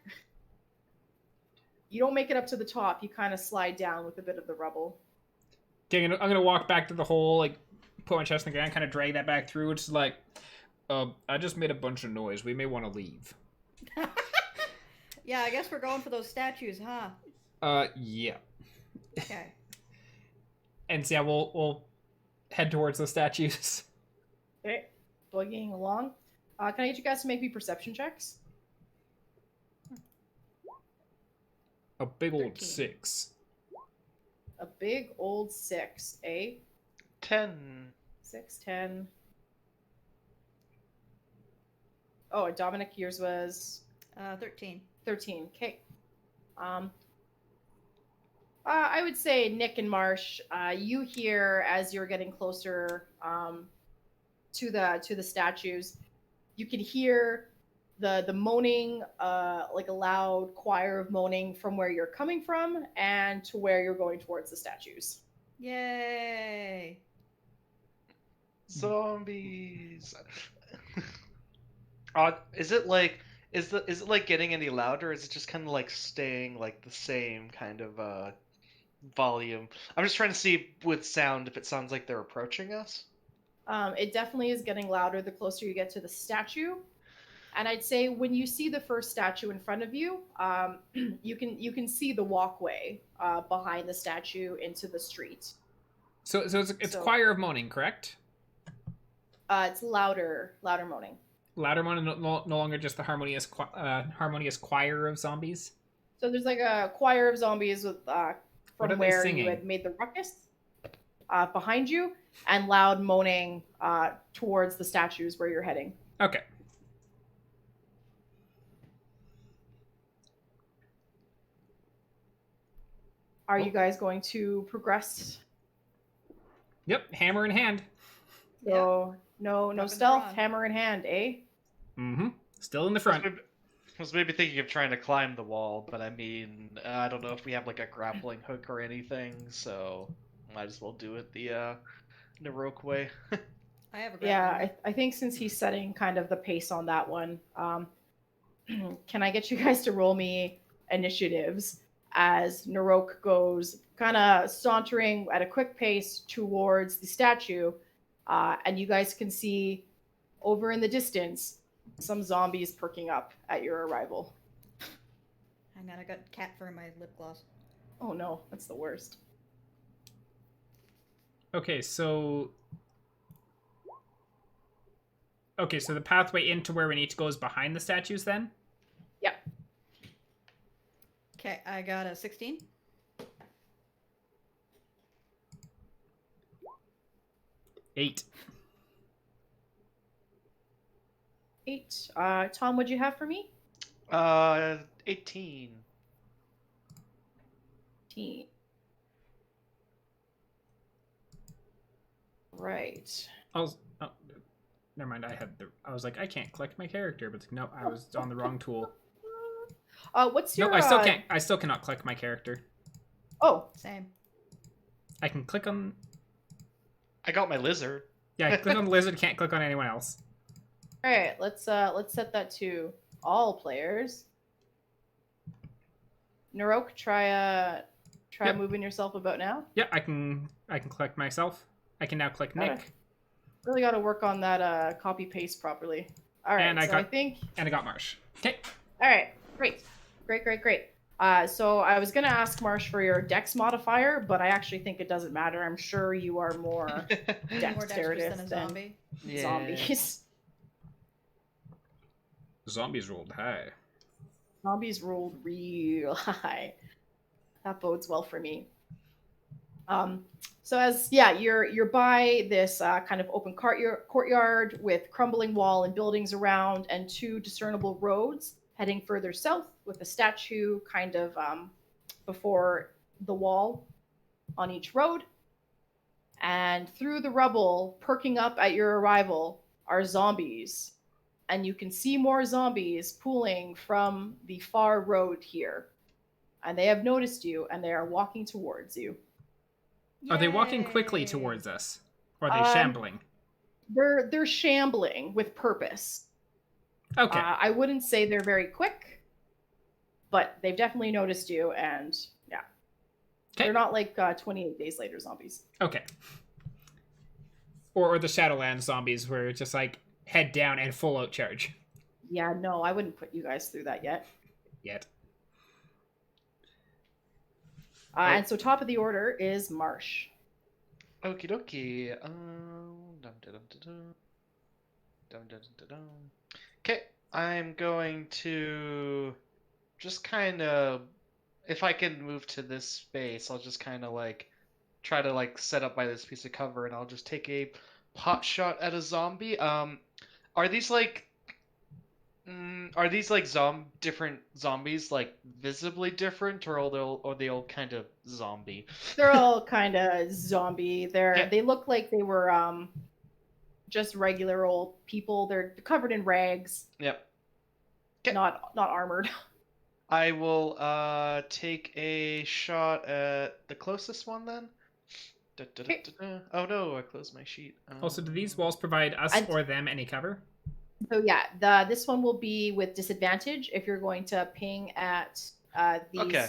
You don't make it up to the top. You kind of slide down with a bit of the rubble. Okay, I'm gonna walk back to the hole, like put my chest in the ground, kind of drag that back through. It's like, I just made a bunch of noise. We may want to leave. Yeah, I guess we're going for those statues, huh? Yeah. Okay. And so, yeah, we'll head towards the statues. Okay, boogieing along. Can I get you guys to make me perception checks? A big old 13. 6. A big old 6, eh? 10. 6, 10. Oh, and Dominic, yours was 13. 13. Okay. I would say Nick and Marsh, you hear as you're getting closer to the statues, you can hear the moaning, like a loud choir of moaning from where you're coming from and to where you're going towards the statues. Yay! Zombies. Is it like getting any louder? Or is it just kind of like staying like the same kind of volume? I'm just trying to see with sound if it sounds like they're approaching us. It definitely is getting louder the closer you get to the statue. And I'd say when you see the first statue in front of you, you can see the walkway behind the statue into the street. So it's choir of moaning, correct? It's louder moaning. Louder moaning, no longer just the harmonious choir of zombies. So there's like a choir of zombies with from where singing? you had made the ruckus behind you, and loud moaning towards the statues where you're heading. Okay. Are you guys going to progress? Yep, hammer in hand. So no Up in the stealth, front. hammer in hand, eh? Mm-hmm. Still in the front. I was maybe thinking of trying to climb the wall, but I mean, I don't know if we have like a grappling hook or anything, so might as well do it the Naroke way. I have a Yeah, grappling I think since he's setting kind of the pace on that one, can I get you guys to roll me initiatives as Naroke goes kind of sauntering at a quick pace towards the statue, and you guys can see over in the distance some zombies perking up at your arrival. Hang on, I got cat fur in my lip gloss. Oh no, that's the worst. Okay, so the pathway into where we need to go is behind the statues then? Yep. Okay, I got a 16. 8. 8. Tom, what'd you have for me? 18. 18. Right. Never mind. I was like, I can't collect my character, but no, I was on the wrong tool. What's your? No, I still can't. I still cannot collect my character. Oh, Same. I can click on. I got my lizard. Yeah, I click on the lizard. Can't click on anyone else. all right. Let's set that to all players. Naroke, try Yep. moving yourself about now. Yeah, I can collect myself. I can now click Got Nick, it. Really got to work on that copy paste properly. All right. And I so got- I think. and I got Marsh. Okay. All right. Great. So I was gonna ask Marsh for your Dex modifier, but I actually think it doesn't matter. I'm sure you are more More dexterous dexterous than a than zombie. Yeah. zombies. Zombies rolled high. Zombies rolled real high. That bodes well for me. So you're by this kind of open courtyard with crumbling wall and buildings around, and two discernible roads heading further south, with a statue kind of before the wall on each road. And through the rubble, perking up at your arrival, are zombies, and you can see more zombies pooling from the far road here. And they have noticed you, and they are walking towards you. Are they walking quickly Yay. towards us? Or are they shambling? They're shambling with purpose. Okay. I wouldn't say they're very quick, but they've definitely noticed you, and yeah. Okay. They're not like 28 days later zombies. Okay. Or the Shadowlands zombies where just like head down and full out charge. Yeah, no, I wouldn't put you guys through that yet. And so top of the order is Marsh. Okie dokie. Okay, I'm going to just kind of, if I can move to this space, I'll just kind of like try to like set up by this piece of cover, and I'll just take a pot shot at a zombie. Are these like different zombies, like visibly different, or are they all kind of zombie? They're all kind of zombie. They look like they were just regular old people. They're covered in rags. Yep. Not armored. I will take a shot at the closest one then. Oh no, I closed my sheet. Also, do these walls provide us or them any cover? So yeah, this one will be with disadvantage if you're going to ping at these. Okay.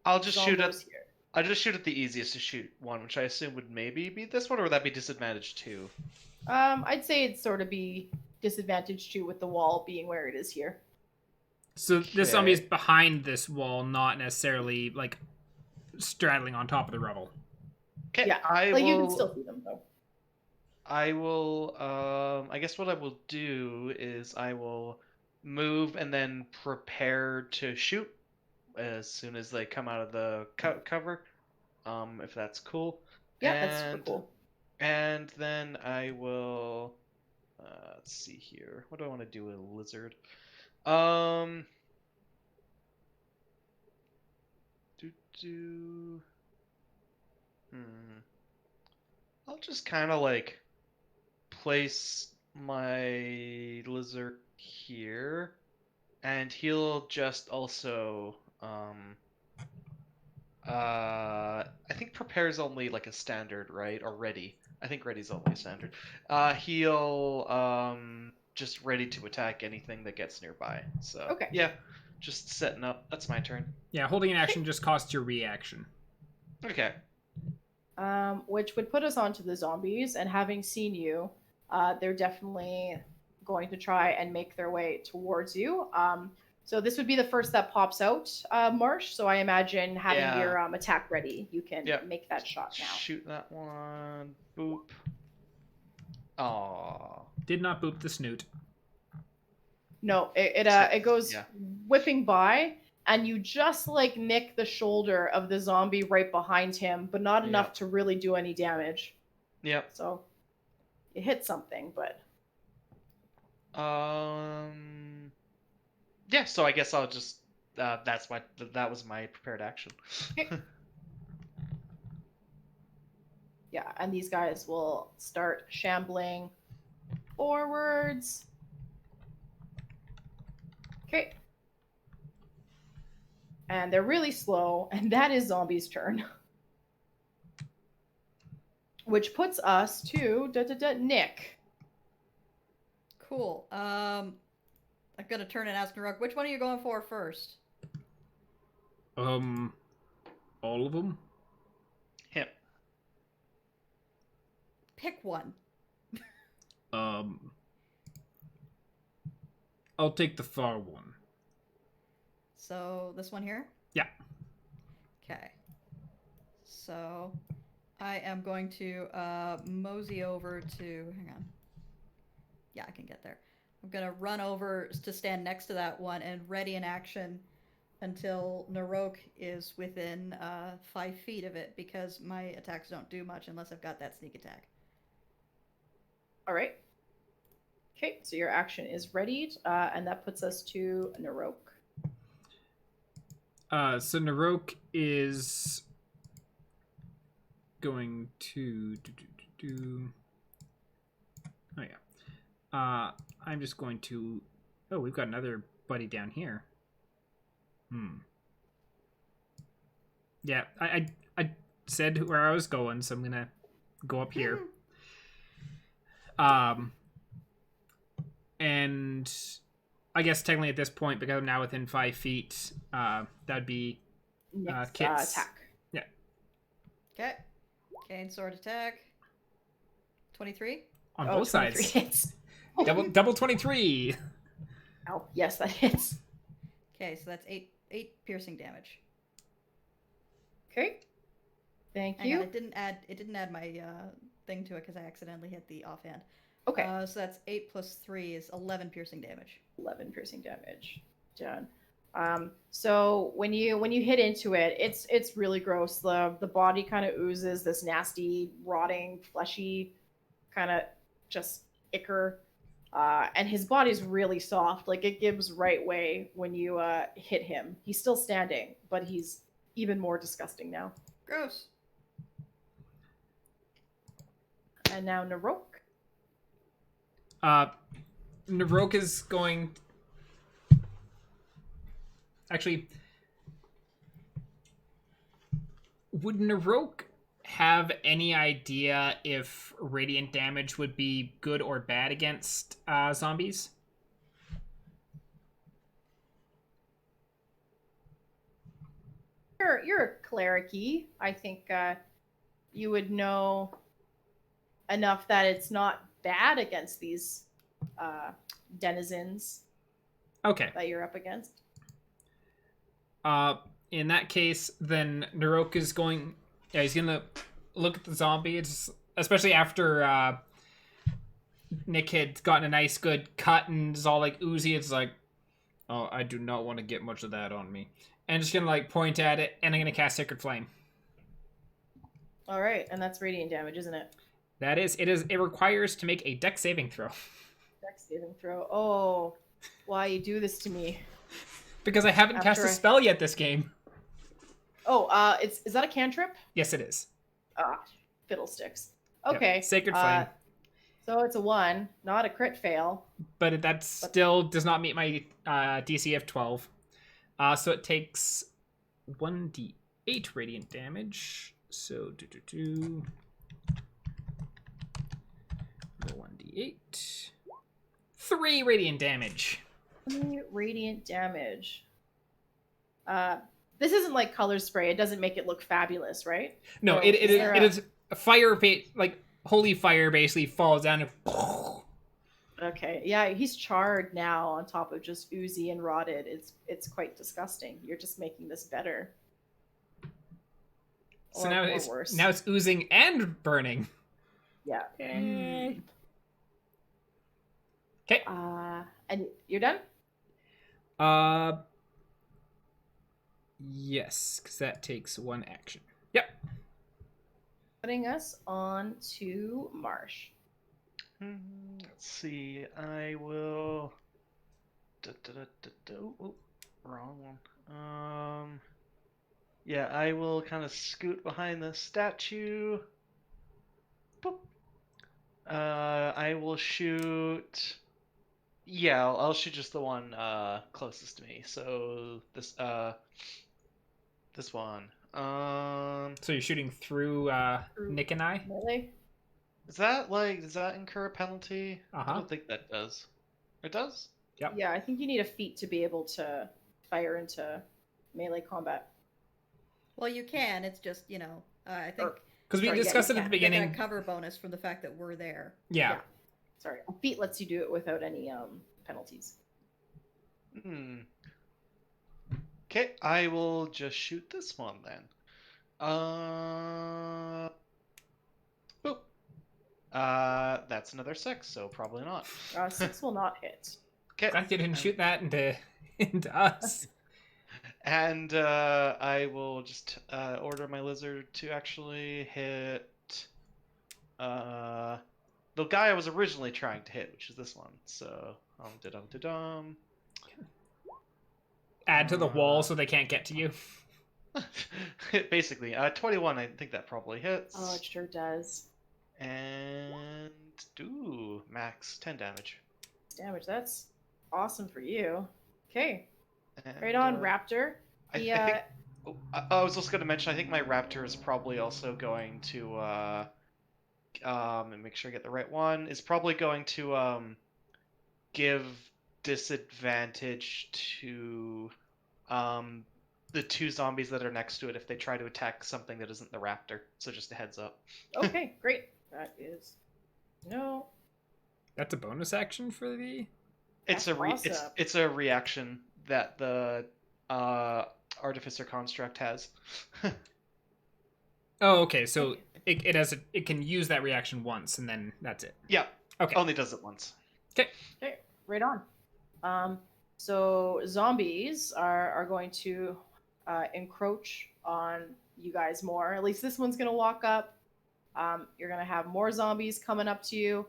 I'll just shoot at. Here. I'll just shoot at the easiest to shoot one, which I assume would maybe be this one, or would that be disadvantage too? I'd say it'd sort of be disadvantage too, with the wall being where it is here. So this zombie is behind this wall, not necessarily like straddling on top of the rubble. Okay, yeah, you can still see them though. I will. I guess what I will do is I will move and then prepare to shoot as soon as they come out of the cover. If that's cool. Yeah, that's super cool. And then I will. Let's see here. What do I want to do with a lizard? I'll just kind of like place my lizard here, and he'll just also I think prepare's only like a standard, right? Or ready. I think ready's only a standard. He'll just ready to attack anything that gets nearby. So okay. Yeah, just setting up. That's my turn. Yeah, holding an action just costs your reaction. Okay. Which would put us onto the zombies, and having seen you, they're definitely going to try and make their way towards you. So this would be the first that pops out, Marsh. So I imagine having your attack ready, you can make that shot now. Shoot that one. Boop. Aww. Did not boop the snoot. No, it goes whipping by, and you just like nick the shoulder of the zombie right behind him, but not enough to really do any damage. Yep. So it hit something, but yeah, so I guess I'll just that was my prepared action. Yeah, and these guys will start shambling forwards. Okay. And they're really slow, and that is Zombie's turn. Which puts us to Nick. Cool. I'm gonna turn and ask Naroke, which one are you going for first? All of them? Him. Pick one. I'll take the far one. So, this one here? Yeah. Okay. So, I am going to mosey over to... Hang on. Yeah, I can get there. I'm going to run over to stand next to that one and ready in action until Naroke is within 5 feet of it, because my attacks don't do much unless I've got that sneak attack. All right. Okay, so your action is readied, and that puts us to Naroke. So Naroke is going to Oh yeah. I'm just going to. Oh, we've got another buddy down here. Yeah, I said where I was going, so I'm gonna go up here. And I guess technically at this point, because I'm now within 5 feet, that'd be Next Kit's attack. Yeah. Okay. Cane sword attack. 23. On Oh, both 23 sides. hits. Double 23. Oh, yes, that hits. Okay, so that's 8 piercing damage. Okay. Thank Hang you. on, it didn't add my thing to it because I accidentally hit the offhand. Okay. So that's 8 plus 3 is 11 piercing damage. 11 piercing damage. Done. So when you hit into it, it's really gross. The body kind of oozes this nasty, rotting, fleshy kind of just ichor. And his body's really soft. Like, it gives right way when you hit him. He's still standing, but he's even more disgusting now. Gross. And now Naroke. Naroke is going. Actually, would Naroke have any idea if radiant damage would be good or bad against zombies? You're a cleric-y. I think you would know enough that it's not bad against these denizens Okay. that you're up against. In that case, then Naroke is going. Yeah, he's gonna look at the zombie. It's especially after Nick had gotten a nice good cut and is all like oozy. It's like, oh, I do not want to get much of that on me. And just gonna like point at it, and I'm gonna cast Sacred Flame. All right, and that's radiant damage, isn't it? That is, it is. It requires to make a Dex saving throw. Dex saving throw. Oh, why you do this to me? Because I haven't cast a spell yet this game. Oh, is that a cantrip? Yes, it is. Ah, fiddlesticks. Okay. Yep. Sacred Flame. So it's a 1, not a crit fail. But that still does not meet my DC of 12. So it takes 1d8 radiant damage. So roll 1d8. 3 radiant damage. 3 radiant damage. This isn't like color spray. It doesn't make it look fabulous, right? No, So it is fire. Like holy fire basically falls down and. Okay, yeah, he's charred now on top of just oozy and rotted. It's quite disgusting. You're just making this better. So Or- now or it's worse. now it's oozing and burning. Yeah. Okay. And you're done? Yes, because that takes 1 action. Yep. Putting us on to Marsh. Let's see. I will. Oh, wrong one. Yeah, I will kind of scoot behind the statue. Boop. I will shoot. Yeah, I'll shoot just the one closest to me. So this one. So you're shooting through Nick and I? Melee? Does that incur a penalty? I don't think that does. It does? Yep. Yeah, I think you need a feat to be able to fire into melee combat. Well, you can. It's just, I think... Because we Sorry, yeah, discussed you it at the can. beginning. Get a cover bonus from the fact that we're there. Yeah. Sorry, a feat lets you do it without any penalties. Okay, I will just shoot this one then. Boop. That's another 6, so probably not. 6 will not hit. Okay. Glad you didn't shoot that into us. And I will just order my lizard to actually hit the guy I was originally trying to hit, which is this one. So, da-dum. Add to the wall so they can't get to you. Basically, 21. I think that probably hits. Oh, it sure does. And max 10 damage. Damage. That's awesome for you. Okay. And, Right on, Raptor. I think. Oh, I was also going to mention. I think my raptor is probably also going to and make sure I get the right one. Is probably going to give disadvantage to the two zombies that are next to it if they try to attack something that isn't the raptor. So just a heads up. Okay, great. That is no. That's a bonus action for the. It's That's awesome. it's a reaction that the Artificer construct has. Oh, okay. So it has it can use that reaction once, and then that's it. Yeah. Okay. Only does it once. Okay. Okay, right on. So zombies are going to encroach on you guys more. At least this one's gonna walk up. You're gonna have more zombies coming up to you,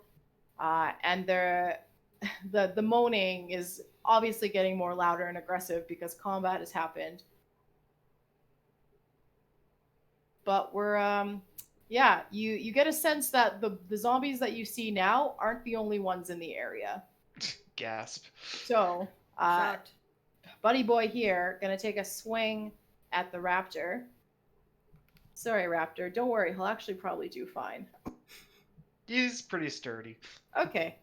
and the moaning is obviously getting more louder and aggressive because combat has happened. But we're you get a sense that the zombies that you see now aren't the only ones in the area. Gasp. So Fact. Buddy Boy here gonna take a swing at the raptor. Sorry, Raptor. Don't worry, he'll actually probably do fine. He's pretty sturdy. Okay.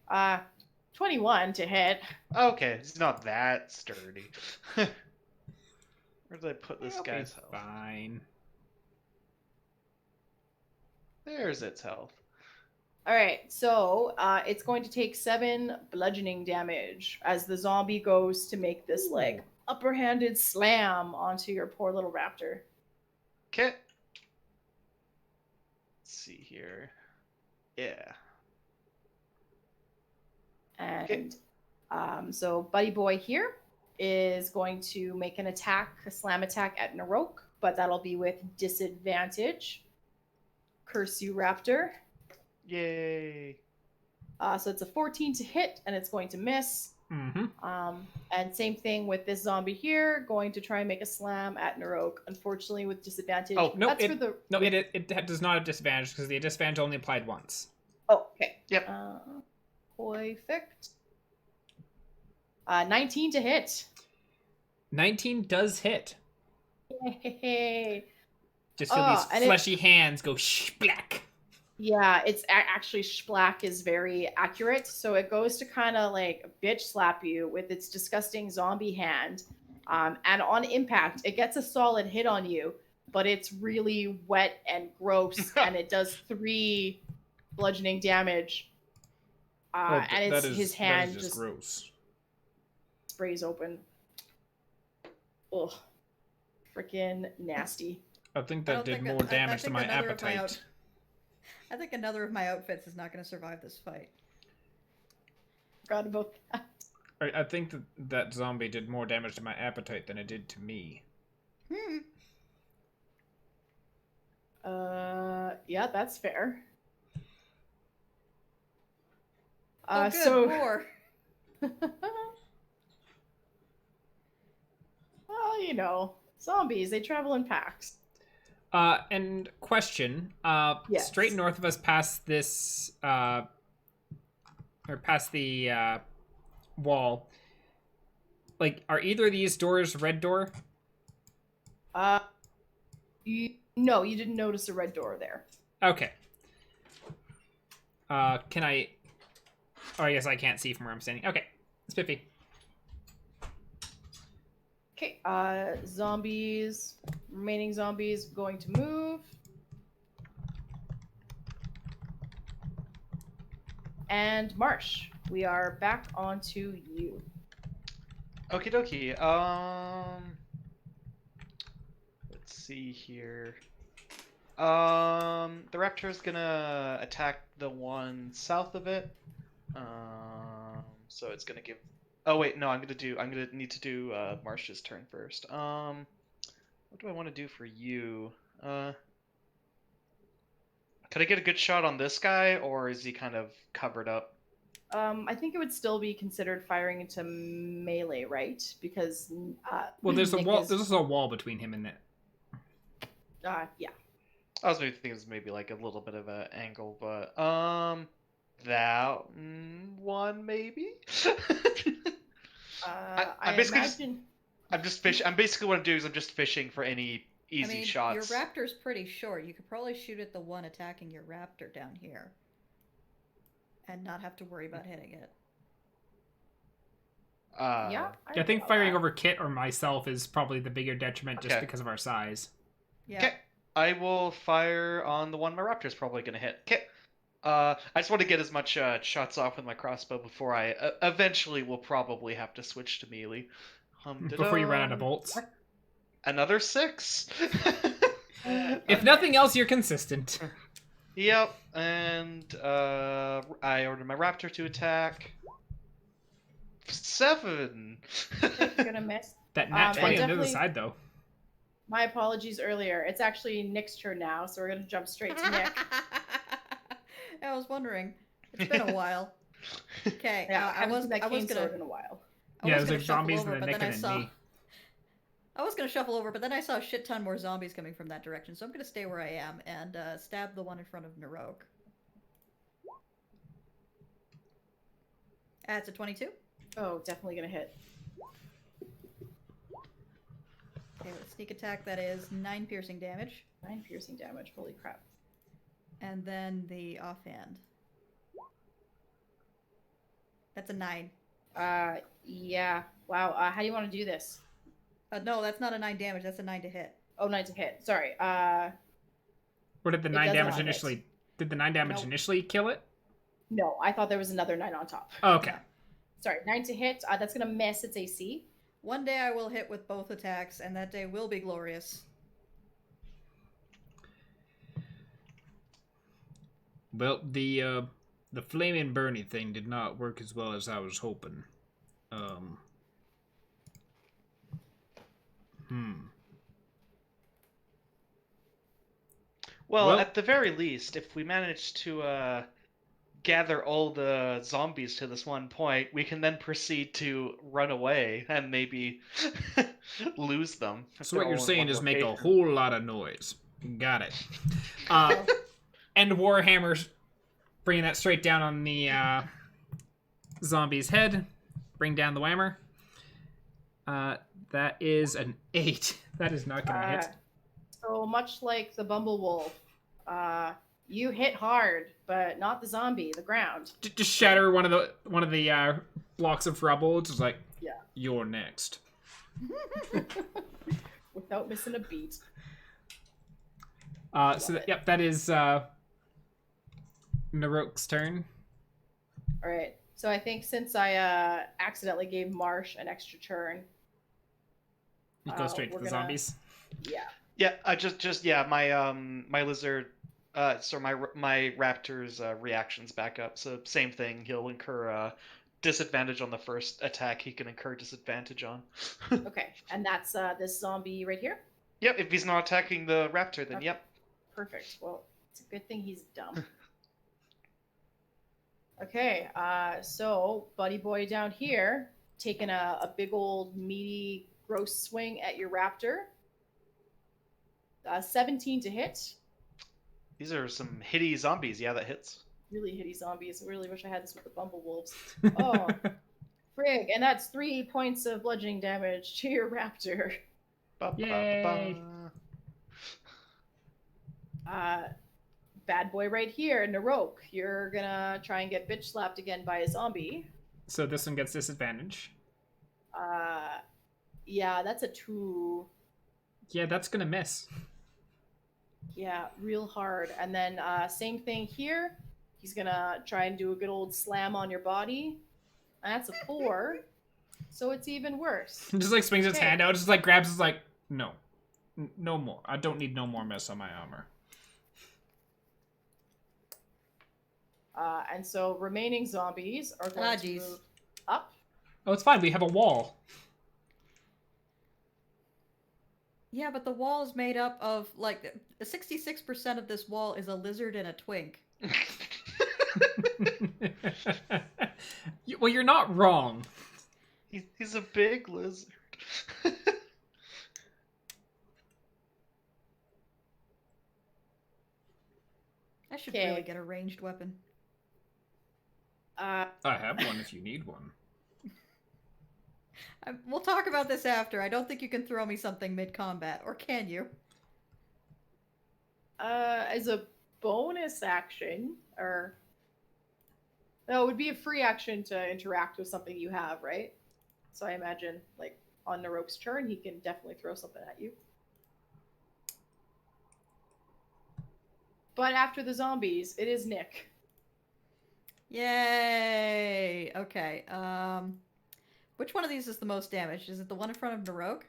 21 to hit. Okay, he's not that sturdy. Where did I put this It'll be guy's health? fine. There's its health. All right, so it's going to take 7 bludgeoning damage as the zombie goes to make this like upper-handed slam onto your poor little raptor. Okay. Let's see here. Yeah. And so Buddy Boy here is going to make an attack, a slam attack at Naroke, but that'll be with disadvantage. Curse you, Raptor. Yay. So it's a 14 to hit, and it's going to miss. Mm-hmm. And same thing with this zombie here, going to try and make a slam at Naroke, unfortunately with disadvantage. Oh, no, That's for the... it does not have disadvantage because the disadvantage only applied once. Oh, okay. Yep. Perfect. 19 to hit. 19 does hit. Yay. Just feel these and fleshy hands go splack. Yeah, it's actually splack is very accurate. So it goes to kind of like bitch slap you with its disgusting zombie hand. And on impact, it gets a solid hit on you, but it's really wet and gross, and it does 3 bludgeoning damage. And it's his hand just gross. sprays open. Ugh. Freaking nasty. I think I that don't did think more I damage to think my another of my appetite. I think another of my outfits is not going to survive this fight. Forgot about that. I think that zombie did more damage to my appetite than it did to me. Yeah, that's fair. Oh, good, So more. well, you know, zombies, they travel in packs. And question, Yes. straight north of us past this, or past the, wall, like, are either of these doors red door? No, you didn't notice a red door there. Okay. Can I... Oh, I guess I can't see from where I'm standing. Okay, Spiffy. Okay, zombies, remaining zombies going to move. And Marsh, we are back onto you. Okie dokie. Let's see here. The raptor is gonna attack the one south of it. So it's gonna give. Oh wait, no, I'm gonna need to do Marsh's turn first. What do I want to do for you? Could I get a good shot on this guy, or is he kind of covered up? I think it would still be considered firing into melee, right? Because Well, there's a Nick wall. is- There's also a wall between him and it. yeah. I was maybe thinking it was maybe like a little bit of an angle, but that one maybe. I I'm basically imagine. I'm just fishing. I'm basically what I'm doing is I'm just fishing for any easy I mean, shots. your raptor's pretty short. You could probably shoot at the one attacking your raptor down here. And not have to worry about hitting it. Yeah. I think firing over Kit or myself is probably the bigger detriment just Okay. because of our size. Yeah. Okay, I will fire on the one my raptor's probably gonna hit. Okay. I just want to get as much shots off with my crossbow before I eventually will probably have to switch to melee. Before you run out of bolts. Another 6. If nothing else, you're consistent. Yep, and I order my raptor to attack. 7. You're gonna miss. That nat 20 on the other definitely- side, though. My apologies earlier. It's actually Nick's turn now, so we're gonna jump straight to Nick. I was wondering. It's been a while. Okay, Yeah, I haven't was seen that I was cane gonna sword in a while. Yeah, was there's gonna like shuffle zombies over, and then but Nick then I and saw then me. I was gonna shuffle over, but then I saw a shit ton more zombies coming from that direction, so I'm gonna stay where I am and stab the one in front of Naroke. It's a 22. Oh, definitely gonna hit. Okay, with sneak attack, that is 9 piercing damage. 9 piercing damage. Holy crap. And then the offhand. That's a 9. Yeah. Wow. How do you want to do this? No, that's not a 9 damage, that's a 9 to hit. Oh, 9 to hit. Sorry. Or did the It 9 does damage not hit. initially... Did the 9 damage Nope. initially kill it? No, I thought there was another 9 on top. Oh, okay. Sorry, 9 to hit. That's gonna miss its AC. One day I will hit with both attacks, and that day will be glorious. Well, the flaming Bernie thing did not work as well as I was hoping. Well, at the very least, if we manage to gather all the zombies to this one point, we can then proceed to run away and maybe lose them. if So what they're you're all in saying one is make a location. whole lot of noise. Got it. And Warhammer's bringing that straight down on the zombie's head. Bring down the whammer. That is an 8. That is not going to hit. So much like the Bumblewolf, you hit hard, but not the zombie, the ground. Just shatter one of the blocks of rubble. Just like, Yeah. You're next. Without missing a beat. That is Naroke's turn. All right. So I think since I accidentally gave Marsh an extra turn, You go straight to we're the gonna- zombies. yeah. Yeah, my lizard, my raptor's reactions back up. So same thing. He'll incur disadvantage on the first attack. He can incur disadvantage on. Okay. And that's this zombie right here. Yep, if he's not attacking the raptor, then Okay. yep. Perfect. Well, it's a good thing he's dumb. Okay. So Buddy Boy down here taking a big old meaty gross swing at your raptor. 17 to hit. These are some hitty zombies. Yeah, that hits. Really hitty zombies. I really wish I had this with the Bumblewolves. Oh, frig. And that's 3 points of bludgeoning damage to your raptor. Yay. Bad boy right here, Naroke. You're gonna try and get bitch slapped again by a zombie. So this one gets disadvantage. Yeah, that's a 2. Yeah, that's gonna miss. Yeah, real hard. And then same thing here. He's gonna try and do a good old slam on your body. And that's a 4. So it's even worse. Just like swings its Okay. hand out, just like grabs. It's like, no, no more. I don't need no more mess on my armor. And so remaining zombies are going to jeez. move up. Oh, it's fine. We have a wall. Yeah, but the wall is made up of, like, 66% of this wall is a lizard and a twink. Well, you're not wrong. He's a big lizard. I should Okay. really get a ranged weapon. I have one if you need one. We'll talk about this after. I don't think you can throw me something mid-combat, or can you? As a bonus action, or no, it would be a free action to interact with something you have, right? So I imagine, like, on Naroke's turn, he can definitely throw something at you. But after the zombies, it is Nick. Yay! Okay, which one of these is the most damaged? Is it the one in front of Naroke?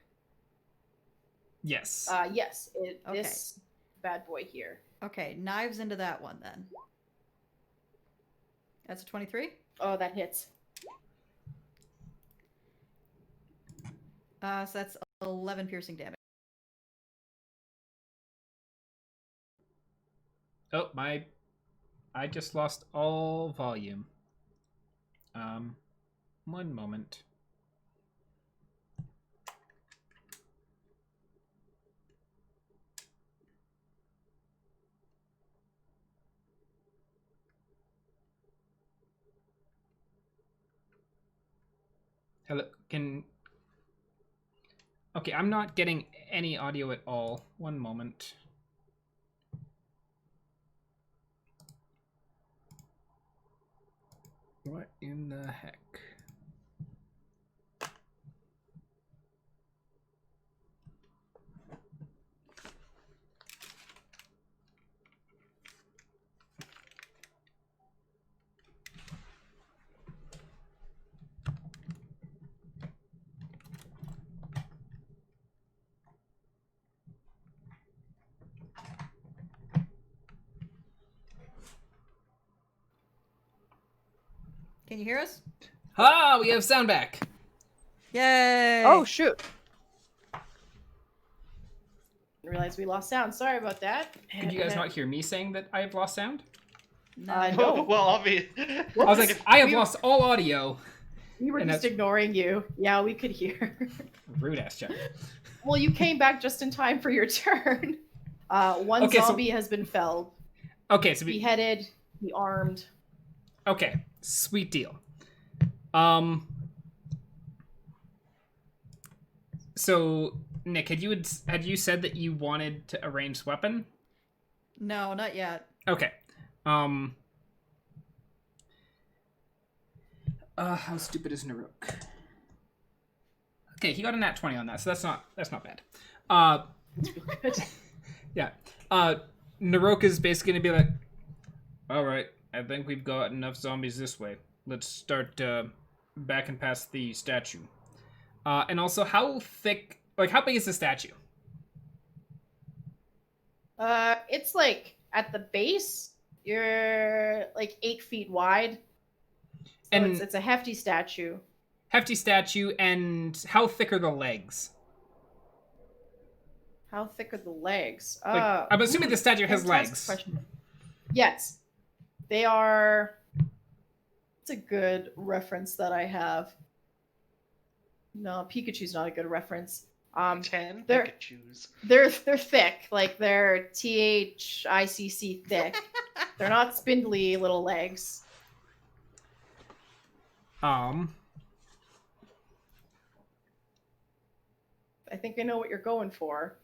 Yes. Yes, Okay. this bad boy here. Okay, knives into that one, then. That's a 23? Oh, that hits. So that's 11 piercing damage. Oh, I just lost all volume. One moment. Hello, Okay, I'm not getting any audio at all. One moment. What in the heck? Can you hear us? Ah, we have sound back. Yay! Oh, shoot. Didn't realize we lost sound. Sorry about that. Could you guys not hear me saying that I have lost sound? No. No. Well, obvious. I was like, I have lost all audio. We were And just that's- ignoring you. Yeah, we could hear. Rude ass Chuck. Well, you came back just in time for your turn. One Okay, so- zombie has been felled, Okay, so beheaded, armed. okay, sweet deal. So Nick, had you said that you wanted to arrange weapon? No, not yet. Okay. How stupid is Naroke? Okay, he got a nat 20 on that, so that's not bad. It's really good. Yeah. Naroke is basically gonna be like, all right, I think we've got enough zombies this way. Let's start back and past the statue. And also, how big is the statue? It's like at the base, you're like 8 feet wide. So And- it's a hefty statue. Hefty statue, and how thick are the legs? How thick are the legs? Like, I'm assuming the statue has fantastic legs. question. Yes, they are. It's a good reference that I have. No, Pikachu's not a good reference. 10 they're- Pikachus. They're thick, like they're THICC thick. They're not spindly little legs. I think I know what you're going for.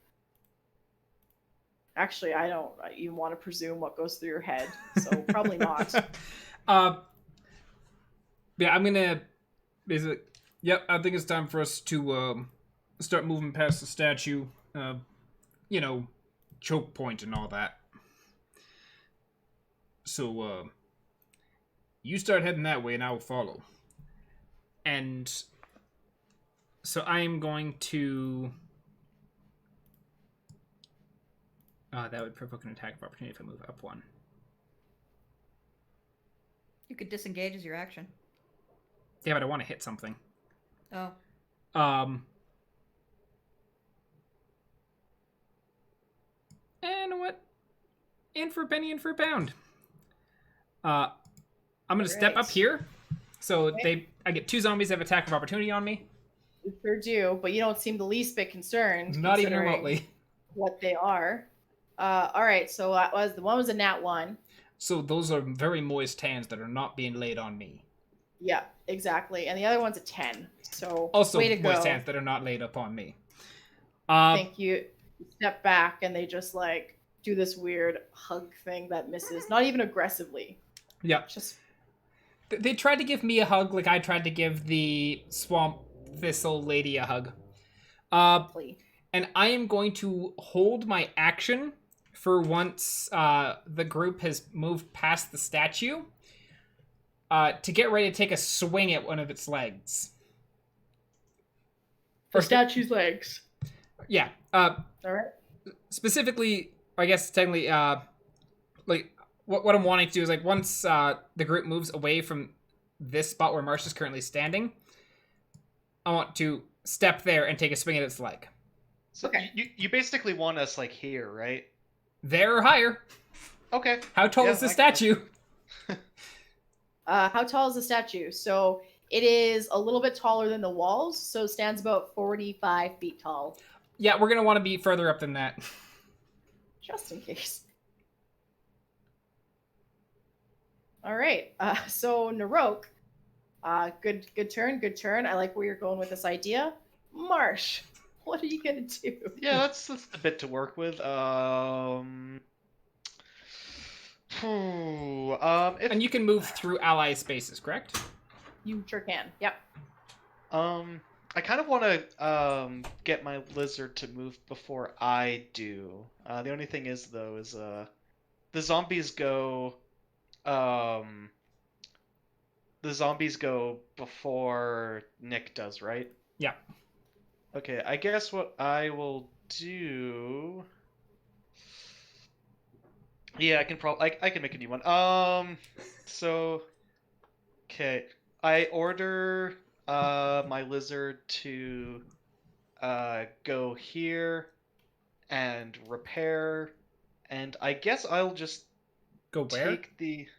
Actually, I don't even want to presume what goes through your head, so probably not. Yeah, I'm gonna basically. Yep, I think it's time for us to start moving past the statue. Choke point and all that. So, you start heading that way, and I will follow. And so I am going to. That would provoke an attack of opportunity if I move up one. You could disengage as your action. Yeah, but I want to hit something. Oh. And what? In for a penny, in for a pound. I'm gonna step up Alright. here. So Okay. I get 2 zombies that have attack of opportunity on me. You sure do, but you don't seem the least bit concerned. Not even considering remotely. what they are. All right, so the one was a nat 1. So those are very moist hands that are not being laid on me. Yeah, exactly. And the other one's a 10. So Also way to moist go. hands that are not laid upon me. Thank you. You step back and they just like do this weird hug thing that misses. Not even aggressively. Yeah. Just They tried to give me a hug like I tried to give the swamp thistle lady a hug. plea. And I am going to hold my action for once the group has moved past the statue to get ready to take a swing at one of its legs. The statue's legs. Yeah. All right. Specifically, I guess technically, like what I'm wanting to do is like once the group moves away from this spot where Marsh is currently standing, I want to step there and take a swing at its leg. So Okay. you basically want us like here, right? There or higher. Okay. How tall Yeah, is the I- statue? How tall is the statue? So it is a little bit taller than the walls, so it stands about 45 feet tall, Yeah, we're gonna want to be further up than that. just in case. All right. So Naroke, good turn. I like where you're going with this idea. Marsh, what are you gonna do? Yeah, that's a bit to work with. If And you can move through ally spaces, correct? You sure can. Yep. I kind of want to get my lizard to move before I do. The only thing is though is the zombies go before Nick does, right? Yeah. Okay, I guess what I will do. Yeah, I can make a new one. So okay, I order my lizard to go here and repair, and I guess I'll just Go where? take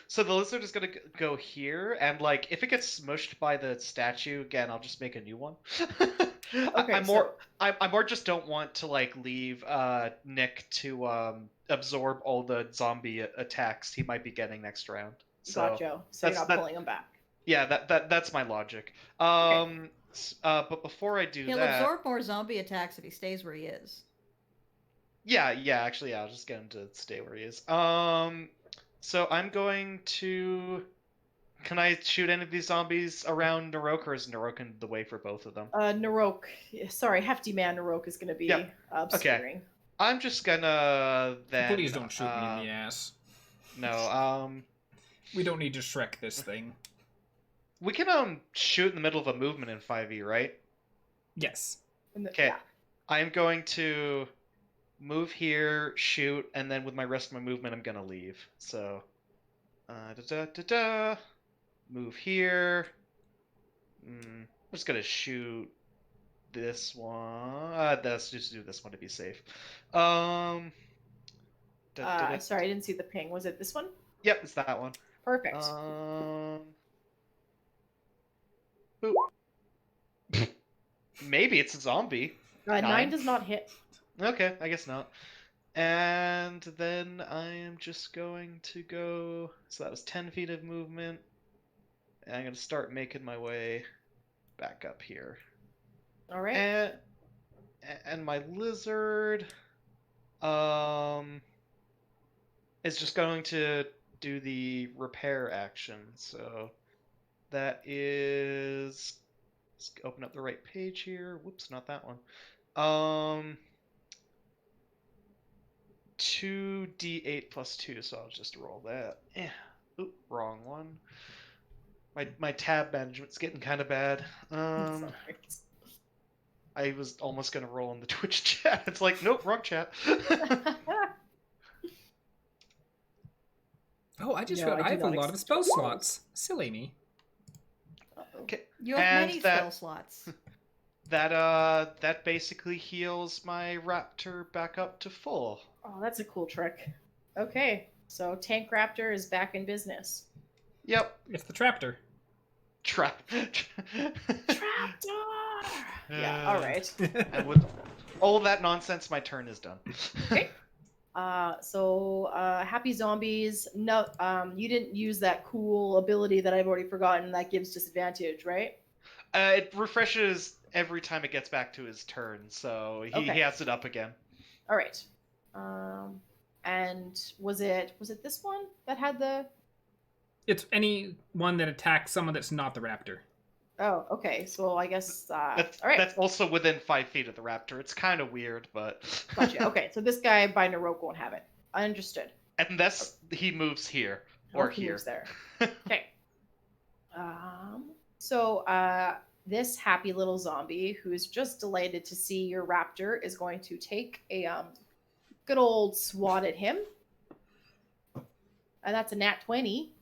so the lizard is gonna go here, and like if it gets smushed by the statue again, I'll just make a new one. Okay, I more just don't want to like leave Nick to absorb all the zombie attacks he might be getting next round. So Gotcha. So you're that's- not pulling them back. yeah, that's my logic. But before I do He'll that, absorb more zombie attacks if he stays where he is. yeah, actually, yeah, I'll just get him to stay where he is. So I'm going to. Can I shoot any of these zombies around Naroke, or is Naroke in the way for both of them? Naroke. Sorry, Hefty Man Naroke is going to be Yeah. obscuring. I'm just gonna then. Please don't shoot me in the ass. No. We don't need to Shrek this thing. We can shoot in the middle of a movement in 5e, right? Yes. Okay. Yeah. I'm going to move here, shoot, and then with my rest of my movement, I'm gonna leave. So, move here. I'm just gonna shoot this one. Let's just do this one to be safe. Sorry, I didn't see the ping. Was it this one? Yep, it's that one. Perfect. Boop. Maybe it's a zombie. 9 does not hit. Okay, I guess not. And then I am just going to go. So that was 10 feet of movement. And I'm going to start making my way back up here. All right. And my lizard is just going to do the repair action. So that is. Let's open up the right page here. Whoops, not that one. 2d8 plus 2, so I'll just roll that. Oop, wrong one. My tab management's getting kind of bad. Sorry. I was almost gonna roll in the Twitch chat. It's like, nope, wrong chat. Oh, I just No, realized I I do have a not lot of accept spell rolls. slots. Silly me. Uh-oh. Okay. You have And many that- spell slots. That basically heals my raptor back up to full. Oh, that's a cool trick. Okay, so Tank Raptor is back in business. Yep. It's the Traptor. Trap. Traptor! Yeah, all right. And with all that nonsense, my turn is done. Okay. So Happy Zombies. No, you didn't use that cool ability that I've already forgotten that gives disadvantage, right? It refreshes every time it gets back to his turn, so he Okay. has it up again. All right. And was it this one that had the? It's any one that attacks someone that's not the raptor. Oh, okay. So I guess all right. That's also within 5 feet of the raptor. It's kind of weird, but Gotcha. Okay, so this guy by Naroke won't have it. I understood. unless he moves here or He here. moves there. Okay. So this happy little zombie who's just delighted to see your raptor is going to take a good old swat at him. And that's a nat 20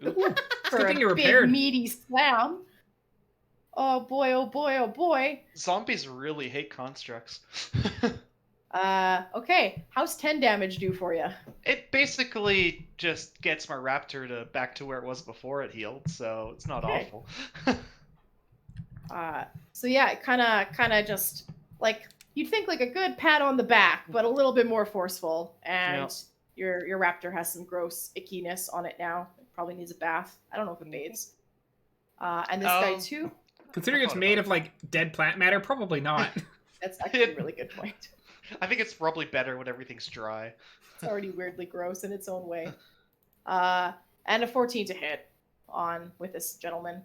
Ooh, for good a thing you big repaired. meaty slam. Oh boy, oh boy, oh boy. Zombies really hate constructs. Okay. How's 10 damage do for you? It basically just gets my raptor to back to where it was before it healed, so it's not Okay. awful. So yeah, it kind of just like you'd think like a good pat on the back, but a little bit more forceful. And Yep. your raptor has some gross ickiness on it now. It probably needs a bath. I don't know if it bathes. And this guy too. Considering I it's thought made about of like dead plant matter, probably not. That's actually a really good point. I think it's probably better when everything's dry. It's already weirdly gross in its own way. And a 14 to hit on with this gentleman.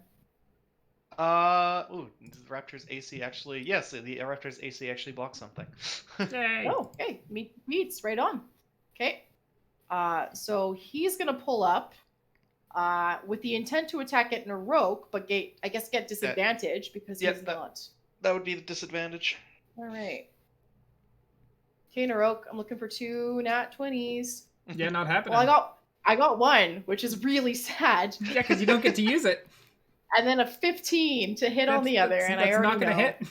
Ooh, the raptor's AC actually, yes, the raptor's AC actually blocks something. Yay. Oh, okay. Meets right on. Okay. So he's gonna pull up with the intent to attack at Naroke, but get disadvantage because Yep, he's that- not. That would be the disadvantage. All right. Okay, Naroke, I'm looking for 2 nat 20s. Yeah, not happening. Well, I got 1, which is really sad. Yeah, because you don't get to use it. And then a 15 to hit on the other, and I already not gonna know. hit.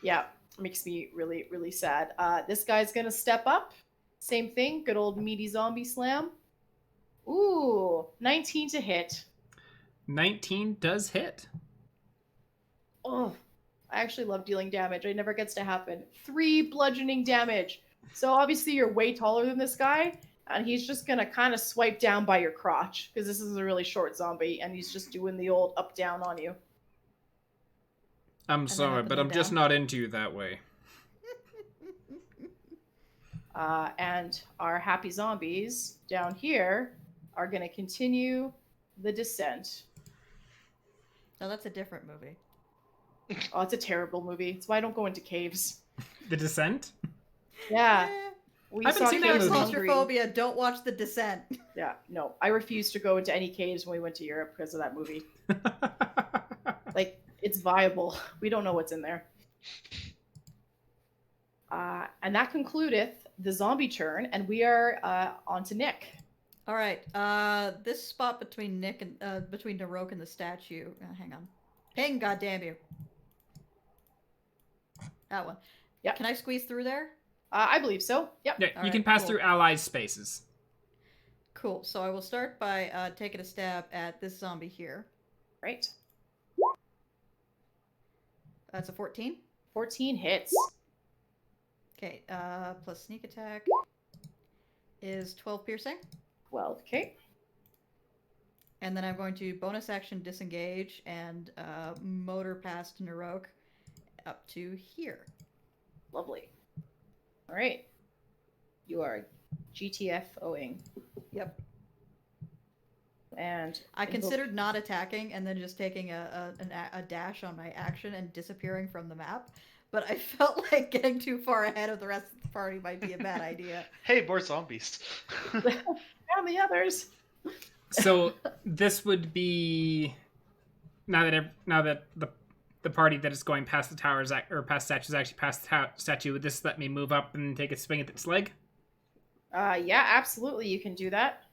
Yeah, makes me really, really sad. This guy's gonna step up. Same thing, good old meaty zombie slam. Ooh, 19 to hit. 19 does hit. Oh, I actually love dealing damage. It never gets to happen. 3 bludgeoning damage. So obviously you're way taller than this guy, and he's just gonna kind of swipe down by your crotch because this is a really short zombie, and he's just doing the old up down on you. I'm then sorry, up but and I'm just down. not into you that way. And our happy zombies down here are gonna continue the descent. No, that's a different movie. Oh, it's a terrible movie. It's why I don't go into caves. The Descent? Yeah. Eh, We I haven't saw seen that caves movie. in Hungary. claustrophobia. Don't watch The Descent. Yeah, no. I refused to go into any caves when we went to Europe because of that movie. Like, it's viable. We don't know what's in there. And that concludeth the zombie turn, and we are on to Nick. All right. This spot between Nick and between Naroke and the statue. Hang on. Ping, goddamn you. That one. Yep. Can I squeeze through there? I believe so. Yep. Yeah, you Alright, can pass cool. through allied spaces. Cool. So I will start by taking a stab at this zombie here. Right. That's a 14. 14 hits. Okay. Plus sneak attack is 12 piercing. 12. Okay. And then I'm going to bonus action disengage and motor past Naroke up to here. Lovely. All right. You are GTFOing. Yep. And I considered not attacking and then just taking a dash on my action and disappearing from the map, but I felt like getting too far ahead of the rest of the party might be a bad idea. Hey, more zombies. and the others. So this would be now that the party that is going past the towers or past statues actually past the statue. Would this let me move up and take a swing at its leg? Yeah, absolutely. You can do that.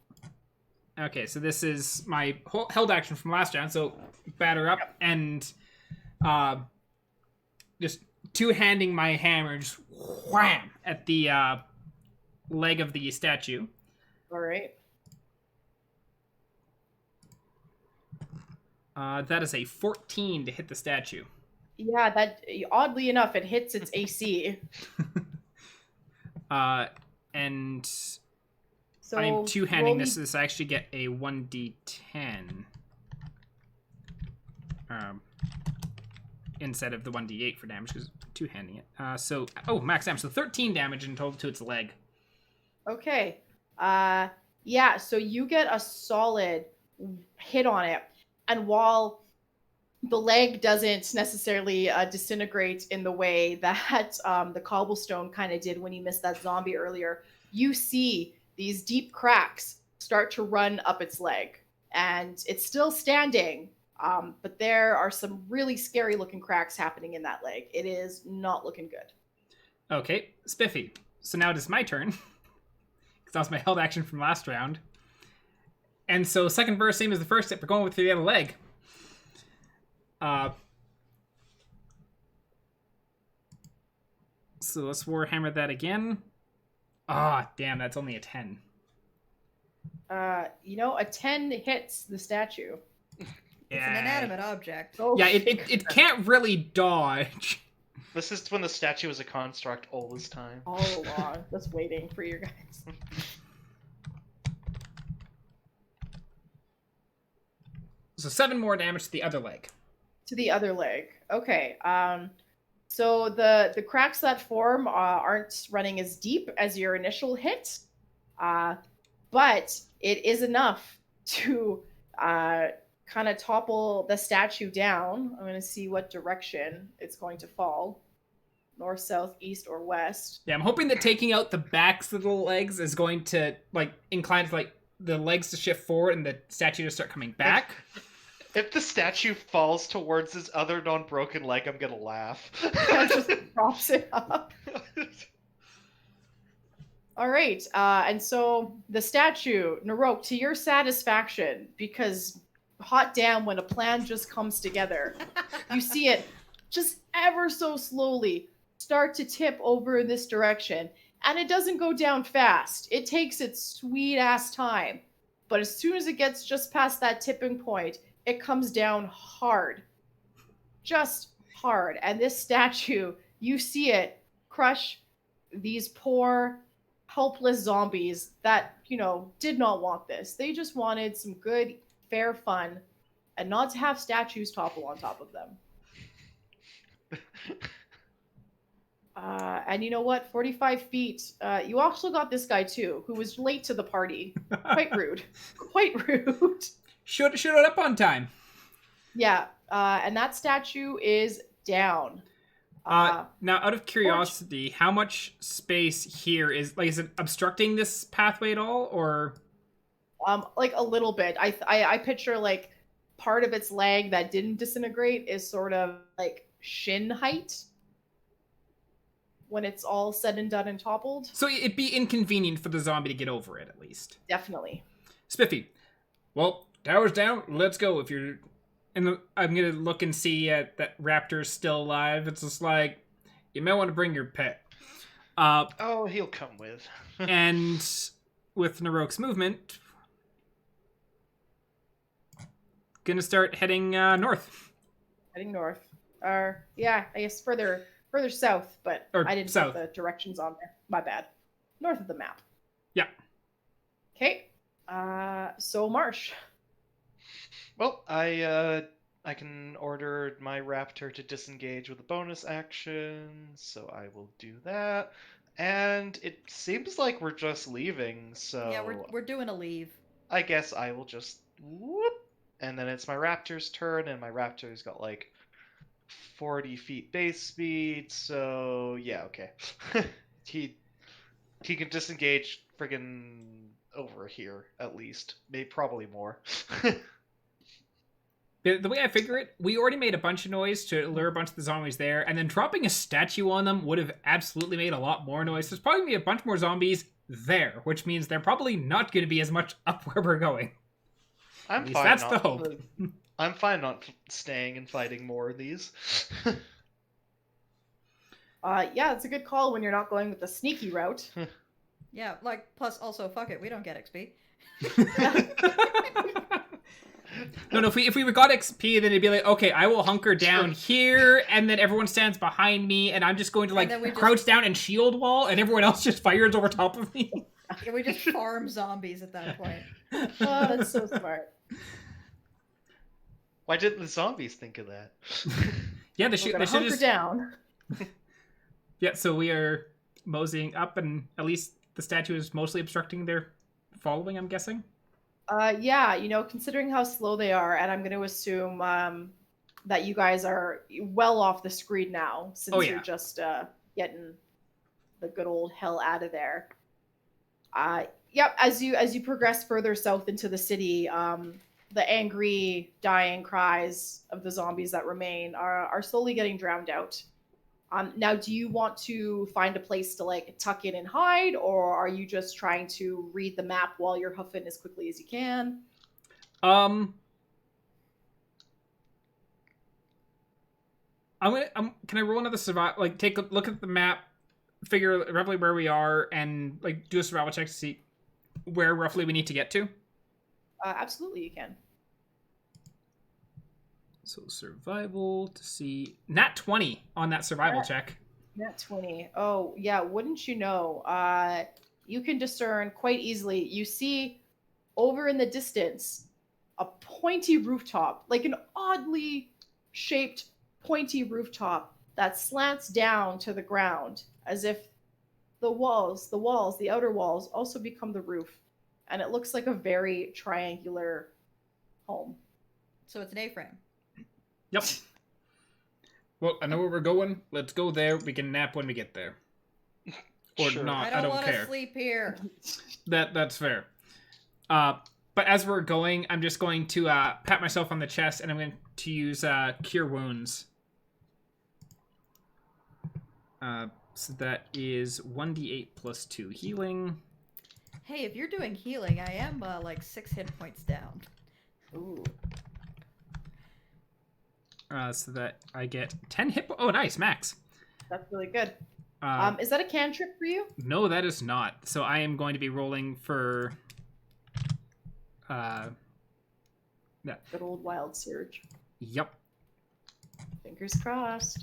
Okay, so this is my held action from last round. So batter up and just two-handing my hammer, just wham at the leg of the statue. All right. That is a 14 to hit the statue. Yeah, that oddly enough, it hits its AC. And So I'm two-handing roll this. me- This I actually get a 1d10. Instead of the 1d8 for damage, because two-handing it. Max damage. So 13 damage in total to its leg. Okay. Yeah, so you get a solid hit on it. And while the leg doesn't necessarily disintegrate in the way that the cobblestone kind of did when you missed that zombie earlier, you see these deep cracks start to run up its leg. And it's still standing, but there are some really scary looking cracks happening in that leg. It is not looking good. Okay, Spiffy. So now it is my turn. Because that was my held action from last round. And so second burst, same as the first hit, we're going with the other leg. So let's Warhammer that again. Damn, that's only a 10. A 10 hits the statue. It's an inanimate object. Oh, Yeah, it can't really dodge. This is when the statue was a construct all this time. all along, just waiting for you guys. So 7 more damage to the other leg. To the other leg. Okay. So the cracks that form aren't running as deep as your initial hit, but it is enough to kind of topple the statue down. I'm going to see what direction it's going to fall. North, south, east, or west. Yeah, I'm hoping that taking out the backs of the legs is going to, incline to, the legs to shift forward and the statue to start coming back. If the statue falls towards his other non-broken leg, I'm gonna laugh. Just props it up. All right, and so the statue, Naroke, to your satisfaction, because hot damn, when a plan just comes together, you see it just ever so slowly start to tip over in this direction, and it doesn't go down fast. It takes its sweet ass time, but as soon as it gets just past that tipping point, it comes down hard. Just hard. And this statue, you see it crush these poor, helpless zombies that, did not want this. They just wanted some good, fair fun and not to have statues topple on top of them. And you know what? 45 feet. You also got this guy, too, who was late to the party. Quite rude. Quite rude. Showed it up on time. Yeah, and that statue is down. Now, out of curiosity, how much space here is it obstructing this pathway at all, or? A little bit. I picture part of its leg that didn't disintegrate is sort of shin height when it's all said and done and toppled. So it'd be inconvenient for the zombie to get over it, at least. Definitely. Spiffy. Well, tower's down. Let's go. And I'm gonna look and see that raptor's still alive. It's just you may want to bring your pet. Oh, he'll come with. And with Naroke's movement, gonna start heading north. Heading north. I guess further south, but Or I didn't south. put the directions on there. My bad. North of the map. Yeah. Okay. So Marsh. Well, I can order my raptor to disengage with a bonus action, so I will do that. And it seems like we're just leaving, so Yeah, we're doing a leave. I guess I will just whoop, and then it's my raptor's turn, and my raptor's got 40 feet base speed, so yeah, okay. he can disengage friggin' over here at least, maybe probably more. The way I figure it, we already made a bunch of noise to lure a bunch of the zombies there, and then dropping a statue on them would have absolutely made a lot more noise. There's probably going to be a bunch more zombies there, which means they're probably not going to be as much up where we're going. I'm At least fine. that's not, the hope. I'm fine not staying and fighting more of these. Yeah, it's a good call when you're not going with the sneaky route. Yeah, like, plus also, fuck it, we don't get XP. No, if we got XP, then it'd be like, okay, I will hunker down here, and then everyone stands behind me, and I'm just going to like crouch down and shield wall, and everyone else just fires over top of me. Yeah, we just farm zombies at that point. Oh, that's so smart. Why didn't the zombies think of that? Yeah, We're gonna hunker down. Yeah, so we are moseying up, and at least the statue is mostly obstructing their following, I'm guessing. Yeah, considering how slow they are, and I'm going to assume that you guys are well off the screen now, since you're just getting the good old hell out of there. Yep, as you progress further south into the city, the angry, dying cries of the zombies that remain are slowly getting drowned out. Now, do you want to find a place to like tuck in and hide, or are you just trying to read the map while you're huffing as quickly as you can? Can I roll another survival? Like, take a look at the map, figure roughly where we are, and like do a survival check to see where roughly we need to get to. Absolutely, you can. So survival to see nat 20 on that survival check. Nat 20. Oh yeah, wouldn't you know? You can discern quite easily. You see over in the distance a pointy rooftop, like an oddly shaped pointy rooftop that slants down to the ground, as if the outer walls also become the roof, and it looks like a very triangular home. So it's an A-frame. Yep. Well, I know where we're going. Let's go there. We can nap when we get there. Or Sure. not. I don't care. want to sleep here. That's fair. But as we're going, I'm just going to pat myself on the chest, and I'm going to use Cure Wounds. So that is 1d8 plus 2 healing. Hey, if you're doing healing, I am like 6 hit points down. Ooh. So that I get 10 hit. Oh, nice, max. That's really good. Uh, Is that a cantrip for you? No, that is not. So I am going to be rolling for that. Good old wild surge. Yep. Fingers crossed.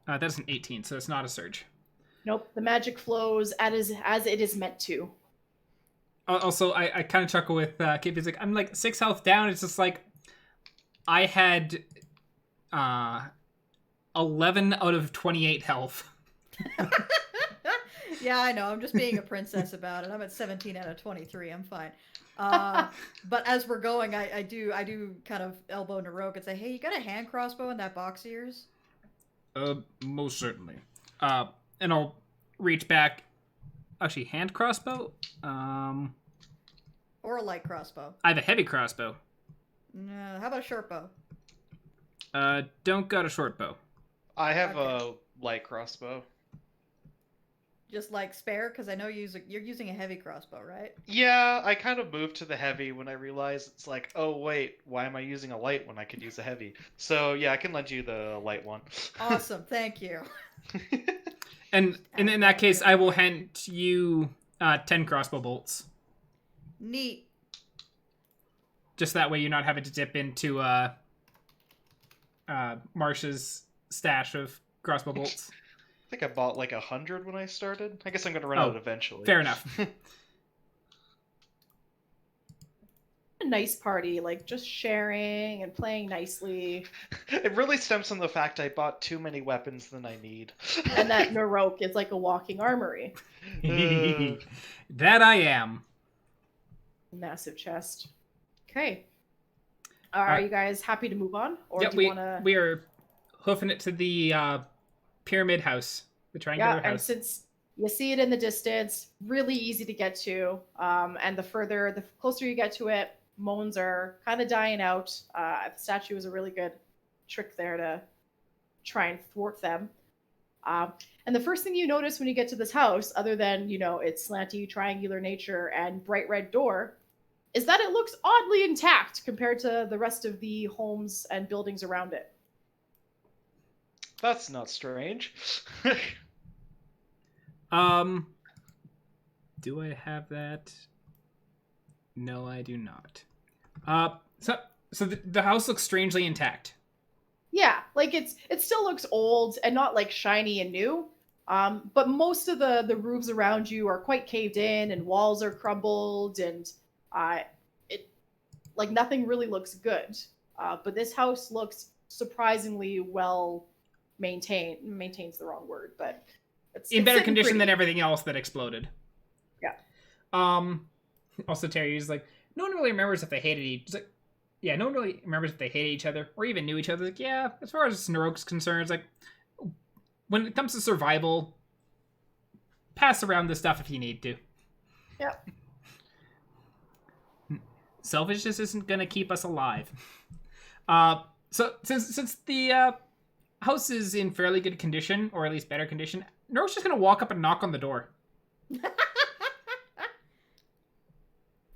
That's an 18, so it's not a surge. Nope, the magic flows as it is meant to. Also, I kind of chuckle with Kip. He's like, I'm like 6 health down. It's just like I had 11 out of 28 health. Yeah, I know. I'm just being a princess about it. I'm at 17 out of 23. I'm fine. But as we're going, I do kind of elbow Naroke and say, hey, you got a hand crossbow in that box of yours? Most certainly. And I'll reach back. Actually, hand crossbow? Or a light crossbow? I have a heavy crossbow. No, how about a short bow? Don't got a short bow. I have a light crossbow. Just like spare, because I know you're using a heavy crossbow, right? Yeah, I kind of moved to the heavy when I realized it's like, oh wait, why am I using a light when I could use a heavy? So yeah, I can lend you the light one. Awesome, thank you. And in that case, I will hand you 10 crossbow bolts. Neat. Just that way you're not having to dip into Marsh's stash of crossbow bolts. I think I bought like 100 when I started. I guess I'm going to run out eventually. Fair enough. A nice party, like just sharing and playing nicely. It really stems from the fact I bought too many weapons than I need. And that Naroke is like a walking armory. That I am. Massive chest. Okay. Are you guys happy to move on? Or Yeah, do you want to... we are hoofing it to the pyramid house, the triangular house. And since you see it in the distance, really easy to get to. And the closer you get to it, moans are kind of dying out. The statue is a really good trick there to try and thwart them. And the first thing you notice when you get to this house, other than, its slanty, triangular nature and bright red door, is that it looks oddly intact compared to the rest of the homes and buildings around it. That's not strange. Do I have that? No, I do not. So the house looks strangely intact. Yeah, like it still looks old and not like shiny and new. But most of the roofs around you are quite caved in and walls are crumbled and it like nothing really looks good. But this house looks surprisingly well maintained. Maintain's the wrong word, but it's In better sitting condition pretty. than everything else that exploded. Yeah. Also, Terry's like, no one really remembers if they hated each. Like, yeah, no one really remembers if they hated each other or even knew each other. Like, yeah, as far as Naroke's concerned, it's like, when it comes to survival, pass around this stuff if you need to. Yep. Selfishness isn't gonna keep us alive. So since the house is in fairly good condition, or at least better condition, Naroke's just gonna walk up and knock on the door.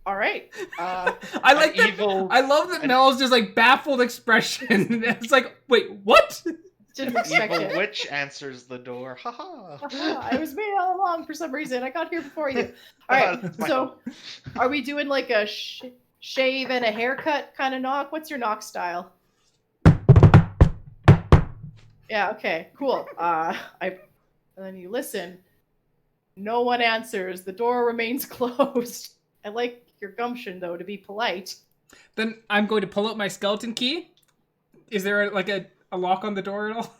All right. I like that. Evil. I love that Mel's just like baffled expression. It's like, wait, what? Didn't expect Evil it. witch answers the door. Haha. I was me all along for some reason. I got here before you. All right. That's fine. So, are we doing like a shave and a haircut kind of knock? What's your knock style? Yeah. Okay. Cool. And then you listen. No one answers. The door remains closed. I like your gumption though to be polite. Then I'm going to pull out my skeleton key. Is there like a lock on the door at all?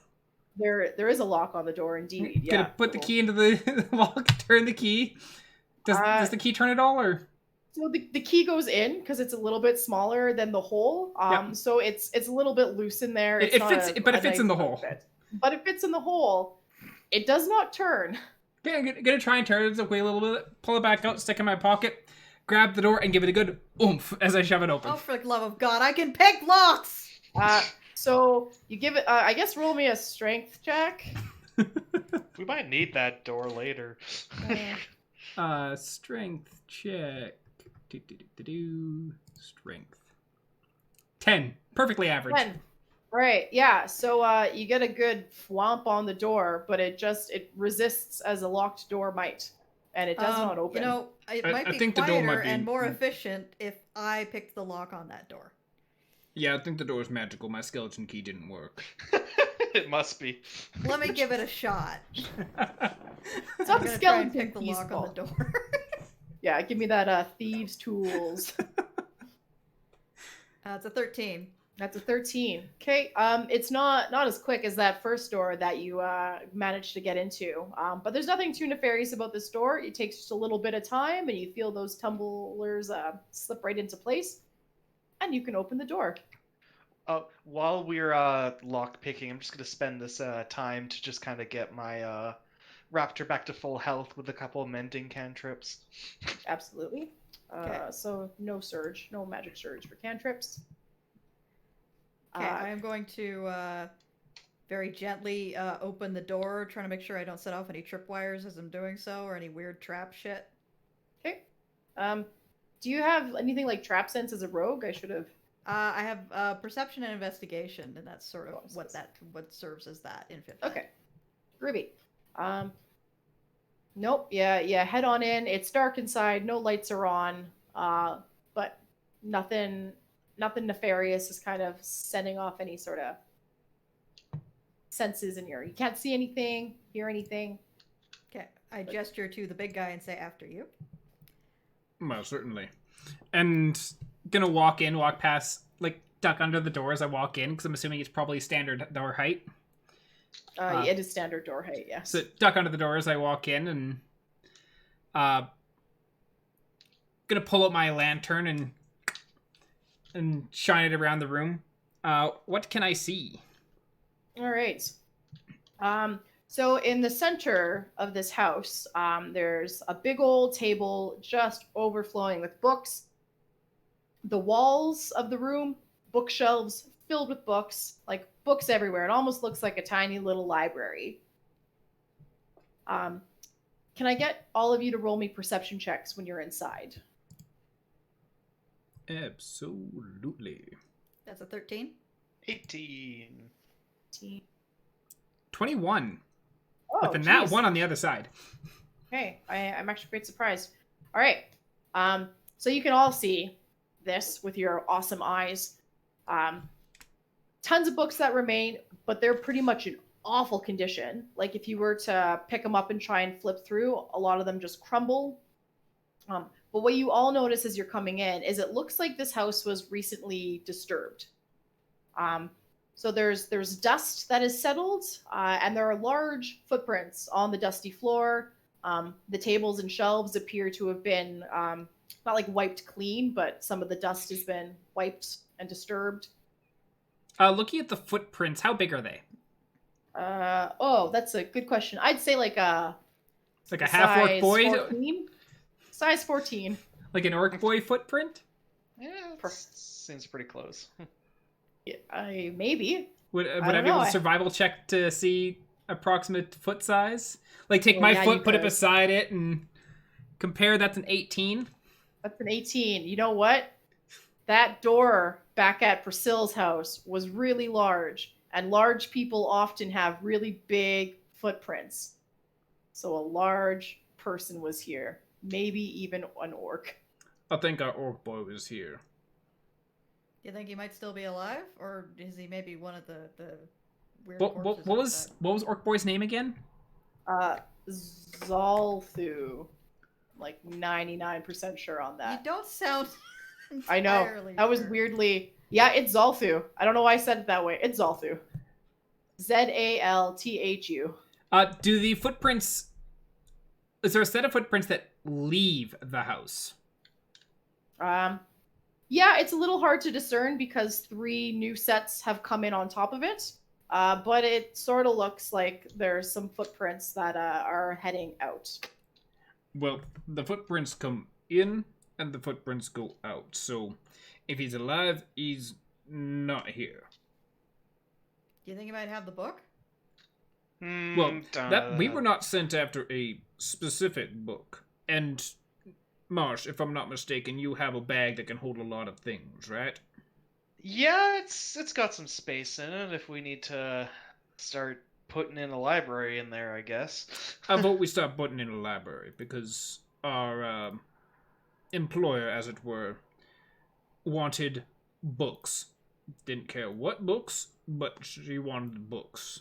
There is a lock on the door indeed. Yeah. Gonna put the key into the lock, turn the key. Does the key turn at all, or? So the key goes in because it's a little bit smaller than the hole. So it's a little bit loose in there. It fits, but it fits in the hole. But it fits in the hole. It does not turn. Okay, I'm gonna try and turn it away a little bit, pull it back out, stick it in my pocket, grab the door, and give it a good oomph as I shove it open. Oh, for the love of God, I can pick locks! So you give it. I guess roll me a strength check. We might need that door later. Strength check. Strength. 10. Perfectly average. 10. Right. Yeah. So you get a good thwomp on the door, but it resists as a locked door might, and it does not open. It I might be think the door quieter might be- and more efficient if I picked the lock on that door. Yeah, I think the door's magical. My skeleton key didn't work. It must be. Let me give it a shot. It's I'm not gonna try skeleton and pick the keys lock on the door. Yeah, give me that thieves' tools. It's a 13. That's a 13. Okay, it's not as quick as that first door that you managed to get into. But there's nothing too nefarious about this door. It takes just a little bit of time, and you feel those tumblers slip right into place, and you can open the door. While we're lock picking, I'm just gonna spend this time to just kind of get my raptor back to full health with a couple of mending cantrips. Absolutely. Okay. So no surge, no magic surge for cantrips. Okay, I am going to very gently open the door, trying to make sure I don't set off any tripwires as I'm doing so, or any weird trap shit. Okay. Do you have anything like trap sense as a rogue? I should have. I have perception and investigation, and that's sort of what serves as that in 5th. Okay. Groovy. Nope. Yeah. Head on in. It's dark inside. No lights are on. But nothing nefarious is kind of sending off any sort of senses in you can't see anything, hear anything. Okay, I gesture to the big guy and say, "After you." Well, certainly. And gonna walk past, like, duck under the door as I walk in, because I'm assuming it's probably standard door height. It is standard door height, yes. So duck under the door as I walk in, and gonna pull up my lantern and shine it around the room. What can I see? All right. So in the center of this house, there's a big old table just overflowing with books. The walls of the room, bookshelves filled with books, like books everywhere. It almost looks like a tiny little library. Can I get all of you to roll me perception checks when you're inside? Absolutely. That's a 13. 18. 21. Oh, With a nat geez. 1 on the other side. Okay, I'm actually quite surprised. All right, so you can all see this with your awesome eyes. Tons of books that remain, but they're pretty much in awful condition. Like if you were to pick them up and try and flip through, a lot of them just crumble. But what you all notice as you're coming in is it looks like this house was recently disturbed. So there's dust that is settled, and there are large footprints on the dusty floor. The tables and shelves appear to have been not like wiped clean, but some of the dust has been wiped and disturbed. Looking at the footprints, how big are they? Oh, that's a good question. I'd say like a It's like a half-orc boy? 14? Size 14. Like an orc boy footprint? Yeah, seems pretty close. Yeah, maybe. Would I I don't be able know. to survival check to see approximate foot size? Like take Oh, my yeah, you foot, put it could. beside it, and compare. That's an 18. That's an 18. You know what? That door back at Priscilla's house was really large, and large people often have really big footprints. So a large person was here. Maybe even an orc. I think our orc boy was here. Do you think he might still be alive, or is he maybe one of the weird What corpses was orc boy's name again? Zolthu. Like 99% sure on outside? that. You don't sound. I know. entirely That was sure. weirdly. Yeah, it's Zolthu. I don't know why I said it that way. It's Zolthu. Zalthu. Do the footprints... Is there a set of footprints that leave the house? Yeah, it's a little hard to discern because 3 new sets have come in on top of it. But it sort of looks like there's some footprints that are heading out. Well, the footprints come in, and the footprints go out. So, if he's alive, he's not here. Do you think he might have the book? Well, that we were not sent after a specific book. And, Marsh, if I'm not mistaken, you have a bag that can hold a lot of things, right? Yeah, it's got some space in it if we need to start putting in a library in there, I guess. How about we start putting in a library, because our employer, as it were, wanted books. Didn't care what books, but she wanted books.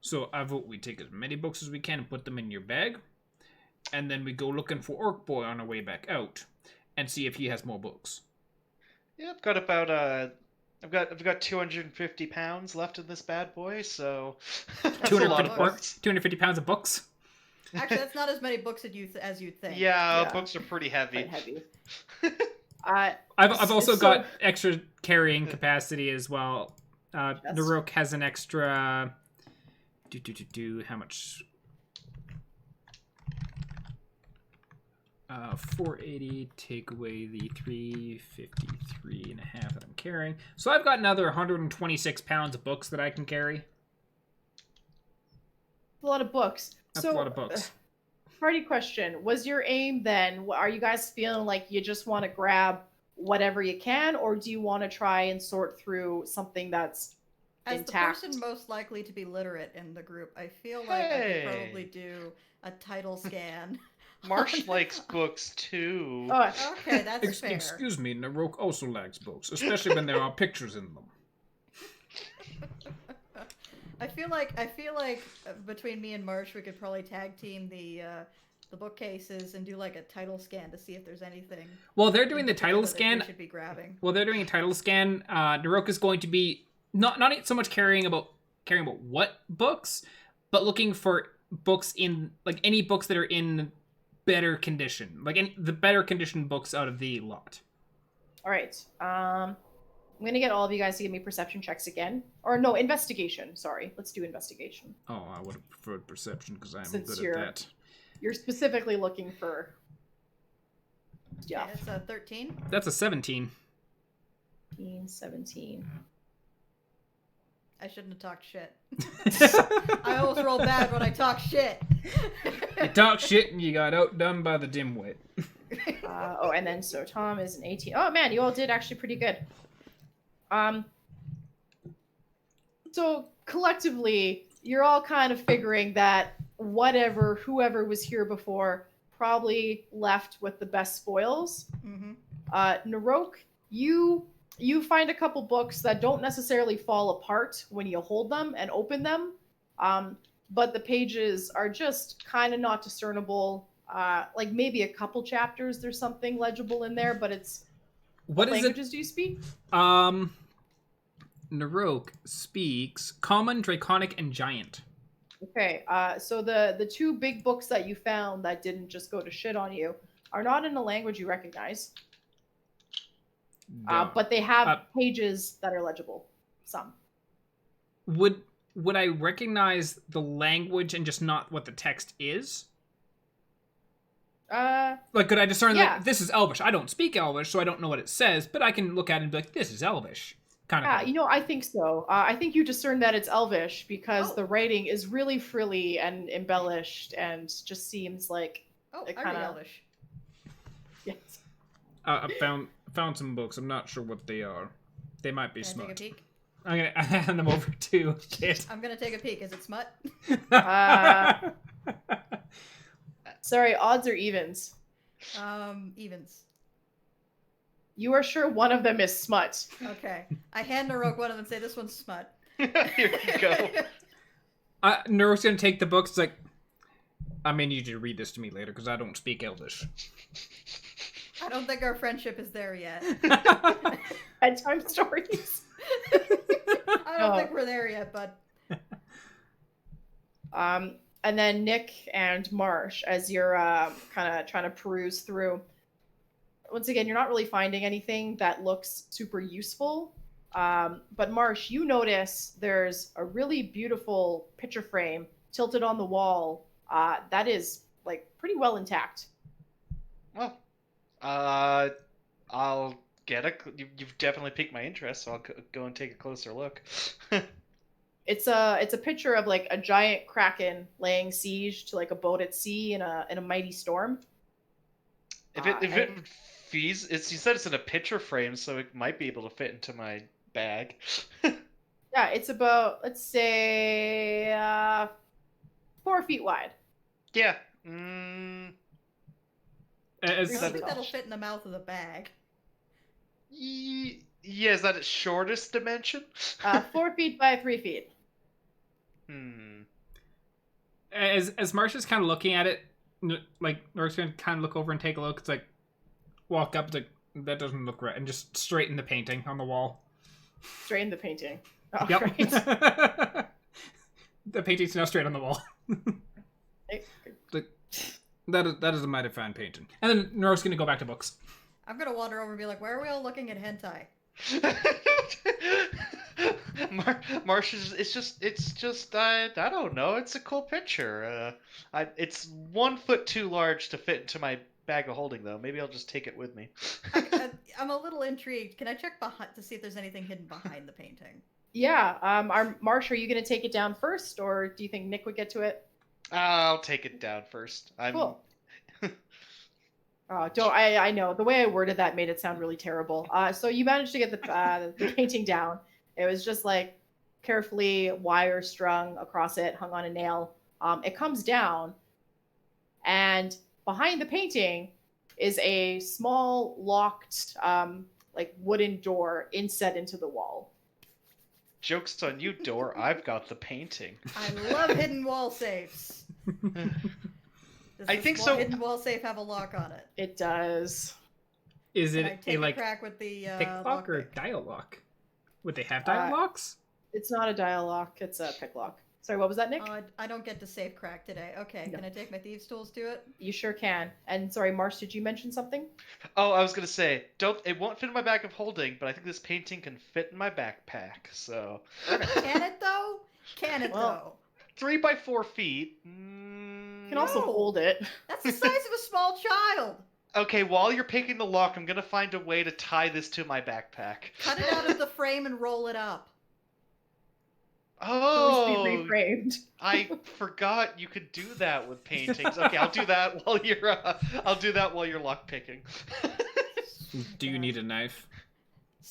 So I vote we take as many books as we can and put them in your bag, and then we go looking for Orc Boy on our way back out, and see if he has more books. Yeah, I've got about I've got 250 pounds left in this bad boy, so that's a lot of 250 books. 250 pounds of books. Actually, that's not as many books as you'd think. Yeah, Yeah. books are pretty heavy. Quite heavy. I've also So- got extra carrying capacity as well. Naroke has an extra. How much? 480. Take away the 353 and a half that I'm carrying. So I've got another 126 pounds of books that I can carry. A lot of books. That's So, a lot of books. Party question. Was your aim then, are you guys feeling like you just want to grab whatever you can, or do you want to try and sort through something that's As intact? the person most likely to be literate in the group, I feel like I could probably do a title scan. Marsh likes books too. Oh, Okay, that's fair. Excuse me, Naroke also likes books, especially when there are pictures in them. I feel like between me and Marsh, we could probably tag team the bookcases and do like a title scan to see if there's anything. Well, they're doing the in title particular that scan. we should be grabbing. Well, they're doing a title scan. Naroke is going to be not so much caring about what books, but looking for books in like any books that are in better condition, like the better conditioned books out of the lot. all right. I'm gonna get all of you guys to give me perception checks again, or no, investigation. Sorry, let's do investigation. Oh, I would have preferred perception because I'm Since good you're- at that. You're specifically looking for Yeah, stuff. it's a 13. That's a 17. 17. I shouldn't have talked shit. I always roll bad when I talk shit. You talk shit and you got outdone by the dimwit. And then so Tom is an 18. Oh man, you all did actually pretty good. So collectively, you're all kind of figuring that whoever was here before probably left with the best spoils. Mm-hmm. Naroke, you find a couple books that don't necessarily fall apart when you hold them and open them, but the pages are just kind of not discernible. Like maybe a couple chapters, there's something legible in there, but it's what languages do you speak? Naroke speaks Common, Draconic, and Giant. Okay, so the two big books that you found that didn't just go to shit on you are not in a language you recognize. But they have pages that are legible. Some. Would I recognize the language and just not what the text is? Like, could I discern that this is Elvish? I don't speak Elvish, so I don't know what it says, but I can look at it and be like, this is Elvish. Kind of. You know, I think so. I think you discern that it's Elvish because the writing is really frilly and embellished and just seems like I read Elvish. Yes. I found some books. I'm not sure what they are. They might be smut. Take a peek? I'm gonna hand them over to Kit. I'm gonna take a peek. Is it smut? Sorry, odds or evens? Evens. You are sure one of them is smut. Okay. I hand Naroke one of them and say, this one's smut. Here you go. Naroke's gonna take the books. It's like, I may need you to read this to me later because I don't speak Elvish. I don't think our friendship is there yet. Bedtime stories. I don't think we're there yet, bud. And then Nick and Marsh, as you're kind of trying to peruse through, once again, you're not really finding anything that looks super useful. But Marsh, you notice there's a really beautiful picture frame tilted on the wall that is like pretty well intact. Well, I'll get you've definitely piqued my interest, so I'll go and take a closer look. It's a picture of like a giant kraken laying siege to like a boat at sea in a mighty storm. If it fees, you said it's in a picture frame, so it might be able to fit into my bag. Yeah, it's about, let's say 4 feet wide. Yeah. I don't think that'll fit in the mouth of the bag. Yeah, is that its shortest dimension? 4 feet by 3 feet. As Marsh is kind of looking at it, like Marsh's gonna kind of look over and take a look. It's like walk up, it's like that doesn't look right, and just straighten the painting on the wall. Straighten the painting. Oh, yep. Right. The painting's now straight on the wall. That is a mighty fine painting. And then Naroke's gonna go back to books. I'm gonna wander over and be like, why are we all looking at hentai? Marsh is, it's just I don't know, it's a cool picture. It's 1 foot too large to fit into my bag of holding, though. Maybe I'll just take it with me. I'm a little intrigued. Can I check behind to see if there's anything hidden behind the painting? Yeah. Marsh, are you going to take it down first, or do you think Nick would get to it? I'll take it down first. Cool. I know. The way I worded that made it sound really terrible. So you managed to get the painting down. It was just like carefully wire strung across it, hung on a nail. It comes down, and behind the painting is a small locked like wooden door inset into the wall. Joke's on you, door. I've got the painting. I love hidden wall safes. I think so. Hidden wall safe have a lock on it. It does. Is it a like crack with the pick lock or dial lock? Would they have dial locks? It's not a dial lock. It's a pick lock. Sorry, what was that, Nick? I don't get to safe crack today. Okay, no. Can I take my thieves' tools to it? You sure can. And sorry, Marsh, did you mention something? Oh, I was gonna say, it won't fit in my bag of holding, but I think this painting can fit in my backpack. So. Can it though? Can it though? 3 by 4 feet. You can also hold it. That's the size of a small child. Okay, while you're picking the lock, I'm gonna find a way to tie this to my backpack. Cut it out of the frame and roll it up. Supposed to be Oh, reframed. I forgot you could do that with paintings. Okay, I'll do that while you're lock picking. Do you need a knife?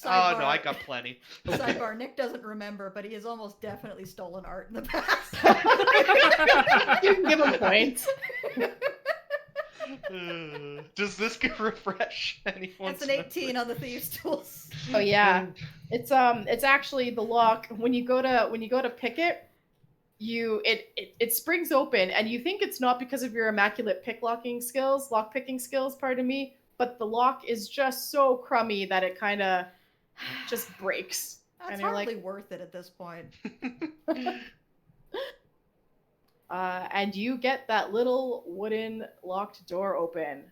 Oh no, I got plenty. Sidebar, Nick doesn't remember, but he has almost definitely stolen art in the past. You can give him points. Does this get refresh anyone's That's an 18 on the thieves' tools. Oh yeah, it's actually the lock. When you go to pick it, it springs open, and you think it's not because of your immaculate lock picking skills. Pardon me, but the lock is just so crummy that it kind of just breaks. That's and you're hardly like, worth it at this point. and you get that little wooden locked door open,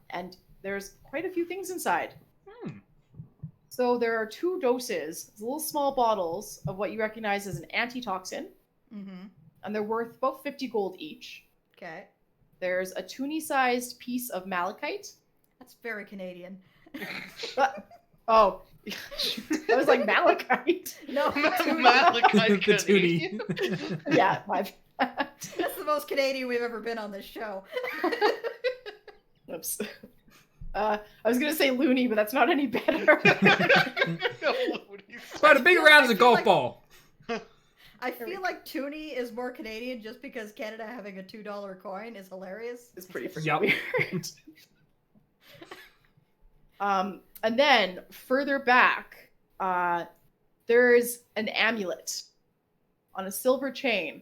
and there's quite a few things inside. So there are 2 doses, little small bottles of what you recognize as an antitoxin, and they're worth about 50 gold each. Okay. There's a toonie-sized piece of malachite. That's very Canadian. Oh, I was like malachite. No, Malachite The Canadian. Yeah, my bad. that's the most Canadian we've ever been on this show. Oops. I was gonna say loony, but that's not any better. About a big round as a I feel golf like- ball. I feel like Toonie is more Canadian just because Canada having a $2 coin is hilarious. It's pretty freaking Yup. weird. And then further back, there's an amulet on a silver chain.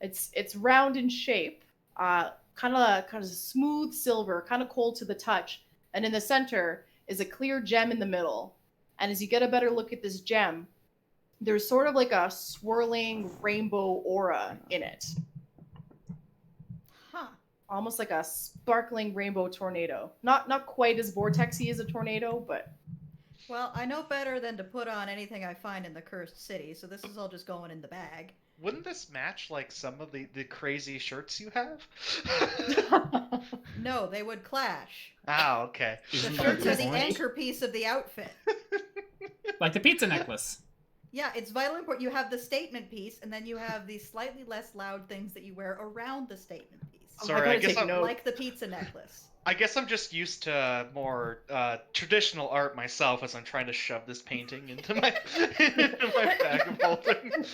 It's round in shape, kind of smooth silver, kind of cold to the touch. And in the center is a clear gem in the middle. And as you get a better look at this gem, there's sort of like a swirling rainbow aura in it. Huh. Almost like a sparkling rainbow tornado. Not quite as vortexy as a tornado, but Well, I know better than to put on anything I find in the cursed city, so this is all just going in the bag. Wouldn't this match like some of the crazy shirts you have? No, they would clash. Ah, okay. The Isn't shirts that are the the point? anchor piece of the outfit. Like the pizza necklace. Yeah, it's vital important. You have the statement piece, and then you have the slightly less loud things that you wear around the statement piece. Sorry, gotta I guess take note. Like the pizza necklace. I guess I'm just used to more traditional art myself as I'm trying to shove this painting into my bag of holding.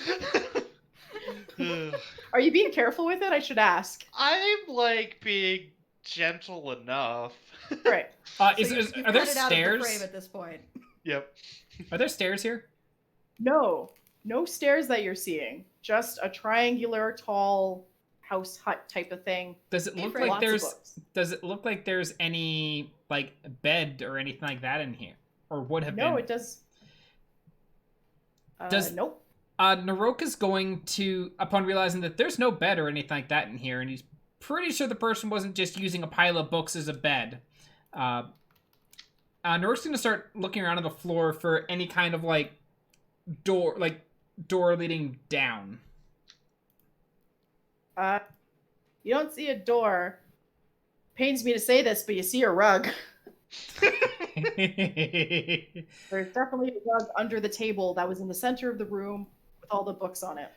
are you being careful with it? I should ask. I'm like being gentle enough. Right. So Are there cut it out of the stairs? frame at this point. Yep. Are there stairs here? No stairs that you're seeing. Just a triangular, tall house hut type of thing. Does it look Different. like Lots of there's? books. Does it look like there's any like bed or anything like that in here, or would have No, been? it does. Nope. Naroke is going to, upon realizing that there's no bed or anything like that in here, and he's pretty sure the person wasn't just using a pile of books as a bed. Naroke's going to start looking around on the floor for any kind of like door leading down. You don't see a door. Pains me to say this, but you see a rug. There's definitely a rug under the table that was in the center of the room with all the books on it.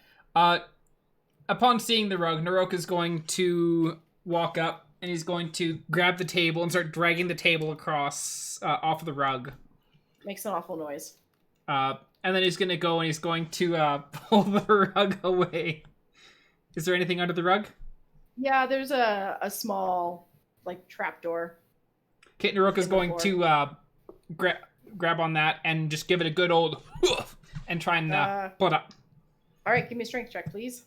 Upon seeing the rug, Naroke is going to walk up and he's going to grab the table and start dragging the table across off of the rug. Makes an awful noise. And then he's going to go and he's going to pull the rug away. Is there anything under the rug? Yeah, there's a small like trapdoor. Okay, Naroke is In the going to grab on that and just give it a good old hoof and try and pull it up. All right, give me a strength check, please.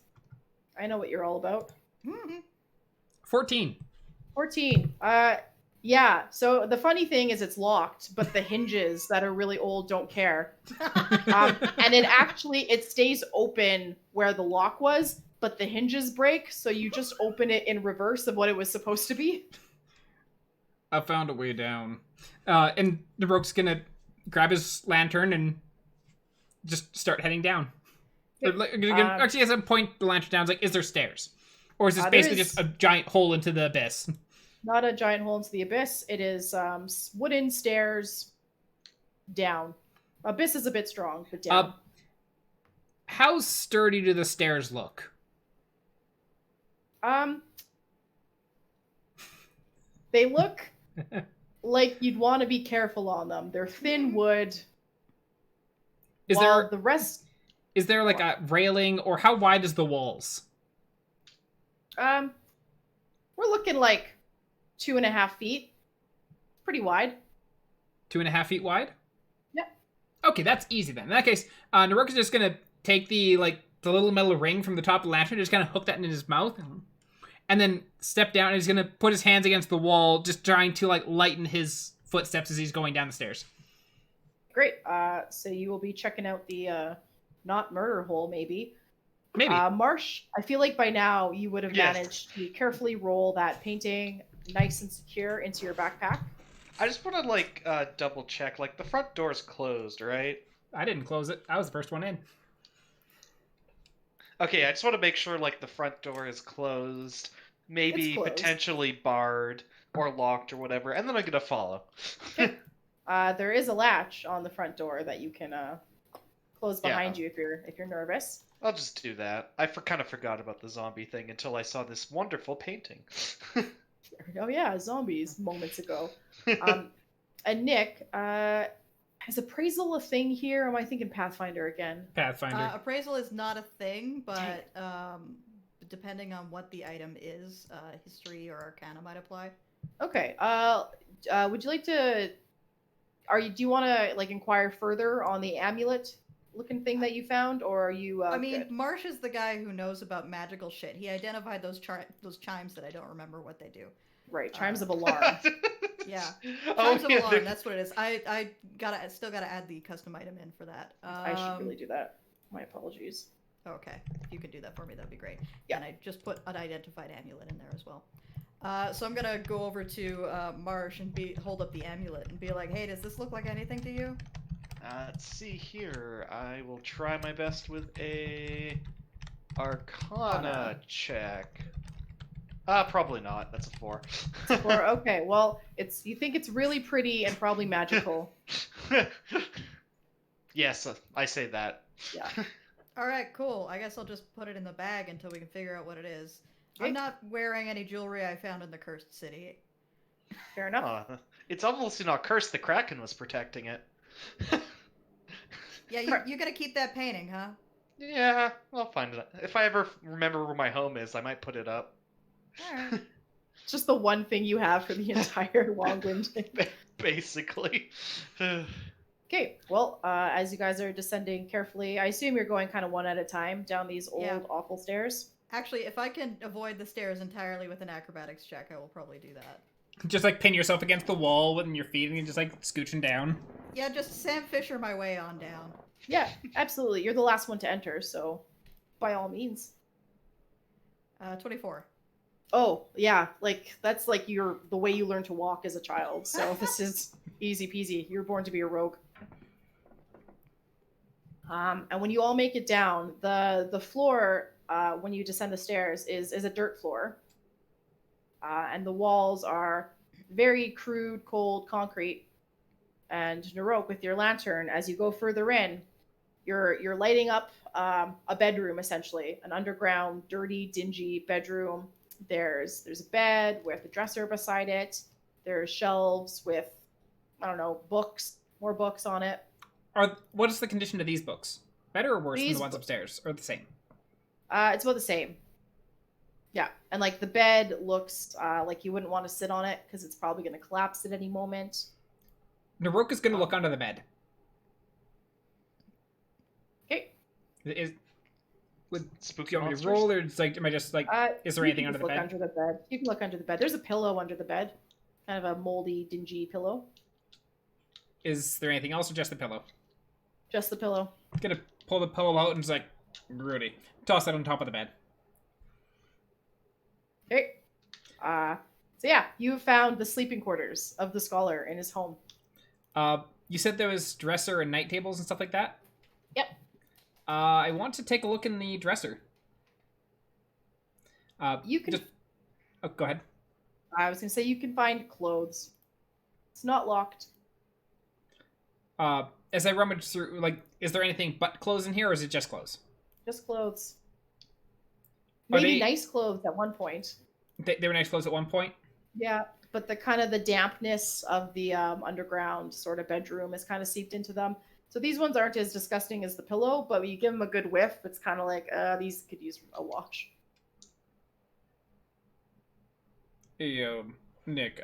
I know what you're all about. 14. 14. Yeah, so the funny thing is it's locked, but the hinges that are really old don't care. And it stays open where the lock was, but the hinges break, so you just open it in reverse of what it was supposed to be. I found a way down. And Naroke's gonna grab his lantern and just start heading down. Actually, as I point the lantern down, it's like, is there stairs? Or is this basically just a giant hole into the abyss? Not a giant hole into the abyss. It is wooden stairs down. Abyss is a bit strong, but down. how sturdy do the stairs look? They look like you'd want to be careful on them. They're thin wood. Is while the rest? Is there like a railing, or how wide is the walls? We're looking like 2.5 feet. Pretty wide. 2.5 feet wide? Yep. Okay, that's easy then. In that case, Naroke is just gonna take the little metal ring from the top of the lantern, just kind of hook that in his mouth, and then step down, and he's gonna put his hands against the wall, just trying to lighten his footsteps as he's going down the stairs. Great. So you will be checking out the not murder hole, maybe. Maybe. Marsh, I feel like by now you would have Yes. managed to carefully roll that painting nice and secure into your backpack. I just want to double check. Like the front door's closed, right? I didn't close it. I was the first one in. Okay, I just want to make sure the front door is closed, maybe It's closed. potentially barred or locked or whatever, and then I'm gonna follow. There is a latch on the front door that you can close behind Yeah. you if you're nervous. I'll just do that. I kind of forgot about the zombie thing until I saw this wonderful painting. Oh yeah, zombies moments ago. And Nick, is appraisal a thing here? Or am I thinking Pathfinder again? Pathfinder. Appraisal is not a thing, but depending on what the item is, history or arcana might apply. Okay. Would you like to? Do you want to inquire further on the amulet-looking thing that you found, or are you? I mean, good? Marsh is the guy who knows about magical shit. He identified those chimes that I don't remember what they do. Right, chimes of alarm. Yeah, Oh, chimes of yeah, alarm. they're- That's what it is. I still gotta add the custom item in for that. I should really do that. My apologies. Okay, if you could do that for me, that'd be great. Yeah. And I just put unidentified amulet in there as well. So I'm gonna go over to Marsh and hold up the amulet and be like, "Hey, does this look like anything to you?" Let's see here. I will try my best with a Arcana check. Probably not. That's a 4. Or okay, well, you think it's really pretty and probably magical. Yes, I say that. Yeah. All right, cool. I guess I'll just put it in the bag until we can figure out what it is. Okay. I'm not wearing any jewelry I found in the cursed city. Fair enough. It's obviously not cursed. The Kraken was protecting it. Yeah, you're gonna keep that painting, huh? Yeah, I'll find it. If I ever remember where my home is, I might put it up. All right. It's just the one thing you have for the entire Longwind. Basically. Okay, well, as you guys are descending carefully, I assume you're going kind of one at a time down these old, Yeah. awful stairs. Actually, if I can avoid the stairs entirely with an acrobatics check, I will probably do that. Just pin yourself against the wall with your feet and you're just scooching down. Yeah, just Sam Fisher my way on down. Yeah, absolutely. You're the last one to enter, so by all means. 24. Oh, yeah, that's the way you learn to walk as a child. So this is easy peasy. You're born to be a rogue. And when you all make it down, the floor when you descend the stairs is a dirt floor, and the walls are very crude, cold concrete. And Naroke, with your lantern, as you go further in, you're lighting up a bedroom, essentially, an underground, dirty, dingy bedroom. There's a bed with a dresser beside it. There's shelves with, I don't know, books, more books on it. What is the condition of these books? Better or worse than These the ones upstairs, or the same? It's about the same. Yeah, and the bed looks like you wouldn't want to sit on it because it's probably going to collapse at any moment. Naroke is going to look under the bed. Okay. Spooky Do you want me to monsters? roll, or it's am I just is there You anything can under just the look bed? under the bed. You can look under the bed. There's a pillow under the bed, kind of a moldy, dingy pillow. Is there anything else, or just the pillow? Just the pillow. Gonna pull the pillow out and just Rudy, toss that on top of the bed. Okay. So yeah, you found the sleeping quarters of the scholar in his home. You said there was dresser and night tables and stuff like that? Yep. I want to take a look in the dresser. You can. Oh, go ahead. I was gonna say you can find clothes. It's not locked. As I rummage through, is there anything but clothes in here, or is it just clothes? Just clothes. Are Maybe they- nice clothes at one point. They were nice clothes at one point. Yeah, but the kind of the dampness of the underground sort of bedroom is kind of seeped into them. So these ones aren't as disgusting as the pillow, but when you give them a good whiff, it's kind of like, these could use a wash. Hey, Nick,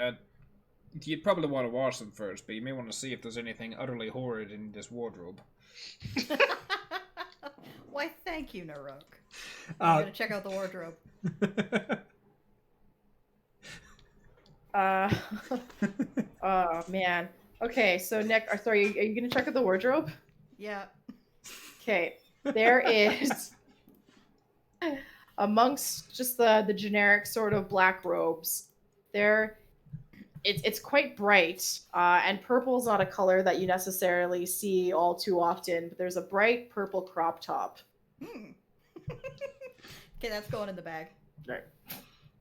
you'd probably want to wash them first, but you may want to see if there's anything utterly horrid in this wardrobe. Why, thank you, Naroke. I'm gonna check out the wardrobe. Oh man. Okay, so Nick, sorry, are you gonna check out the wardrobe? Yeah. Okay, there is amongst just the generic sort of black robes. It's quite bright, and purple's not a color that you necessarily see all too often. But there's a bright purple crop top. Okay, that's going in the bag. Right.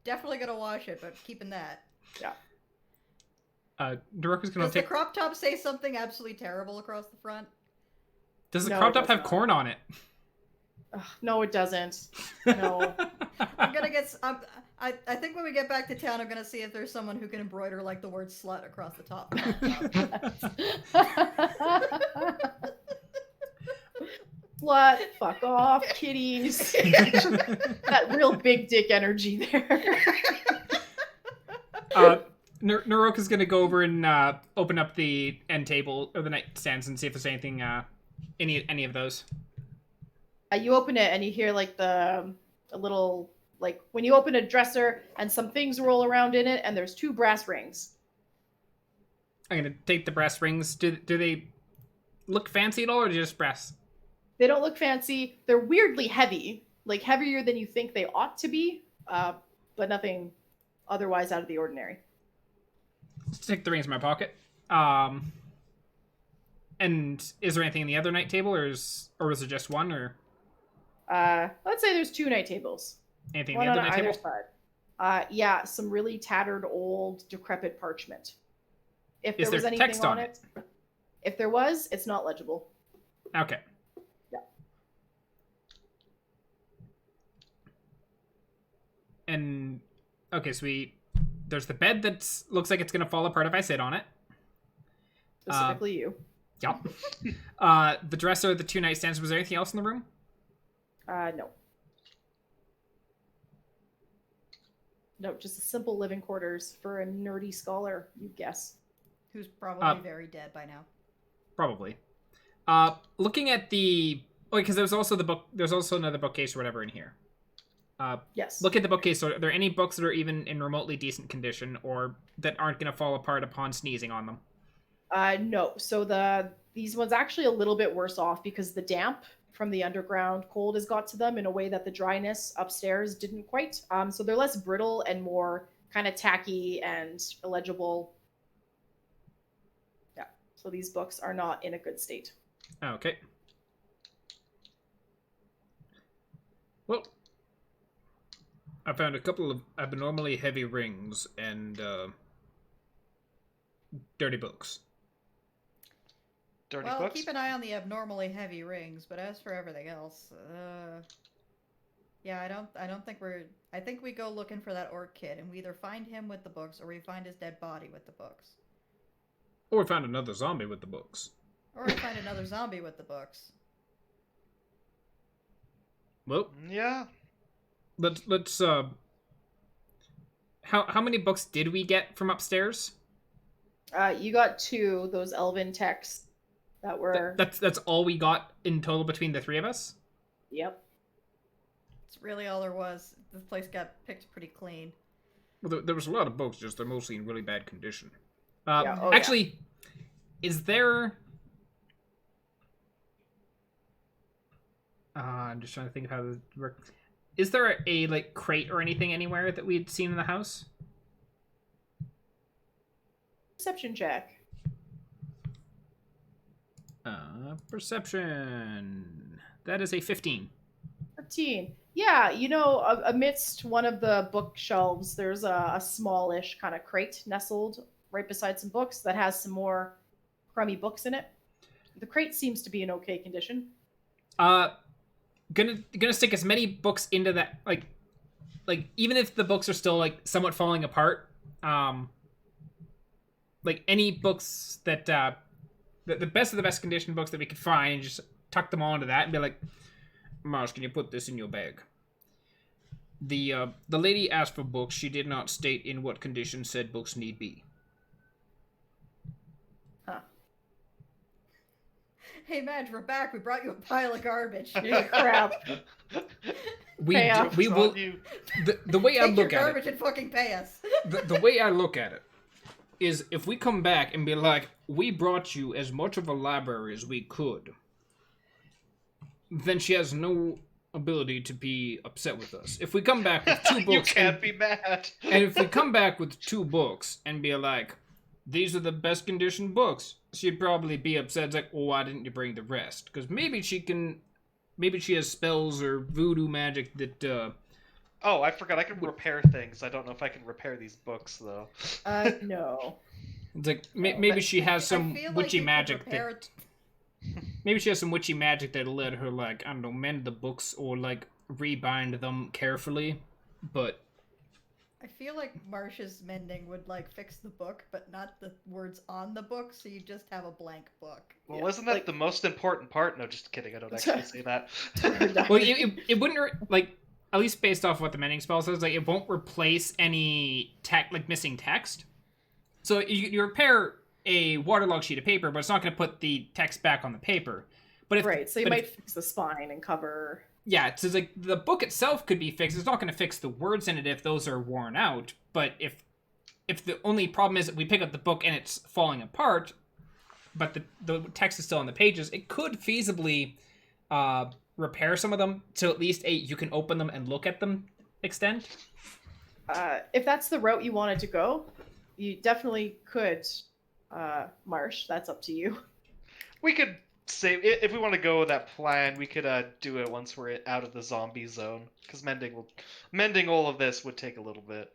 Definitely gonna wash it, but keeping that. Yeah. Naroke is gonna Does take. the crop top say something absolutely terrible across the front? Does the No, crop it top does have not. corn on it? Ugh, no, it doesn't. No. I'm gonna get. I think when we get back to town, I'm gonna see if there's someone who can embroider like the word "slut" across the top. Slut, fuck off, kitties. That real big dick energy there. Naroke is gonna go over and open up the end table or the nightstands and see if there's anything, any of those. You open it and you hear like a little, like when you open a dresser and some things roll around in it, and there's 2 brass rings. I'm gonna take the brass rings. Do they look fancy at all, or are they just brass? They don't look fancy. They're weirdly heavy, like heavier than you think they ought to be, but nothing otherwise out of the ordinary. Let's take the rings in my pocket. And is there anything in the other night table, or was it just one, or Let's say there's 2 night tables. anything in One the other on night either table? side. Yeah, some really tattered, old, decrepit parchment. If Is there was there anything text on on it, if there was, it's not legible. Okay. Yeah. And okay, so there's the bed that looks like it's gonna fall apart if I sit on it. Specifically you. Yep. The dresser, the 2 nightstands. Was there anything else in the room? No. No, just a simple living quarters for a nerdy scholar, you guess. Who's probably very dead by now. Probably. Looking at the because there's also the book. There's also another bookcase or whatever in here. Yes. Look at the bookcase. So are there any books that are even in remotely decent condition, or that aren't going to fall apart upon sneezing on them? No. So these ones actually a little bit worse off because the damp from the underground cold has got to them in a way that the dryness upstairs didn't quite. So they're less brittle and more kind of tacky and illegible. Yeah. So these books are not in a good state. Okay. Well, I found a couple of abnormally heavy rings and dirty books. Dirty Well, books. keep an eye on the abnormally heavy rings, but as for everything else, yeah, I don't think we're. I think we go looking for that orc kid, and we either find him with the books, or we find his dead body with the books, Or we found another zombie with the books. or we find another zombie with the books. Well, Yeah. let's how many books did we get from upstairs? You got 2 those elven texts that were. That's all we got in total between the 3 of us. Yep. It's really all there was. This place got picked pretty clean. Well, there was a lot of books, just they're mostly in really bad condition. Yeah, oh, yeah. Actually, is there? I'm just trying to think of how this works. Is there a like crate or anything anywhere that we'd seen in the house? Perception check. Perception. That is a 15. 13. Yeah, amidst one of the bookshelves, there's a smallish kind of crate nestled right beside some books that has some more crummy books in it. The crate seems to be in okay condition. gonna stick as many books into that, like even if the books are still like somewhat falling apart, like any books that the best of the best condition books that we could find, and just tuck them all into that and be like, Marsh, can you put this in your bag? The lady asked for books. She did not state in what condition said books need be. Huh. Hey, Madge, we're back. We brought you a pile of garbage. Yeah, crap. We Pay off. we will. The way I Take your look at garbage it, and fucking pay us. the way I look at it, is if we come back and be like, we brought you as much of a library as we could, then she has no ability to be upset with us. If we come back with 2 books, You can't be mad. and if we come back with 2 books and be like, these are the best conditioned books, she'd probably be upset. It's like, well, why didn't you bring the rest? Because maybe she has spells or voodoo magic that. Oh, I forgot. I can repair things. I don't know if I can repair these books though. No. It's like maybe she has some I feel like witchy you could magic repair that. Maybe she has some witchy magic that'll let her, like, I don't know, mend the books or like rebind them carefully. But I feel like Marsh's mending would like fix the book, but not the words on the book, so you just have a blank book. Well, Yeah, isn't that like- the most important part? No, just kidding. I don't actually say that. well, it wouldn't like, at least based off what the mending spell says, like it won't replace any missing text. So you repair a waterlogged sheet of paper, but it's not going to put the text back on the paper. But Right, so you might fix the spine and cover. Yeah, so it's like the book itself could be fixed. It's not going to fix the words in it if those are worn out. But if the only problem is that we pick up the book and it's falling apart, but the text is still on the pages, it could feasibly repair some of them to at least you can open them and look at them extent. If that's the route you wanted to go, you definitely could, Marsh. That's up to you. We could save if we want to go with that plan. We could do it once we're out of the zombie zone, because mending all of this would take a little bit.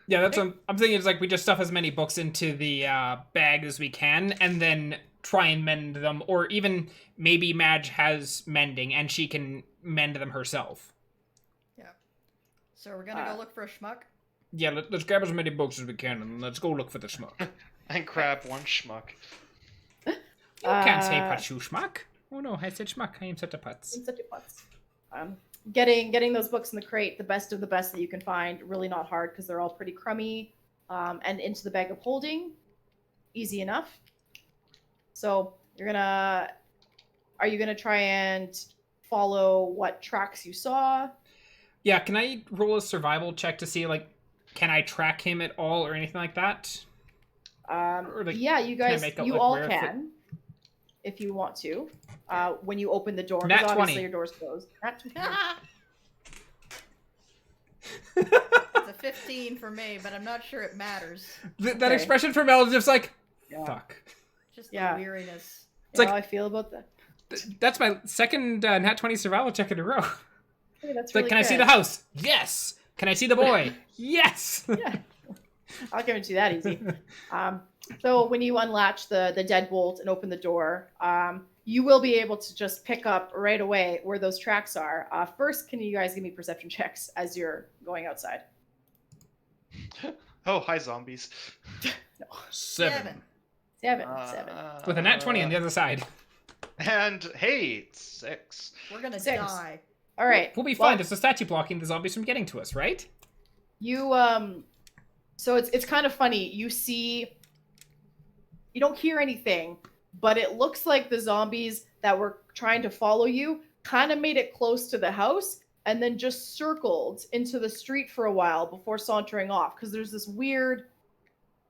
Yeah, that's what I'm thinking. It's like we just stuff as many books into the bag as we can, and then try and mend them, or even maybe Madge has mending and she can mend them herself. Yeah. So we're gonna go look for a schmuck. Yeah, let's grab as many books as we can and let's go look for the schmuck. And grab one schmuck. You can't say putz, you schmuck. Oh no, I said schmuck. I am such a putz. In such a putz. Getting those books in the crate, the best of the best that you can find, really not hard because they're all pretty crummy. And into the bag of holding, easy enough. So are you gonna try and follow what tracks you saw? Yeah, can I roll a survival check to see, like, can I track him at all or anything like that? Or, like, yeah, you guys, make out, you like, all where if can, if you want to. When you open the door, Nat because obviously 20. your door's closed. Nat 20. It's a 15 for me, but I'm not sure it matters. That Okay. expression from Elle is just like, Yeah. fuck. Just Yeah. the weariness. It's You like- know how I feel about that. That's my second Nat 20 survival check in a row. Hey, that's It's like, really can I see good. the house? Yes! Can I see the boy? Yes! Yeah, I'll give it to you that easy. So when you unlatch the deadbolt and open the door, you will be able to just pick up right away where those tracks are. First, can you guys give me perception checks as you're going outside? Oh, hi zombies. No. 7. Seven. With a Nat 20 on the other side. And hey, 6. We're gonna 6. die. All right. We'll be well, fine. There's a statue blocking the zombies from getting to us, right? You so it's kind of funny. You don't hear anything, but it looks like the zombies that were trying to follow you kind of made it close to the house and then just circled into the street for a while before sauntering off, because there's this weird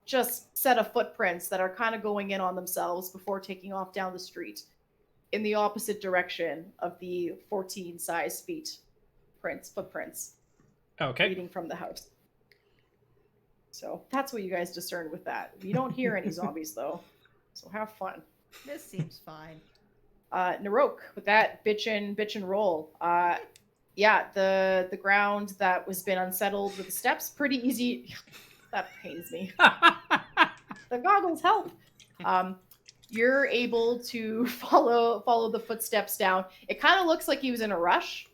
just set of footprints that are kind of going in on themselves before taking off down the street in the opposite direction of the 14 size feet footprints Okay. leading from the house. So that's what you guys discern with that. You don't hear any zombies though, so have fun. This seems fine. Naroke, with that bitch and roll. Yeah, the ground that was been unsettled with the steps, pretty easy. That pains me. The goggles help. you're able to follow the footsteps down. It kind of looks like he was in a rush,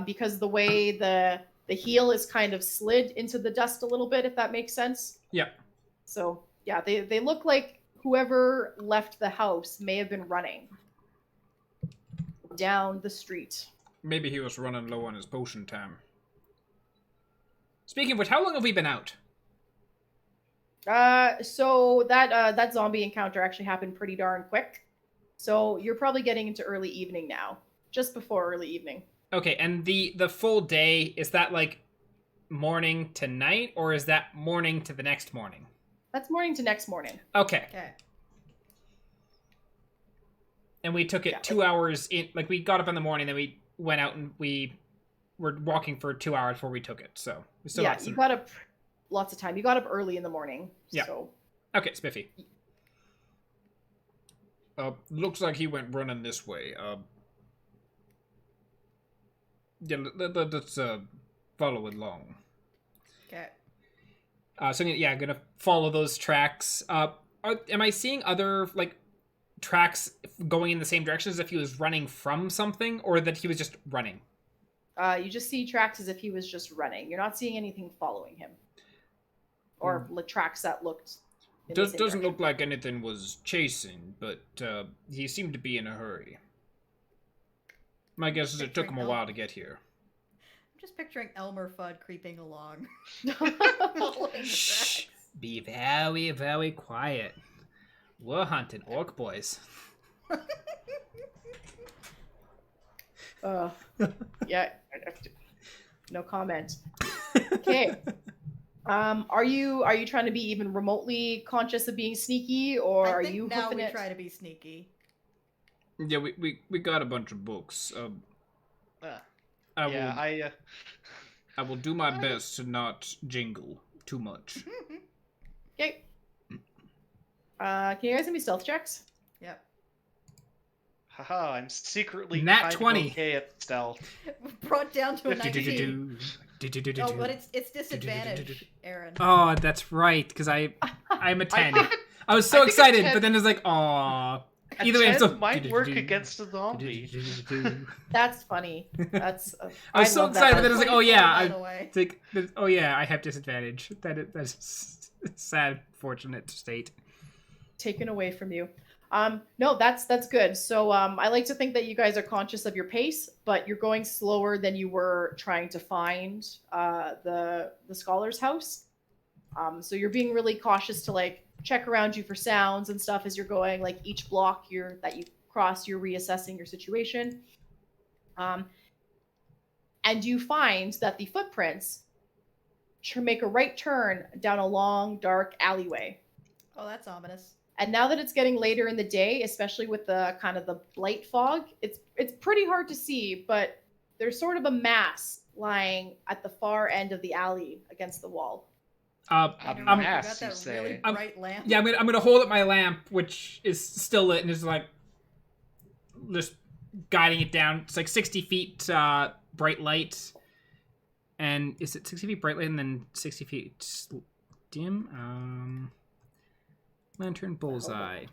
because the way the heel is kind of slid into the dust a little bit, if that makes sense. Yeah. So yeah, they look like whoever left the house may have been running down the street. Maybe he was running low on his potion time. Speaking of which, how long have we been out? So that zombie encounter actually happened pretty darn quick. So you're probably getting into early evening now, just before early evening. Okay, and the full day, is that like morning to night, or is that morning to the next morning? That's morning to next morning. Okay. Okay. And we took it 2 hours in, like we got up in the morning, then we went out and we were walking for 2 hours before we took it. So we still got some... you got up lots of time. You got up early in the morning. Yeah. So. Okay, spiffy. Looks like he went running this way. Yeah, let's follow along. Okay. So yeah, I'm gonna follow those tracks. Am I seeing other like tracks going in the same direction as if he was running from something, or that he was just running? You just see tracks as if he was just running. You're not seeing anything following him, or tracks that looked. Doesn't look like anything was chasing, but he seemed to be in a hurry. My guess is it took him a while to get here. I'm just picturing Elmer Fudd creeping along. Shh! Be very, very quiet. We're hunting orc boys. Yeah. No comment. Okay. Are you trying to be even remotely conscious of being sneaky, or I are think you now hoofing we it? try to be sneaky. Yeah, we got a bunch of books. I will do my best to not jingle too much. Okay. Can you guys give me stealth checks? Yep. Haha, I'm secretly Nat kind 20. of okay at stealth. Brought down to a 19. Oh, Oh, but it's disadvantage, Aaron. Oh, that's right, because I'm a 10. think- I was so I think a excited, 10 but then it's like, aw. A Either way, I'm 10 so... might work against a zombie. That's funny. That's. I was so love that. excited, but then it's like, oh yeah, By I, the way. it's like, oh yeah, I have disadvantage. That's a sad, fortunate state. Taken away from you. No, that's good. So I like to think that you guys are conscious of your pace, but you're going slower than you were trying to find the scholar's house. So you're being really cautious to like check around you for sounds and stuff as you're going. Like each block that you cross, you're reassessing your situation. And you find that the footprints make a right turn down a long, dark alleyway. Oh, that's ominous. And now that it's getting later in the day, especially with the kind of the blight fog, it's pretty hard to see, but there's sort of a mass lying at the far end of the alley against the wall. A Got mass, you that say? really bright lamp. Yeah, I'm gonna hold up my lamp, which is still lit, and is like just guiding it down. It's like 60 feet bright light, and is it 60 feet bright light and then 60 feet dim? Lantern bullseye.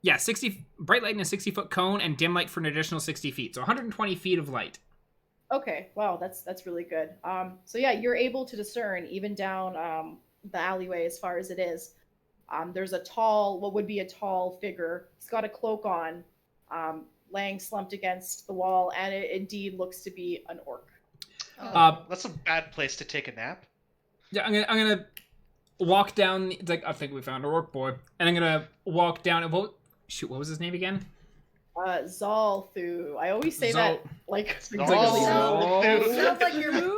Yeah, 60 bright light in a 60-foot cone, and dim light for an additional 60 feet. So 120 feet of light. Okay, wow, that's really good. So yeah, you're able to discern even down the alleyway as far as it is. There's what would be a tall figure. He's got a cloak on, laying slumped against the wall, and it indeed looks to be an orc. That's a bad place to take a nap. Yeah, I'm gonna walk down. It's like, I think we found a orc boy, and I'm gonna walk down. And what was his name again? Zolthu. I always say that like Zolthu.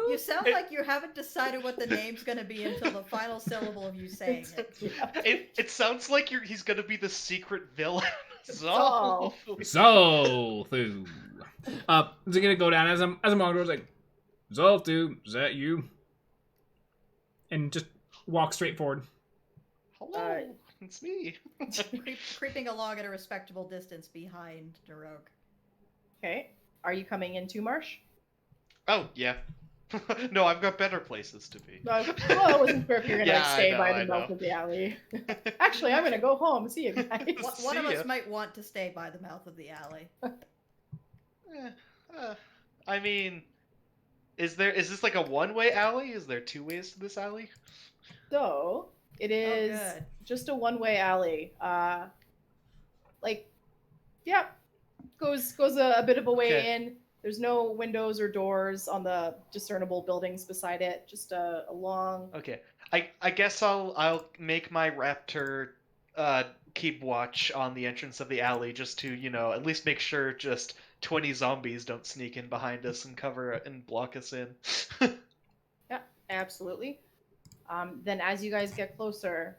You sound like you haven't decided what the name's gonna be until the final syllable of you saying it. It sounds like he's gonna be the secret villain. Zol. Zolthu. I'm just gonna go down as I'm walking towards, like, Zolthu, is that you? And just walk straight forward. Hello, it's me. Creeping along at a respectable distance behind Naroke. Okay. Are you coming in too, Marsh? Oh yeah. No, I've got better places to be. Well, I wasn't sure if you're gonna Yeah, like, I stay know, by I the mouth know. of the alley. Actually, I'm gonna go home. See you guys. One of See us ya. might want to stay by the mouth of the alley. Eh, I mean, is this like a one-way alley? Is there two ways to this alley? So it is good. just a one-way alley. Like, yeah, goes a bit of a way Okay. in. There's no windows or doors on the discernible buildings beside it. Just a long. Okay. I guess I'll make my raptor keep watch on the entrance of the alley just to, at least make sure just 20 zombies don't sneak in behind us and cover and block us in. Yeah, absolutely. Then as you guys get closer,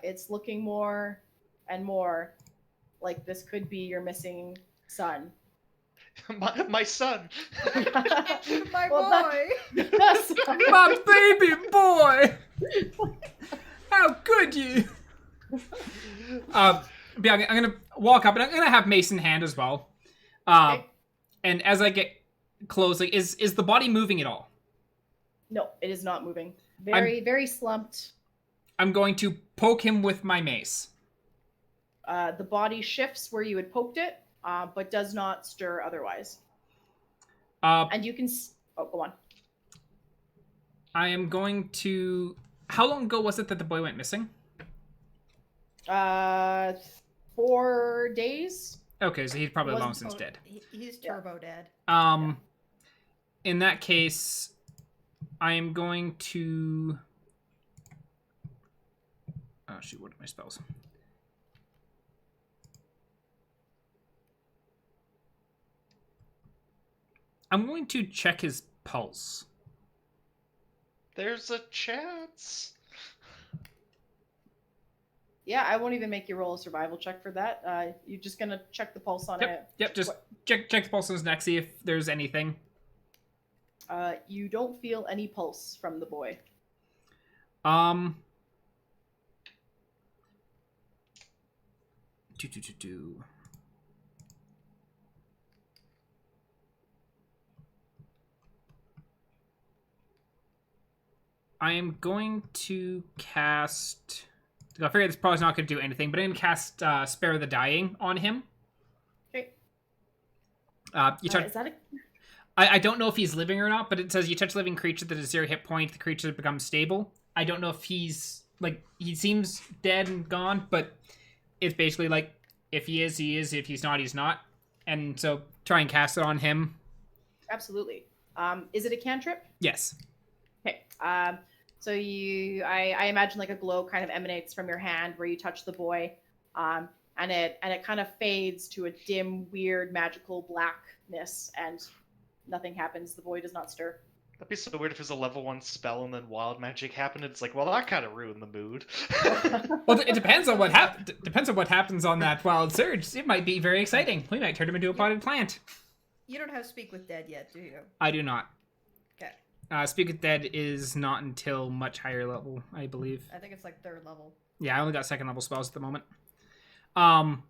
it's looking more and more like this could be your missing son. my son. My Well, boy! That's My baby boy! How could you? Yeah, I'm gonna walk up and I'm gonna have Mace in hand as well. Okay. And as I get close, like, is the body moving at all? No, it is not moving. Very slumped. I'm going to poke him with my mace. The body shifts where you had poked it, but does not stir otherwise. And you can. Oh, go on. I am going to. How long ago was it that the boy went missing? 4 days. Okay, so he's probably Wasn't- long since dead. He's turbo dead. In that case, I am going to. Oh shoot! What are my spells? I'm going to check his pulse. There's a chance. Yeah, I won't even make you roll a survival check for that. You're just gonna check the pulse on it. Yep. Just check the pulse on his neck, see if there's anything. You don't feel any pulse from the boy. Do. I am going to cast. I figure this probably not going to do anything, but I'm going to cast Spare the Dying on him. Okay. You touch. Is that a? I don't know if he's living or not, but it says you touch a living creature that is 0 hit point, the creature becomes stable. I don't know if he's like he seems dead and gone, but it's basically like if he is, he is. If he's not, he's not. And so try and cast it on him. Absolutely. Is it a cantrip? Yes. Okay. So I imagine like a glow kind of emanates from your hand where you touch the boy, and it kind of fades to a dim, weird, magical blackness, and nothing happens. The boy does not stir. That'd be so weird if it was a level 1 spell and then wild magic happened. It's like, well, that kind of ruined the mood. Well, it depends on what depends on what happens on that wild surge. It might be very exciting. We might turn him into a potted plant. You don't have Speak with Dead yet, do you? I do not. Okay. Speak with Dead is not until much higher level, I believe. I think it's like 3rd level. Yeah, I only got 2nd level spells at the moment. Well,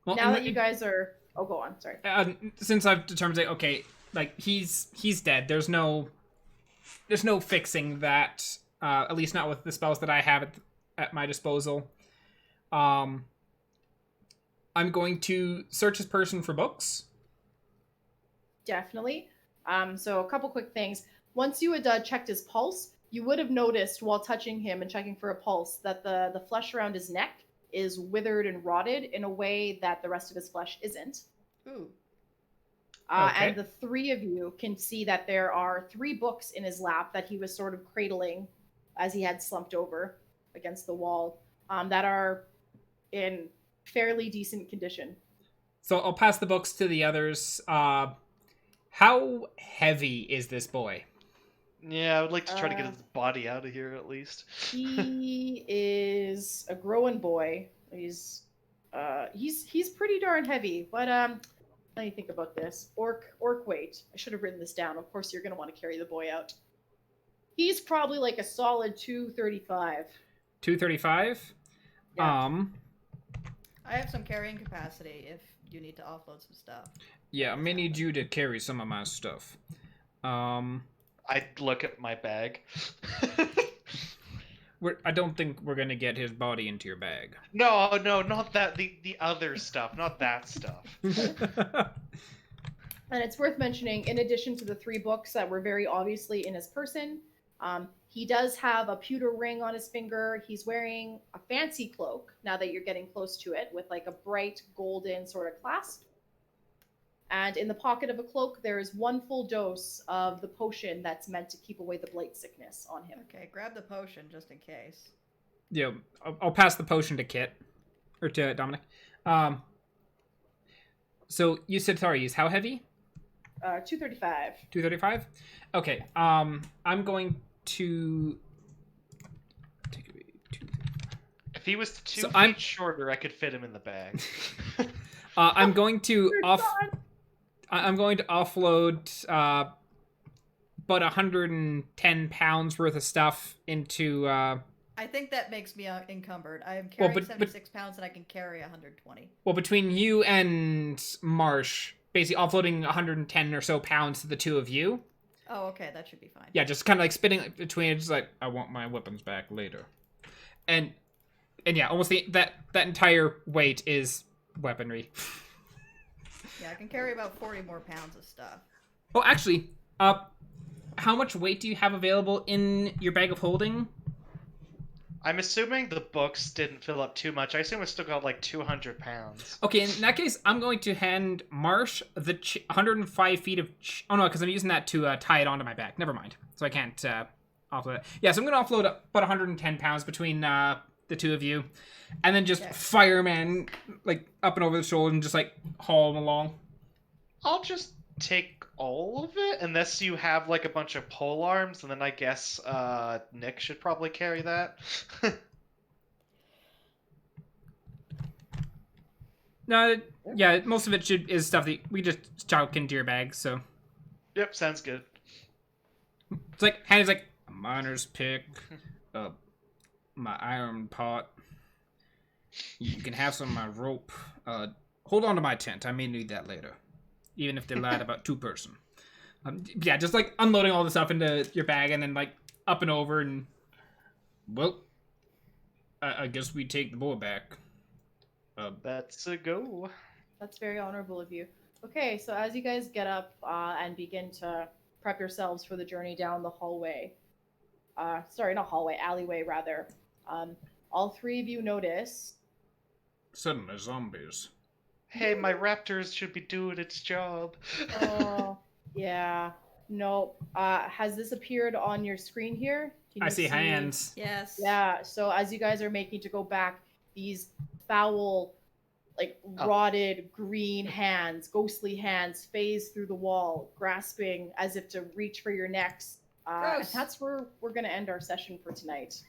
Now that you guys are, oh, go on. Sorry. Since I've determined that, okay, like he's dead. There's no fixing that. At least not with the spells that I have at my disposal. I'm going to search this person for books. Definitely. So a couple quick things. Once you had checked his pulse, you would have noticed while touching him and checking for a pulse that the flesh around his neck is withered and rotted in a way that the rest of his flesh isn't. Ooh. Okay. And the 3 of you can see that there are 3 books in his lap that he was sort of cradling as he had slumped over against the wall, that are in fairly decent condition. So I'll pass the books to the others. How heavy is this boy? Yeah, I would like to try to get his body out of here at least. He is a growing boy. He's pretty darn heavy, but let me think about this. Orc weight. I should have written this down. Of course, you're gonna want to carry the boy out. He's probably like a solid 235. 235. Yeah. I have some carrying capacity if you need to offload some stuff. Yeah, I may need you to carry some of my stuff. I'd look at my bag. I don't think we're gonna get his body into your bag. No, not that. The other stuff, not that stuff. And it's worth mentioning, in addition to the 3 books that were very obviously in his person, he does have a pewter ring on his finger. He's wearing a fancy cloak, now that you're getting close to it, with like a bright golden sort of clasp. And in the pocket of a cloak, there is 1 full dose of the potion that's meant to keep away the blight sickness on him. Okay, grab the potion just in case. Yeah, I'll pass the potion to Kit. Or to Dominic. So you said, sorry, he's how heavy? 235. 235? Okay, I'm going to... Take it away. If he was 2 So feet shorter, I could fit him in the bag. I'm going to You're I'm going to offload about 110 pounds worth of stuff into. I think that makes me encumbered. I am carrying but 76 pounds and I can carry 120. Well, between you and Marsh, basically offloading 110 or so pounds to the 2 of you. Oh, okay, that should be fine. Yeah, just kind of like spitting between it, just like, I want my weapons back later, and yeah, almost that entire weight is weaponry. Yeah, I can carry about 40 more pounds of stuff. Oh, actually, how much weight do you have available in your bag of holding? I'm assuming the books didn't fill up too much. I assume it's still got like 200 pounds. Okay, in that case, I'm going to hand Marsh the 105 feet of... Oh, no, because I'm using that to tie it onto my back. Never mind. So I can't offload it. Yeah, so I'm going to offload about 110 pounds between the 2 of you. And then just fireman, like, up and over the shoulder and just, like, haul him along. I'll just take all of it, unless you have, like, a bunch of pole arms, and then I guess Nick should probably carry that. No, yeah, most of it is stuff that we just chuck into your bag, so... Yep, sounds good. It's like, Hannah's like, a miner's pick, my iron pot. You can have some of my rope. Hold on to my tent. I may need that later. Even if they're lied about 2 person. Yeah, just like unloading all the stuff into your bag and then like up and over and... Well, I guess we take the boy back. That's a go. That's very honorable of you. Okay, so as you guys get up and begin to prep yourselves for the journey down the hallway, sorry, not hallway, alleyway rather, all 3 of you notice... Suddenly zombies. Hey, my raptors should be doing its job. Oh, yeah. No. Has this appeared on your screen here? Can I you see hands. Yes. Yeah, so as you guys are making to go back, these foul, like, rotted green hands, ghostly hands, phase through the wall, grasping as if to reach for your necks. And that's where we're going to end our session for tonight.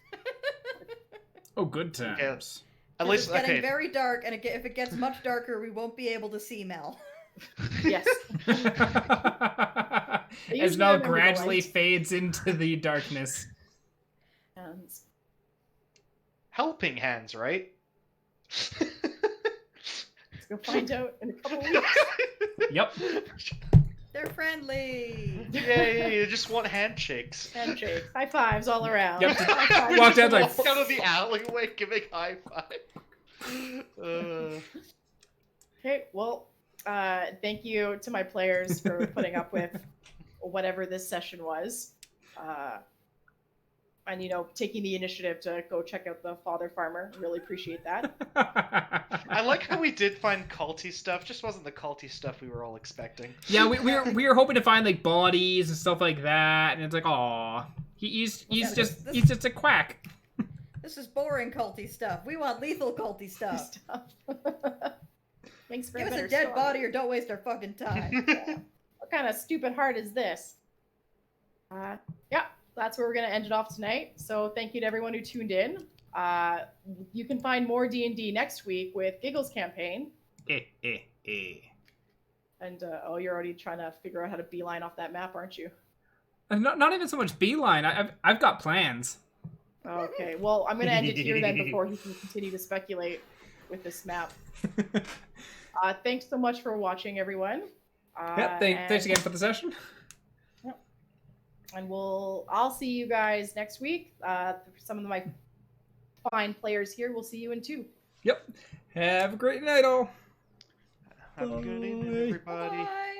Oh, good times. Yes. At At least, it's getting okay. very dark, and if it gets much darker, we won't be able to see Mel. Yes. As Mel gradually fades into the darkness. Hands. Helping hands, right? Let's go find out in a couple weeks. Yep. They're friendly. Yay, you just want handshakes. Handshakes. High fives all around. Yep. High fives. Walked out like... Walk out of the alleyway giving high five. Okay, well, thank you to my players for putting up with whatever this session was. And, you know, taking the initiative to go check out the Father Farmer. Really appreciate that. I like how we did find culty stuff, just wasn't the culty stuff we were all expecting. Yeah, we were hoping to find like bodies and stuff like that, and it's like, aw, he's just a quack. This is boring culty stuff. We want lethal culty stuff. Thanks for Give us better a dead story. body or don't waste our fucking time. Yeah. What kind of stupid heart is this? Yeah, that's where we're going to end it off tonight. So thank you to everyone who tuned in. You can find more D&D next week with Giggle's campaign. And, oh, you're already trying to figure out how to beeline off that map, aren't you? Not even so much beeline. I've got plans. Okay, well, I'm going to end it here then before he can continue to speculate with this map. Thanks so much for watching, everyone. Yep, thanks again for the session. And I'll see you guys next week. Some of my fine players here. We'll see you in 2. Yep. Have a great night, all. Have a good evening, Bye. everybody. Bye.